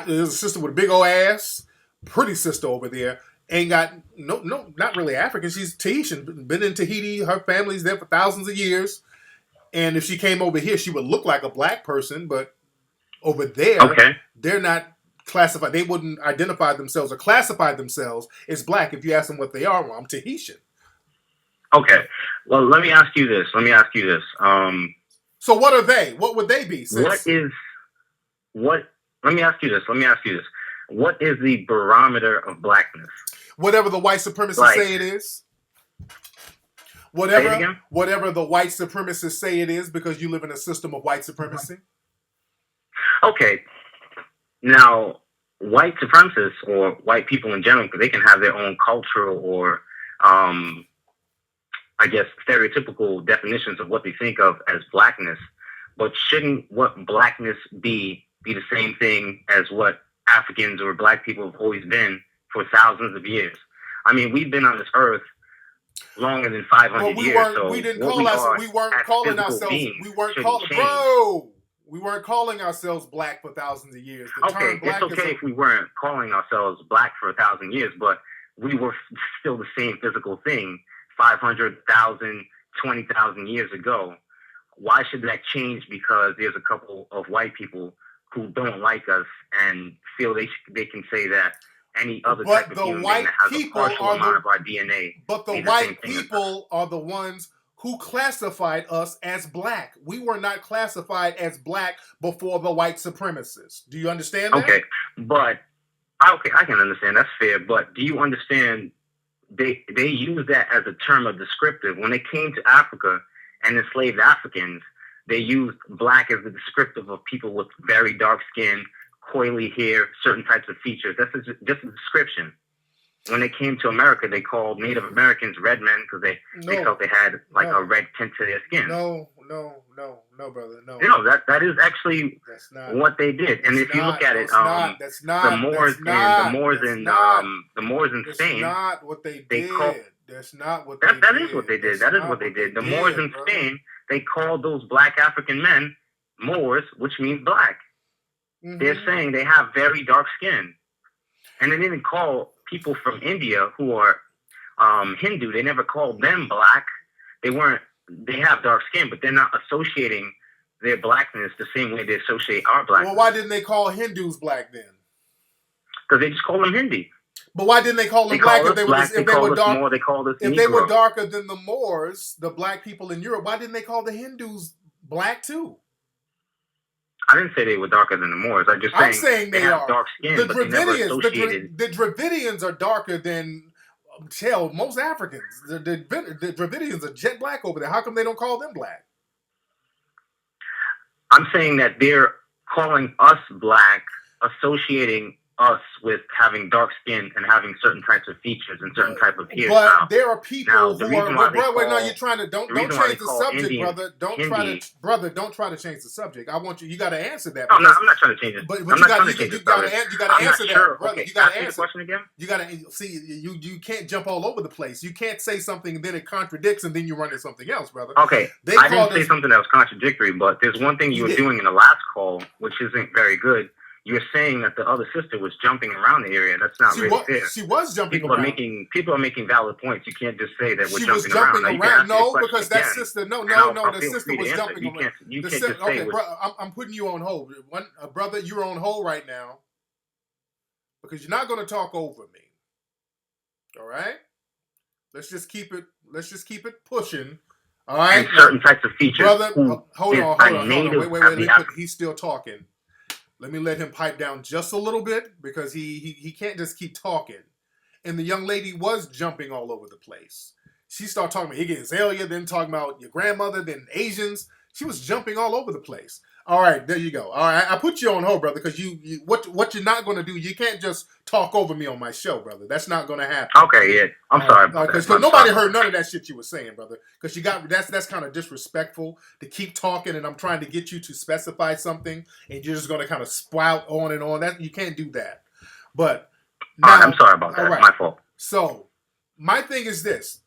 There's a sister with a big old ass, pretty sister over there. Ain't got not really African. She's Tahitian. Been in Tahiti. Her family's there for thousands of years. And if she came over here, she would look like a black person. But over there, they're not classified. They wouldn't identify themselves or classify themselves as black. If you ask them what they are, well, I'm Tahitian. Okay. Well, let me ask you this. So what are they? What would they be? Let me ask you this. What is the barometer of blackness? Whatever the white supremacists say it is. Whatever the white supremacists say it is, because you live in a system of white supremacy. Okay. Now, white supremacists or white people in general, because they can have their own cultural or I guess stereotypical definitions of what they think of as blackness, but shouldn't what blackness be the same thing as what Africans or black people have always been for thousands of years? I mean, we've been on this earth longer than 500 years. So we weren't calling ourselves black for thousands of years. It's okay if we weren't calling ourselves black for 1,000 years, but we were still the same physical thing 500,000, 20,000 years ago. Why should that change because there's a couple of white people who don't like us and feel they can say that any other type of human being that has a partial amount of our DNA? But the white people are the ones who classified us as black. We were not classified as black before the white supremacists. Do you understand that? Okay, I can understand. That's fair. But do you understand? They use that as a term of descriptive. When they came to Africa and enslaved Africans, they used black as the descriptive of people with very dark skin, coily hair, certain types of features. That's just a description. When they came to America, they called Native Americans red men because they felt they had a red tint to their skin. No, brother, no. You know, that is actually what they did. And if you look at it, the Moors in Spain. That's not what they did. That's not what that is what they did. That is what they did. The Moors in Spain, they called those black African men Moors, which means black. Mm-hmm. They're saying they have very dark skin. And they didn't call people from India who are Hindu, they never called them black. They have dark skin, but they're not associating their blackness the same way they associate our blackness. Well, why didn't they call Hindus black then? Because they just call them Hindi. But why didn't they call them black if they were dark? They called us if Negro. They were darker than the Moors, the black people in Europe, why didn't they call the Hindus black too? I didn't say they were darker than the Moors. I'm saying they have dark skin, but they never associated. The Dravidians are darker than most Africans. The Dravidians are jet black over there. How come they don't call them black? I'm saying that they're calling us black, associating us with having dark skin and having certain types of features and certain type of hairstyle. But there are people Now, the who are. reason why Bro, wait, no, call- you're trying to don't the reason why change they the call subject, Indians brother. Don't Hindi- don't try to change the subject. I want you. You got to answer that. No, because- I'm not trying to change it. But I'm you not got trying you, to change you it, got brother. to you got to I'm not answer sure. that, brother. Okay, You got ask to me the answer. question again. You got to see. You can't jump all over the place. You can't say something and then it contradicts and then you run into something else, brother. Okay, They I didn't called say us- something that was contradictory, but there's one thing you were did. doing in the last call, which isn't very good. You're saying that the other sister was jumping around the area. That's not really fair. She was jumping People around. People are making valid points. You can't just say that we're She jumping was jumping around. Now, you can around. ask me a No, question because that again, sister. No, and I'll the feel sister free to was answer. jumping You around. can't The just sister, say okay, what- bro, I'm putting you on hold. Brother, you're on hold right now because you're not going to talk over me. All right. Let's just keep it pushing. All right. And certain types of features. Brother, who hold is on. a native Wait. of the He's still talking. Let me let him pipe down just a little bit because he can't just keep talking. And the young lady was jumping all over the place. She started talking about Iggy Azalea, then talking about your grandmother, then Asians. She was jumping all over the place. All right, there you go. All right, I put you on hold, brother, because what you're not going to do, you can't just talk over me on my show, brother. That's not going to happen. Okay, yeah. I'm sorry. Because nobody heard none of that shit you were saying, brother. Because that's kind of disrespectful to keep talking, and I'm trying to get you to specify something, and you're just going to kind of spout on and on. That you can't do that. But now, I'm sorry about that. all right. My fault. So my thing is this: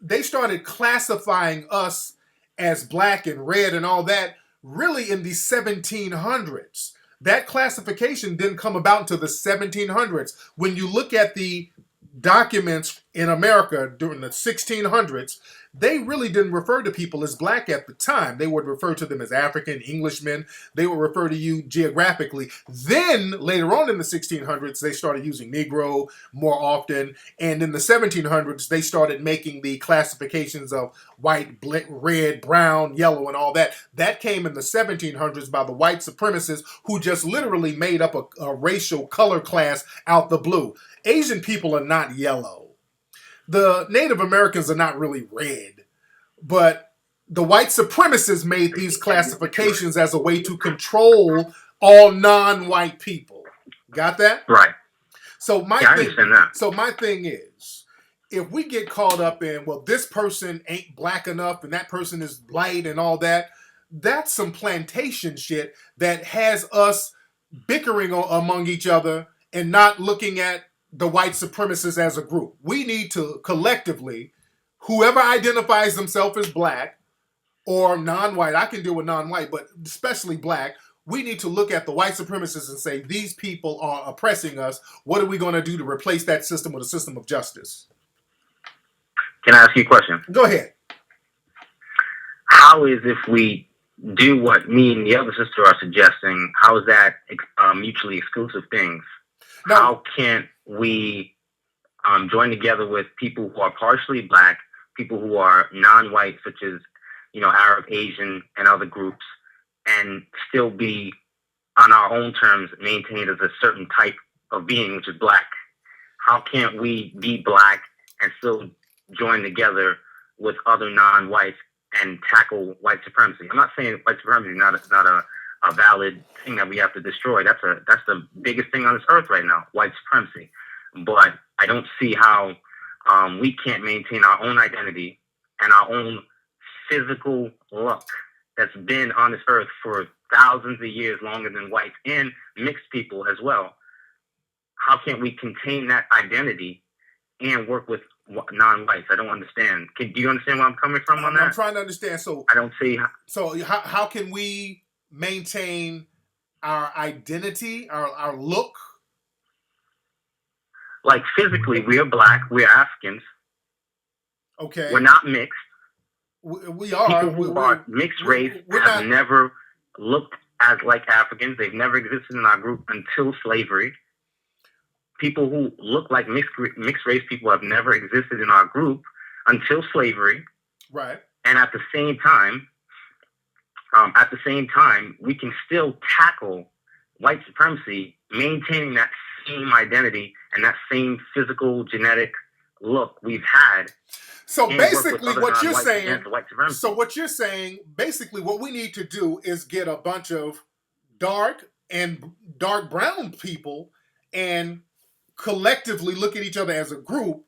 they started classifying us as black and red and all that really in the 1700s. That classification didn't come about until the 1700s. When you look at the documents in America during the 1600s, they really didn't refer to people as black at the time. They would refer to them as African, Englishmen. They would refer to you geographically. Then, later on in the 1600s, they started using Negro more often. And in the 1700s, they started making the classifications of white, red, brown, yellow, and all that. That came in the 1700s by the white supremacists who just literally made up a racial color class out the blue. Asian people are not yellow. The Native Americans are not really red, but the white supremacists made these classifications as a way to control all non-white people. Got that? Right. So I understand that. So my thing is, if we get caught up in, well, this person ain't black enough and that person is light and all that, that's some plantation shit that has us bickering among each other and not looking at the white supremacists as a group. We need to collectively, whoever identifies themselves as black or non-white, I can deal with non-white, but especially black, we need to look at the white supremacists and say, these people are oppressing us. What are we going to do to replace that system with a system of justice? Can I ask you a question? Go ahead. How is if we do what me and the other sister are suggesting, how is that mutually exclusive things? No. How can't we join together with people who are partially black, people who are non-white, such as, Arab, Asian, and other groups, and still be on our own terms maintained as a certain type of being, which is black? How can't we be black and still join together with other non-whites and tackle white supremacy? I'm not saying white supremacy is not a valid thing that we have to destroy. That's the biggest thing on this earth right now, white supremacy. But I don't see how we can't maintain our own identity and our own physical look that's been on this earth for thousands of years, longer than whites and mixed people as well. How can't we contain that identity and work with non-whites? I don't understand. Do you understand where I'm coming from on that? I'm trying to understand. So I don't see. So how can we maintain our identity, our look? Like physically, we are black. We are Africans. Okay. We're not mixed. We are. People who are mixed race have never looked as like Africans. They've never existed in our group until slavery. People who look like mixed race people have never existed in our group until slavery. Right. And at the same time, we can still tackle white supremacy, maintaining that same identity and that same physical genetic look we've had. So basically what you're saying, basically what we need to do is get a bunch of dark and dark brown people and collectively look at each other as a group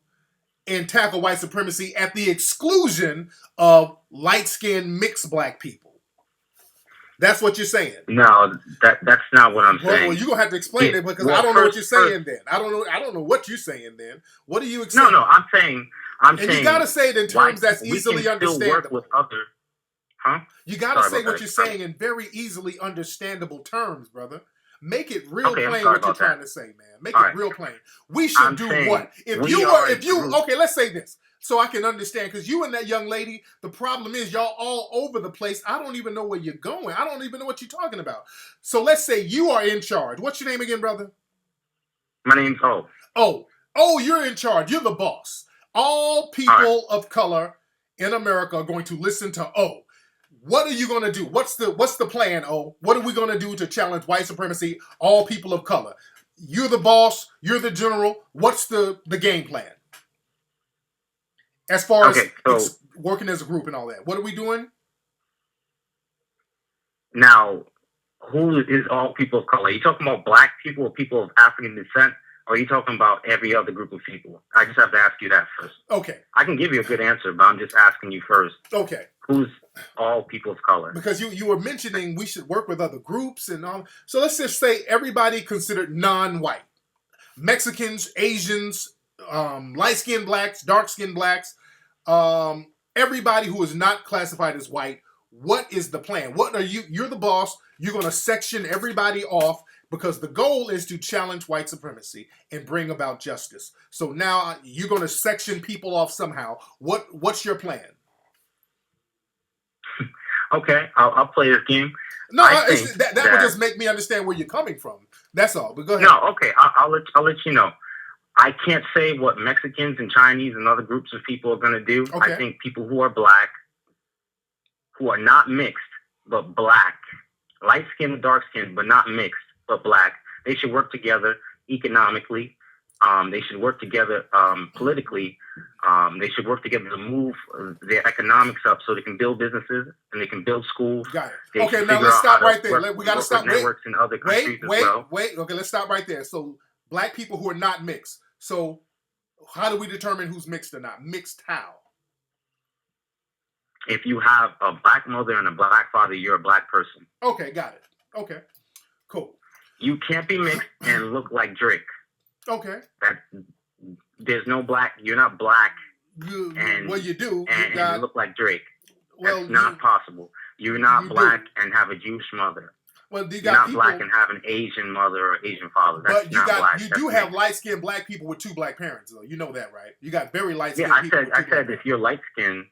and tackle white supremacy at the exclusion of light-skinned mixed black people. That's what you're saying. No, that's not what I'm saying. Well, you're gonna have to explain it because I don't know what you're saying. Then I don't know what you're saying. Then what are you? No, I'm saying. You gotta say it in terms that's easily understandable. Work with other, huh? You gotta say what you're saying in very easily understandable terms, brother. Make it real plain what you're trying to say, man. Make it real plain. We should do what? If you okay, let's say this. So I can understand, because you and that young lady, the problem is y'all all over the place. I don't even know where you're going. I don't even know what you're talking about. So let's say you are in charge. What's your name again, brother? My name's O. Oh, you're in charge. You're the boss. All people of color in America are going to listen to O. What are you going to do? What's the plan, O? What are we going to do to challenge white supremacy, all people of color? You're the boss. You're the general. What's the game plan? As far as working as a group and all that. What are we doing? Now, who is all people of color? Are you talking about black people or people of African descent? Or are you talking about every other group of people? I just have to ask you that first. Okay. I can give you a good answer, but I'm just asking you first. Okay. Who's all people of color? Because you were mentioning we should work with other groups and all. So let's just say everybody considered non-white. Mexicans, Asians, light-skinned blacks, dark-skinned blacks, everybody who is not classified as white. What is the plan? What are you? You're the boss. You're going to section everybody off because the goal is to challenge white supremacy and bring about justice. So now you're going to section people off somehow. What's your plan? Okay, I'll play this game. No, that would just make me understand where you're coming from. That's all. But go ahead. No, okay, I'll let you know. I can't say what Mexicans and Chinese and other groups of people are going to do. Okay. I think people who are black, who are not mixed, but black, light-skinned and dark-skinned, but not mixed, but black, they should work together economically. They should work together politically. They should work together to move their economics up so they can build businesses and they can build schools. Got it. Okay, now let's stop right there. We got to stop. Networks in other countries as well. Wait. Okay, let's stop right there. So black people who are not mixed. So how do we determine who's mixed or not? Mixed how? If you have a black mother and a black father, you're a black person. Okay, got it. Okay, cool. You can't be mixed and look like Drake. Okay. There's no black. You're not black. You do. And you look like Drake. Well, that's not possible. You're not black and have a Jewish mother. Well, you're not black and have an Asian mother or Asian father. That's not black. You do have light-skinned black people with two black parents, though. You know that, right? You got very light-skinned people. I said if you're light-skinned,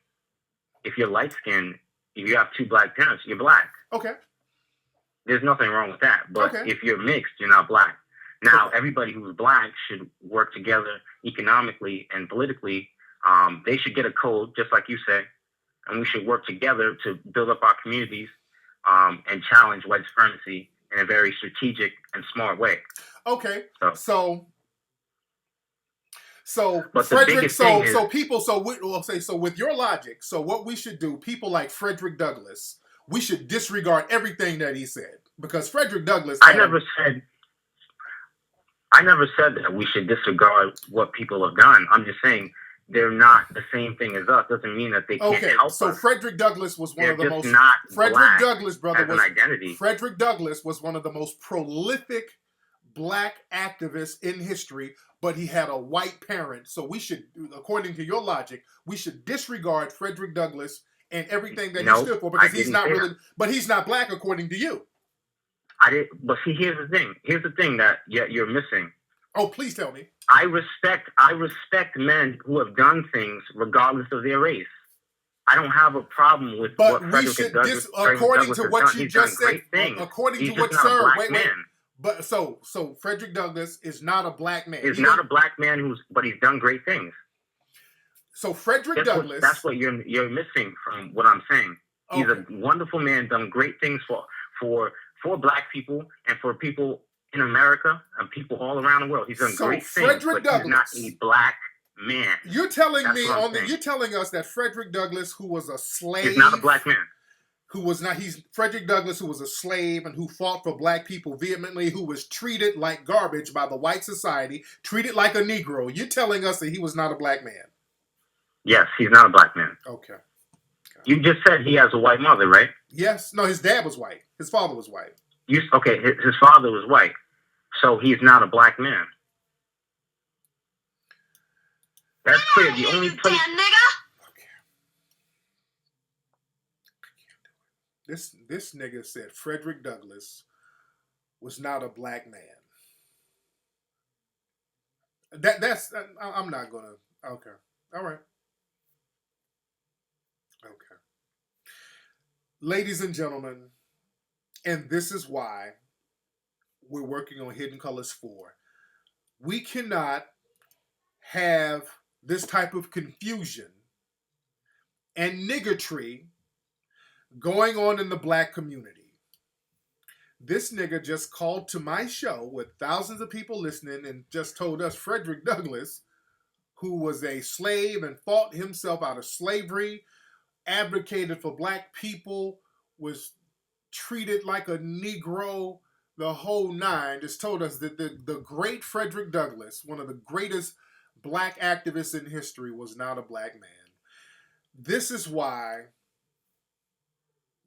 if you have two black parents, you're black. Okay. There's nothing wrong with that. But if you're mixed, you're not black. Now, everybody who's black should work together economically and politically. They should get a code, just like you say, and we should work together to build up our communities and challenge white supremacy in a very strategic and smart way. Okay. So but Frederick, so with your logic, so what we should do, people like Frederick Douglass, we should disregard everything that he said because Frederick Douglass. I never said that we should disregard what people have done. I'm just saying they're not the same thing as us. Doesn't mean that they can't help us. So Frederick Douglass was one of the most. Frederick Douglass, brother, was an identity. Frederick Douglass was one of the most prolific black activists in history, but he had a white parent. So we should, according to your logic, we should disregard Frederick Douglass and everything that he stood for because he's not really. But he's not black, according to you. But see, here's the thing. Here's the thing that you're missing. Oh, please tell me. I respect men who have done things regardless of their race. I don't have a problem with what Frederick Douglass according to what you just said. According to what, sir, wait. But so Frederick Douglass is not a black man. He's not a black man but he's done great things. So Frederick Douglass. That's what you're missing from what I'm saying. He's a wonderful man, done great things for black people and for people in America and people all around the world. He's done great things, but he's not a black man. You're telling us that Frederick Douglass, who was a slave, is not a black man. who was not, he's Frederick Douglass, who was a slave and who fought for black people vehemently, who was treated like garbage by the white society, treated like a Negro. You're telling us that he was not a black man? Yes, he's not a black man. Okay. You just said he has a white mother, right? Yes. No, his dad was white. His father was white. Okay, his father was white. So he's not a black man. That's clear. The only place... Damn nigga! This nigga said Frederick Douglass was not a black man. That's I'm not gonna. Okay, all right. Okay, ladies and gentlemen, and this is why we're working on Hidden Colors 4. We cannot have this type of confusion and niggatry going on in the black community. This nigga just called to my show with thousands of people listening and just told us Frederick Douglass, who was a slave and fought himself out of slavery, advocated for black people, was treated like a Negro, the whole nine, just told us that the great Frederick Douglass, one of the greatest black activists in history, was not a black man. This is why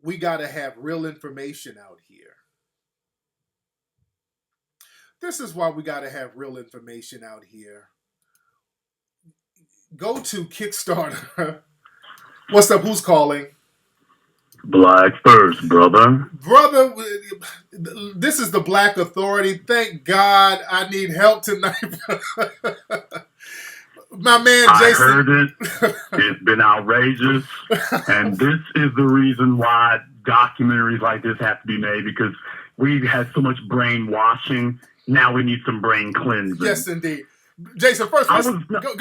we got to have real information out here. This is why we got to have real information out here. Go to Kickstarter. What's up? Who's calling? Black first, brother. Brother, this is the Black Authority. Thank God I need help tonight. My man Jason. I heard it. It's been outrageous. And this is the reason why documentaries like this have to be made, because we've had so much brainwashing. Now we need some brain cleansing. Yes, indeed. Jason, first, go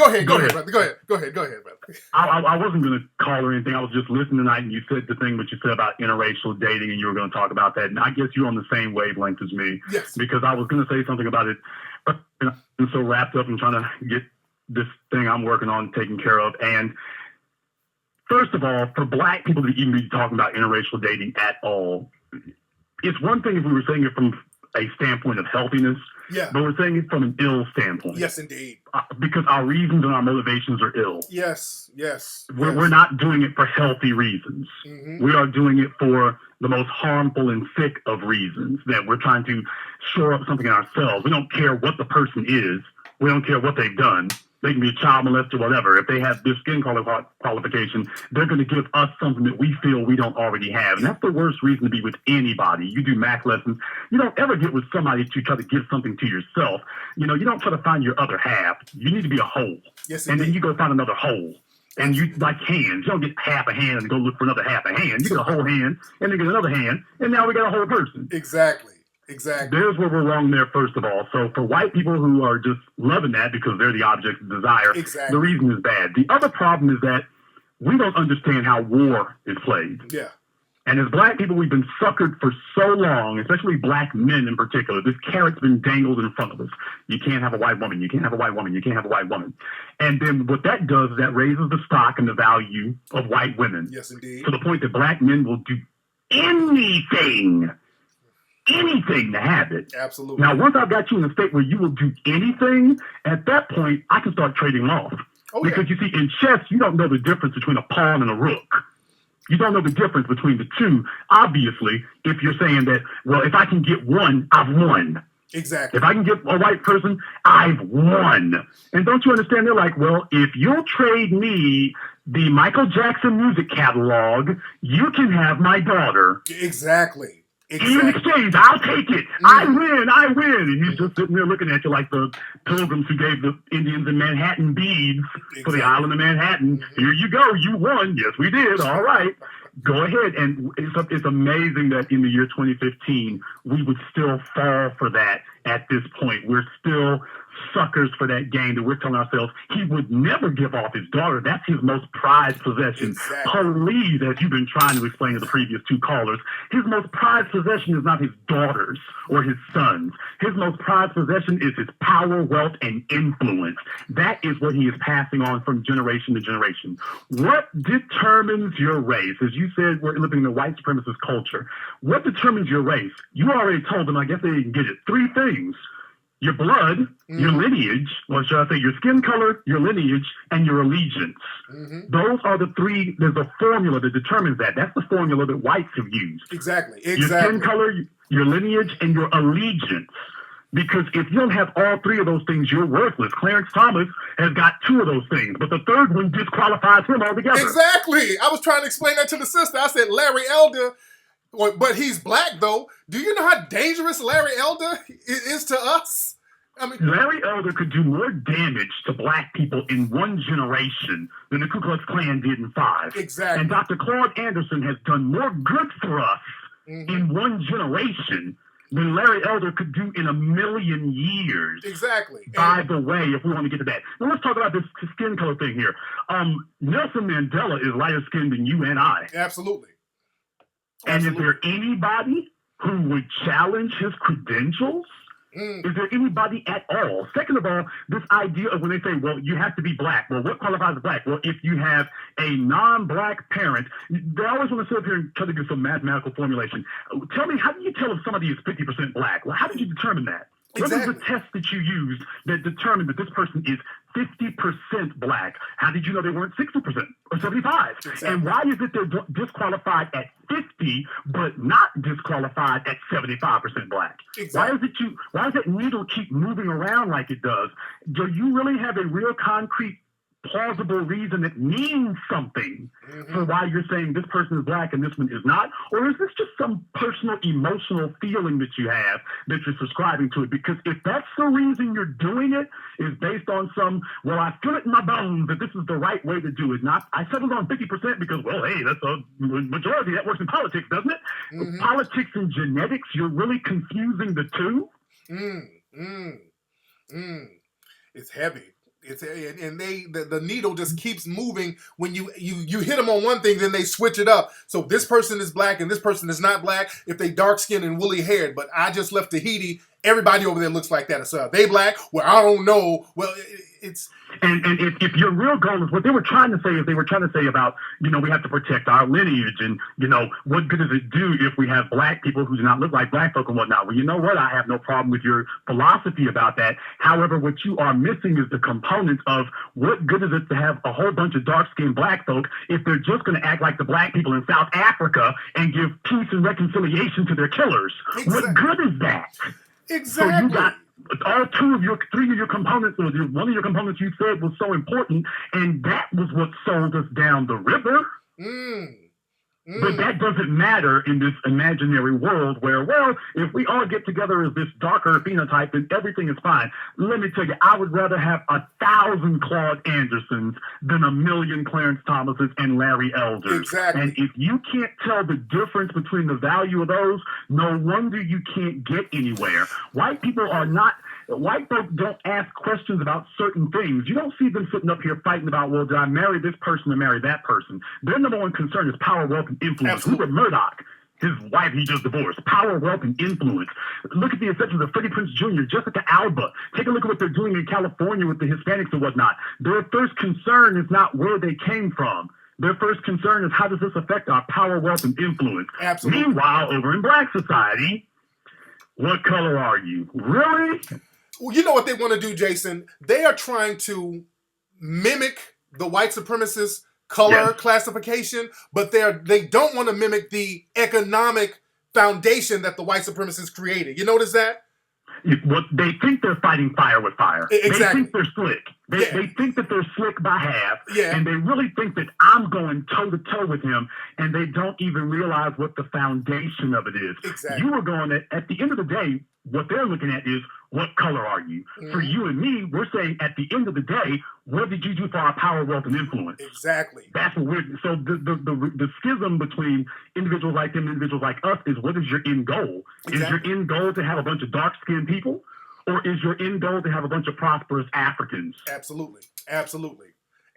ahead, brother. Go ahead, brother. I wasn't going to call or anything. I was just listening tonight, and you said the thing what you said about interracial dating, and you were going to talk about that. And I guess you're on the same wavelength as me. Yes. Because I was going to say something about it, but I'm so wrapped up in trying to get this thing I'm working on taken care of. And first of all, for black people to even be talking about interracial dating at all, it's one thing if we were saying it from a standpoint of healthiness, but we're saying it from an ill standpoint. Yes, indeed. Because our reasons and our motivations are ill. Yes. We're not doing it for healthy reasons. Mm-hmm. We are doing it for the most harmful and sick of reasons, that we're trying to shore up something in ourselves. We don't care what the person is. We don't care what they've done. They can be a child molester, whatever. If they have this skin color qualification, they're going to give us something that we feel we don't already have. And that's the worst reason to be with anybody. You do math lessons. You don't ever get with somebody to try to give something to yourself. You don't try to find your other half. You need to be a whole. Yes, and then you go find another whole. And you like hands. You don't get half a hand and go look for another half a hand. You get a whole hand and then get another hand. And now we got a whole person. Exactly. There's where we're wrong there, first of all. So for white people who are just loving that because they're the object of desire, the reason is bad. The other problem is that we don't understand how war is played. Yeah. And as black people, we've been suckered for so long, especially black men in particular. This carrot's been dangled in front of us. You can't have a white woman. You can't have a white woman. You can't have a white woman. And then what that does is that raises the stock and the value of white women. Yes, indeed. To the point that black men will do anything to have it. Absolutely. Now, once I've got you in a state where you will do anything, at that point, I can start trading off. Because you see, in chess, you don't know the difference between a pawn and a rook. You don't know the difference between the two. Obviously, if you're saying that, well, if I can get one, I've won. Exactly. If I can get a white person, I've won. And don't you understand? They're like, well, if you'll trade me the Michael Jackson music catalog, you can have my daughter. Exactly. In exchange, I'll take it. I win. And he's just sitting there looking at you like the pilgrims who gave the Indians in Manhattan beads for the island of Manhattan. Here you go. You won. Yes, we did. All right. Go ahead. And it's amazing that in the year 2015, we would still fall for that at this point. We're still suckers for that game that we're telling ourselves he would never give off his daughter. That's his most prized possession. Please, as you've been trying to explain to the previous two callers, his most prized possession is not his daughters or his sons. His most prized possession is his power, wealth, and influence. That is what he is passing on from generation to generation. What determines your race? As you said, we're living in a white supremacist culture. What determines your race? You already told them, I guess they didn't get it. Three things: your blood, your lineage, or should I say your skin color, your lineage, and your allegiance. Those are the three. There's a formula that determines that. That's the formula that whites have used. Exactly. Your skin color, your lineage, and your allegiance. Because if you don't have all three of those things, you're worthless. Clarence Thomas has got two of those things, but the third one disqualifies him altogether. Exactly. I was trying to explain that to the sister. I said, Larry Elder, but he's black, though. Do you know how dangerous Larry Elder is to us? I mean, Larry Elder could do more damage to black people in one generation than the Ku Klux Klan did in 5. Exactly. And Dr. Claude Anderson has done more good for us in one generation than Larry Elder could do in 1,000,000 years. Exactly. By the way, if we want to get to that. Now let's talk about this skin color thing here. Nelson Mandela is lighter skinned than you and I. Absolutely. And is there anybody who would challenge his credentials? Is there anybody at all? Second of all, this idea of when they say, well, you have to be black. Well, what qualifies as black? Well, if you have a non-black parent, they always want to sit up here and try to do some mathematical formulation. Tell me, how do you tell if somebody is 50% black? Well, how did you determine that? What is the test that you used that determined that this person is 50% black? How did you know they weren't 60% or 75? Exactly. And why is it they're disqualified at 50 but not disqualified at 75% black? Exactly. Why does that needle keep moving around like it does? Do you really have a real concrete, plausible reason that means something for why you're saying this person is black and this one is not? Or is this just some personal emotional feeling that you have that you're subscribing to it? Because if that's the reason you're doing it, is based on some, well, I feel it in my bones that this is the right way to do it. Not, I settled on 50% because, well, hey, that's a majority. That works in politics, doesn't it? Politics and genetics, you're really confusing the two? It's heavy. It's and the needle just keeps moving when you hit them on one thing, then they switch it up. So this person is black and this person is not black if they dark skinned and woolly haired. But I just left Tahiti. Everybody over there looks like that. So are they black? Well, I don't know. Well, it's and if your real goal is what they were trying to say is they were trying to say about, you know, we have to protect our lineage and, you know, what good does it do if we have black people who do not look like black folk and whatnot? Well, you know what? I have no problem with your philosophy about that. However, what you are missing is the components of what good is it to have a whole bunch of dark-skinned black folk if they're just going to act like the black people in South Africa and give peace and reconciliation to their killers. Exactly. What good is that? Exactly. So you got three of your components, or one of your components you said was so important, and that was what sold us down the river. But that doesn't matter in this imaginary world where, well, if we all get together as this darker phenotype, then everything is fine. Let me tell you, I would rather have 1,000 Claude Andersons than 1,000,000 Clarence Thomases and Larry Elders. Exactly. And if you can't tell the difference between the value of those, no wonder you can't get anywhere. White folk don't ask questions about certain things. You don't see them sitting up here fighting about, well, did I marry this person or marry that person? Their number one concern is power, wealth, and influence. Rupert Murdoch, his wife he just divorced. Power, wealth, and influence. Look at the exceptions of Freddie Prinze Jr., Jessica Alba. Take a look at what they're doing in California with the Hispanics and whatnot. Their first concern is not where they came from. Their first concern is how does this affect our power, wealth, and influence? Absolutely. Meanwhile, over in black society, what color are you? Really? Well, you know what they want to do, Jason? They are trying to mimic the white supremacist color classification, but they don't want to mimic the economic foundation that the white supremacists created. You notice that? Well, they think they're fighting fire with fire. Exactly. They think they're slick. They think that they're slick by half, and they really think that I'm going toe-to-toe with him, and they don't even realize what the foundation of it is. Exactly. You are going at the end of the day, what they're looking at is, what color are you? For you and me, we're saying at the end of the day, what did you do for our power, wealth, and influence? Exactly. That's what we're, so the schism between individuals like them and individuals like us is, what is your end goal? Exactly. Is your end goal to have a bunch of dark-skinned people? or is your end goal to have a bunch of prosperous Africans? Absolutely. Absolutely.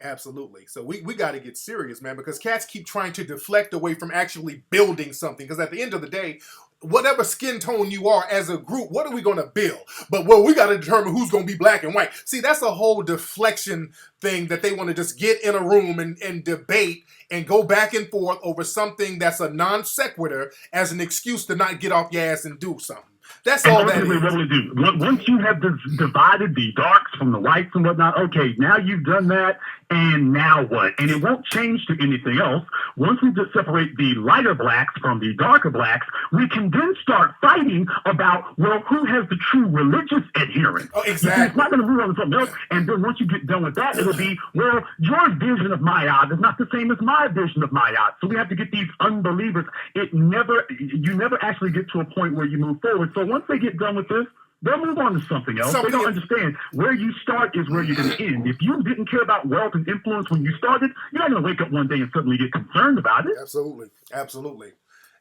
Absolutely. So we got to get serious, man, because cats keep trying to deflect away from actually building something. Because at the end of the day, whatever skin tone you are as a group, what are we going to build? But well, we got to determine who's going to be black and white. See, that's a whole deflection thing that they want to just get in a room and debate and go back and forth over something that's a non sequitur as an excuse to not get off your ass and do something. That's all that is. What we do. Once you have divided the darks from the whites and whatnot, okay, now you've done that, and now what? And it won't change to anything else. Once we just separate the lighter blacks from the darker blacks, we can then start fighting about, well, who has the true religious adherence? Oh, exactly. It's not going to move on to something else. And then once you get done with that, it'll be, well, your vision of Ma'at is not the same as my vision of Ma'at. So we have to get these unbelievers. You never actually get to a point where you move forward. So once they get done with this, they'll move on to something else. They don't understand where you start is where you're going to end. If you didn't care about wealth and influence when you started, you're not going to wake up one day and suddenly get concerned about it. Absolutely. Absolutely.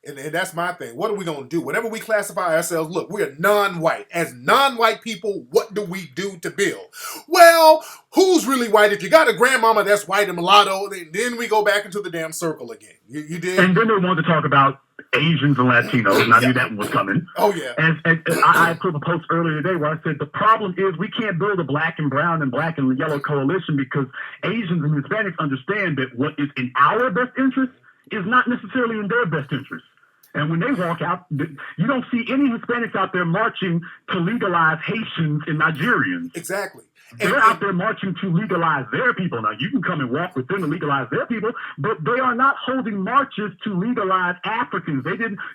And that's my thing. What are we going to do? Whenever we classify ourselves, look, we're non-white. As non-white people, what do we do to build? Well, who's really white? If you got a grandmama that's white and mulatto, then we go back into the damn circle again. You did? And then they want to talk about Asians and Latinos, and I knew that one was coming. Oh, yeah. And I put a post earlier today where I said the problem is we can't build a black and brown and black and yellow coalition because Asians and Hispanics understand that what is in our best interest is not necessarily in their best interest. And when they walk out, you don't see any Hispanics out there marching to legalize Haitians and Nigerians. Exactly. They're out there marching to legalize their people. Now, you can come and walk with them and legalize their people, but they are not holding marches to legalize Africans.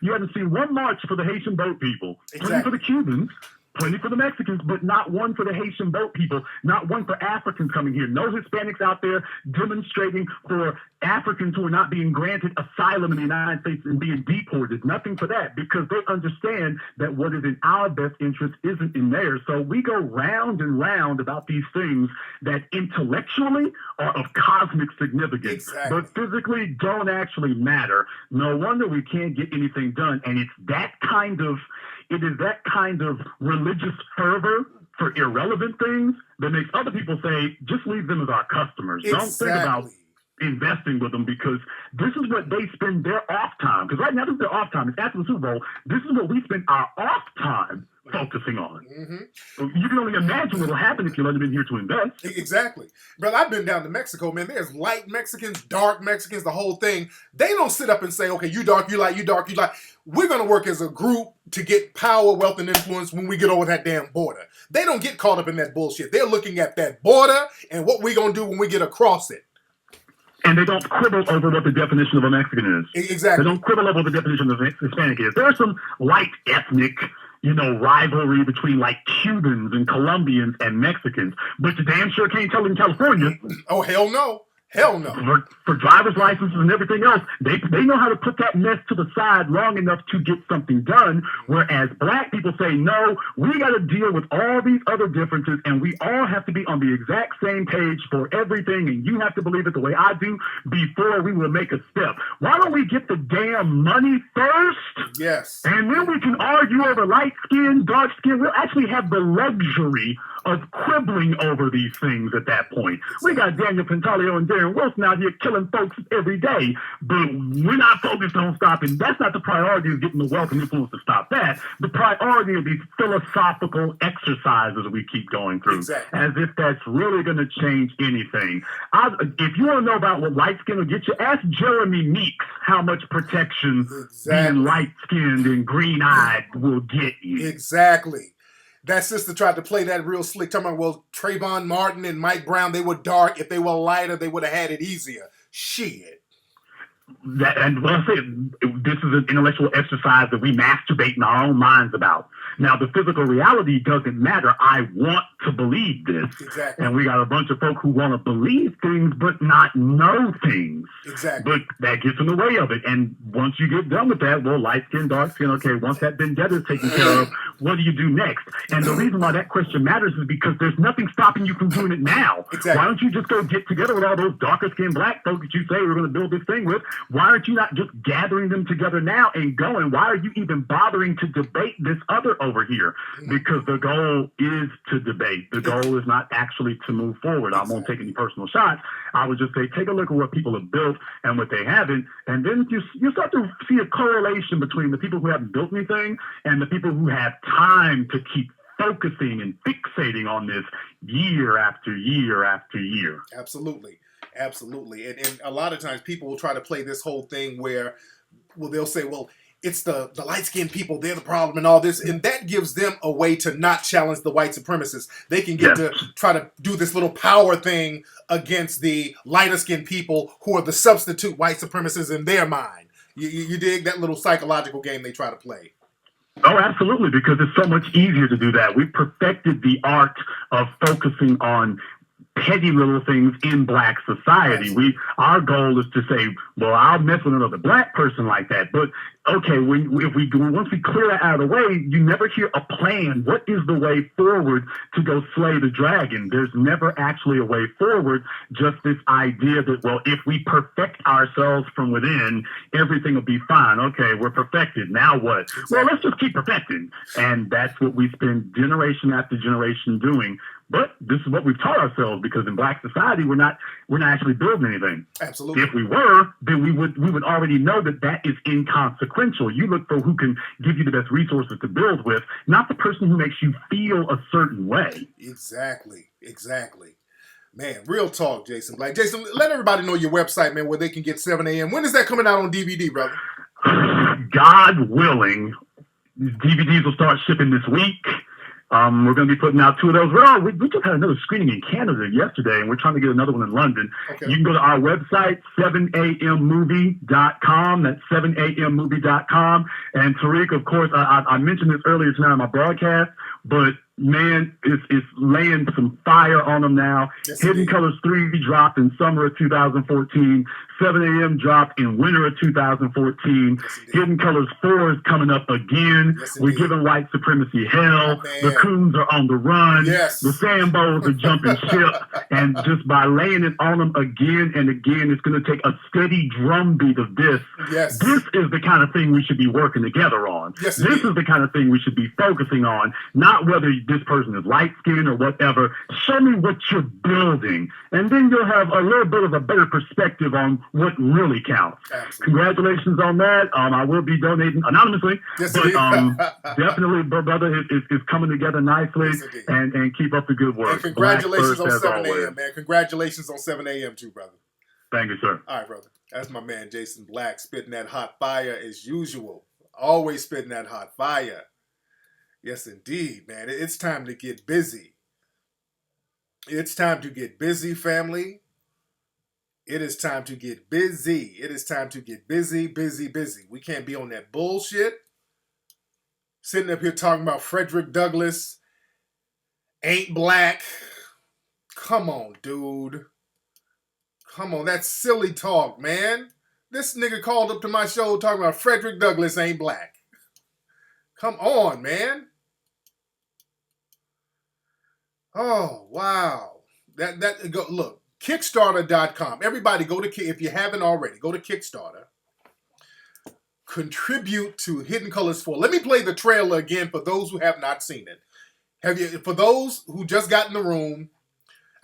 You haven't seen one march for the Haitian boat people. Exactly. Plenty for the Cubans, plenty for the Mexicans, but not one for the Haitian boat people, not one for Africans coming here. No Hispanics out there demonstrating for Africans who are not being granted asylum in the United States and being deported. Nothing for that, because they understand that what is in our best interest isn't in theirs. So we go round and round about these things that intellectually are of cosmic significance, but physically don't actually matter. No wonder we can't get anything done. And it is that kind of religious fervor for irrelevant things that makes other people say, just leave them as our customers. Don't think about investing with them, because this is what they spend their off time. Because right now, this is their off time. It's after the Super Bowl. This is what we spend our off time focusing on. Mm-hmm. You can only imagine what will happen if you let them in here to invest. Exactly. Brother, I've been down to Mexico, man. There's light Mexicans, dark Mexicans, the whole thing. They don't sit up and say, okay, you dark, you light, you dark, you light. We're going to work as a group to get power, wealth, and influence when we get over that damn border. They don't get caught up in that bullshit. They're looking at that border and what we're going to do when we get across it. And they don't quibble over what the definition of a Mexican is. Exactly. They don't quibble over what the definition of a Hispanic is. There's some light ethnic, rivalry between like Cubans and Colombians and Mexicans, but you damn sure can't tell in California. Oh, hell no. Hell no. For driver's licenses and everything else, they know how to put that mess to the side long enough to get something done, whereas black people say, no, we got to deal with all these other differences, and we all have to be on the exact same page for everything, and you have to believe it the way I do before we will make a step. Why don't we get the damn money first? Yes. And then we can argue over light skin, dark skin. We'll actually have the luxury of quibbling over these things at that point. We got Daniel Pantaleo and Darren Wilson out here killing folks every day, but we're not focused on stopping. That's not the priority of getting the wealth and influence to stop that. The priority of these philosophical exercises we keep going through, as if that's really going to change anything. If you want to know about what light skin will get you, ask Jeremy Meeks how much protection being light-skinned and green-eyed will get you. Exactly. That sister tried to play that real slick, talking about, well, Trayvon Martin and Mike Brown, they were dark. If they were lighter, they would have had it easier. Shit. And what I said, this is an intellectual exercise that we masturbate in our own minds about. Now, the physical reality doesn't matter. I want to believe this. Exactly. And we got a bunch of folk who want to believe things but not know things. Exactly. But that gets in the way of it. And once you get done with that, well, light skin, dark skin, okay, once that vendetta is taken care of, what do you do next? And the reason why that question matters is because there's nothing stopping you from doing it now. Exactly. Why don't you just go get together with all those darker skinned black folks that you say we're going to build this thing with? Why aren't you not just gathering them together now and going? Why are you even bothering to debate this other over here? Because the goal is to debate. The goal is not actually to move forward. I won't take any personal shots. I would just say take a look at what people have built and what they haven't, and then you start to see a correlation between the people who haven't built anything and the people who have time to keep focusing and fixating on this year after year after year. Absolutely. Absolutely. And a lot of times people will try to play this whole thing where, well, they'll say, well, it's the light-skinned people, they're the problem and all this. And that gives them a way to not challenge the white supremacists. They can get to try to do this little power thing against the lighter-skinned people who are the substitute white supremacists in their mind. You dig that little psychological game they try to play? Oh, absolutely, because it's so much easier to do that. We've perfected the art of focusing on petty little things in black society. Our goal is to say, well, I'll mess with another black person like that. But okay, once we clear that out of the way, you never hear a plan. What is the way forward to go slay the dragon? There's never actually a way forward. Just this idea that, well, if we perfect ourselves from within, everything will be fine. Okay, we're perfected. Now what? Exactly. Well, let's just keep perfecting. And that's what we spend generation after generation doing. But this is what we've taught ourselves, because in black society, we're not actually building anything. Absolutely. If we were, then we would already know that is inconsequential. You look for who can give you the best resources to build with, not the person who makes you feel a certain way. Exactly. Man, real talk, Jason Black. Jason, let everybody know your website, man, where they can get 7 a.m. When is that coming out on DVD, brother? God willing, DVDs will start shipping this week. We're going to be putting out 2 of those. We just had another screening in Canada yesterday, and we're trying to get another one in London. Okay. You can go to our website, 7ammovie.com. That's 7ammovie.com. And Tariq, of course, I mentioned this earlier tonight on my broadcast, but man, it's laying some fire on them now. Yes, Hidden Colors 3 dropped in summer of 2014. 7 a.m. dropped in winter of 2014. Yes, Hidden Colors 4 is coming up again. Yes, we're giving white supremacy hell. The coons are on the run. Yes. The Sambos are jumping ship. And just by laying it on them again and again, it's going to take a steady drumbeat of this. Yes. This is the kind of thing we should be working together on. Yes, this is the kind of thing we should be focusing on, not whether this person is light-skinned or whatever. Show me what you're building, and then you'll have a little bit of a better perspective on what really counts. Absolutely. Congratulations on that. I will be donating anonymously, but definitely, brother, it's coming together nicely, and keep up the good work. And congratulations on 7 a.m., man. Congratulations on 7 a.m. too, brother. Thank you, sir. All right, brother. That's my man, Jason Black, spitting that hot fire as usual. Always spitting that hot fire. Yes, indeed, man. It's time to get busy. It's time to get busy, family. It is time to get busy. It is time to get busy. We can't be on that bullshit. Sitting up here talking about Frederick Douglass ain't black. Come on, dude. Come on, that's silly talk, man. This nigga called up to my show talking about Frederick Douglass ain't black. Come on, man. Oh, wow. Look, Kickstarter.com. Everybody go to, if you haven't already, go to Kickstarter. Contribute to Hidden Colors 4. Let me play the trailer again for those who have not seen it. For those who just got in the room,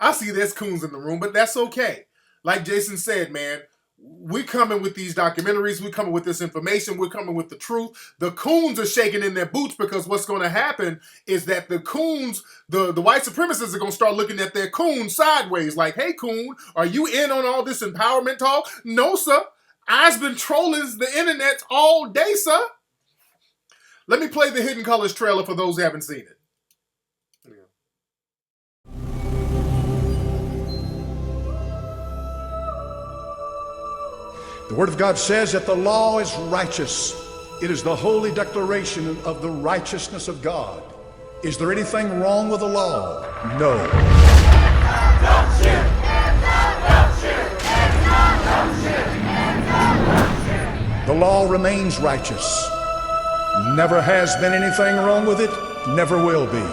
I see there's coons in the room, but that's okay. Like Jason said, man, we're coming with these documentaries. We're coming with this information. We're coming with the truth. The coons are shaking in their boots, because what's going to happen is that the coons, the white supremacists are going to start looking at their coon sideways like, hey, coon, are you in on all this empowerment talk? No, sir. I've been trolling the internet all day, sir. Let me play the Hidden Colors trailer for those who haven't seen it. The Word of God says that the law is righteous. It is the holy declaration of the righteousness of God. Is there anything wrong with the law? No. The law remains righteous. Never has been anything wrong with it, never will be.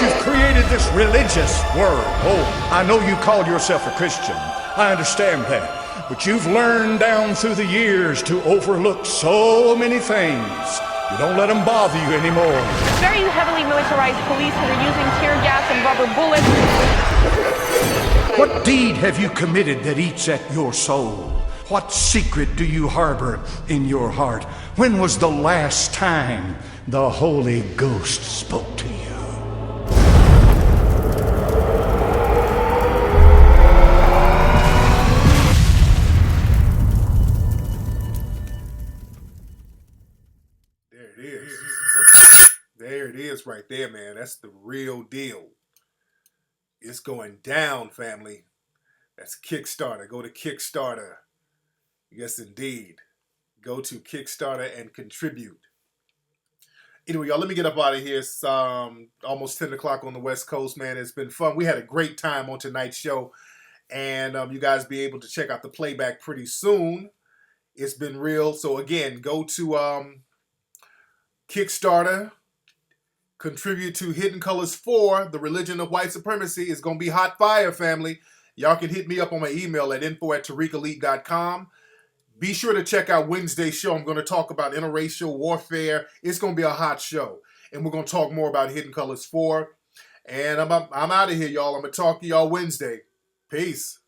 You've created this religious world. Oh, I know you call yourself a Christian. I understand that. But you've learned down through the years to overlook so many things. You don't let them bother you anymore. Very heavily militarized police who are using tear gas and rubber bullets. What deed have you committed that eats at your soul? What secret do you harbor in your heart? When was the last time the Holy Ghost spoke to you? There it is right there, man. That's the real deal. It's going down, family. That's Kickstarter. Go to Kickstarter. Yes, indeed. Go to Kickstarter and contribute. Anyway, y'all, let me get up out of here. It's almost 10 o'clock on the West Coast, man. It's been fun. We had a great time on tonight's show. And you guys be able to check out the playback pretty soon. It's been real. So, again, go to Kickstarter. Contribute to Hidden Colors 4, The Religion of White Supremacy. It's going to be hot fire, family. Y'all can hit me up on my email at info@tariqelite.com. Be sure to check out Wednesday's show. I'm going to talk about interracial warfare. It's going to be a hot show. And we're going to talk more about Hidden Colors 4. And I'm out of here, y'all. I'm going to talk to y'all Wednesday. Peace.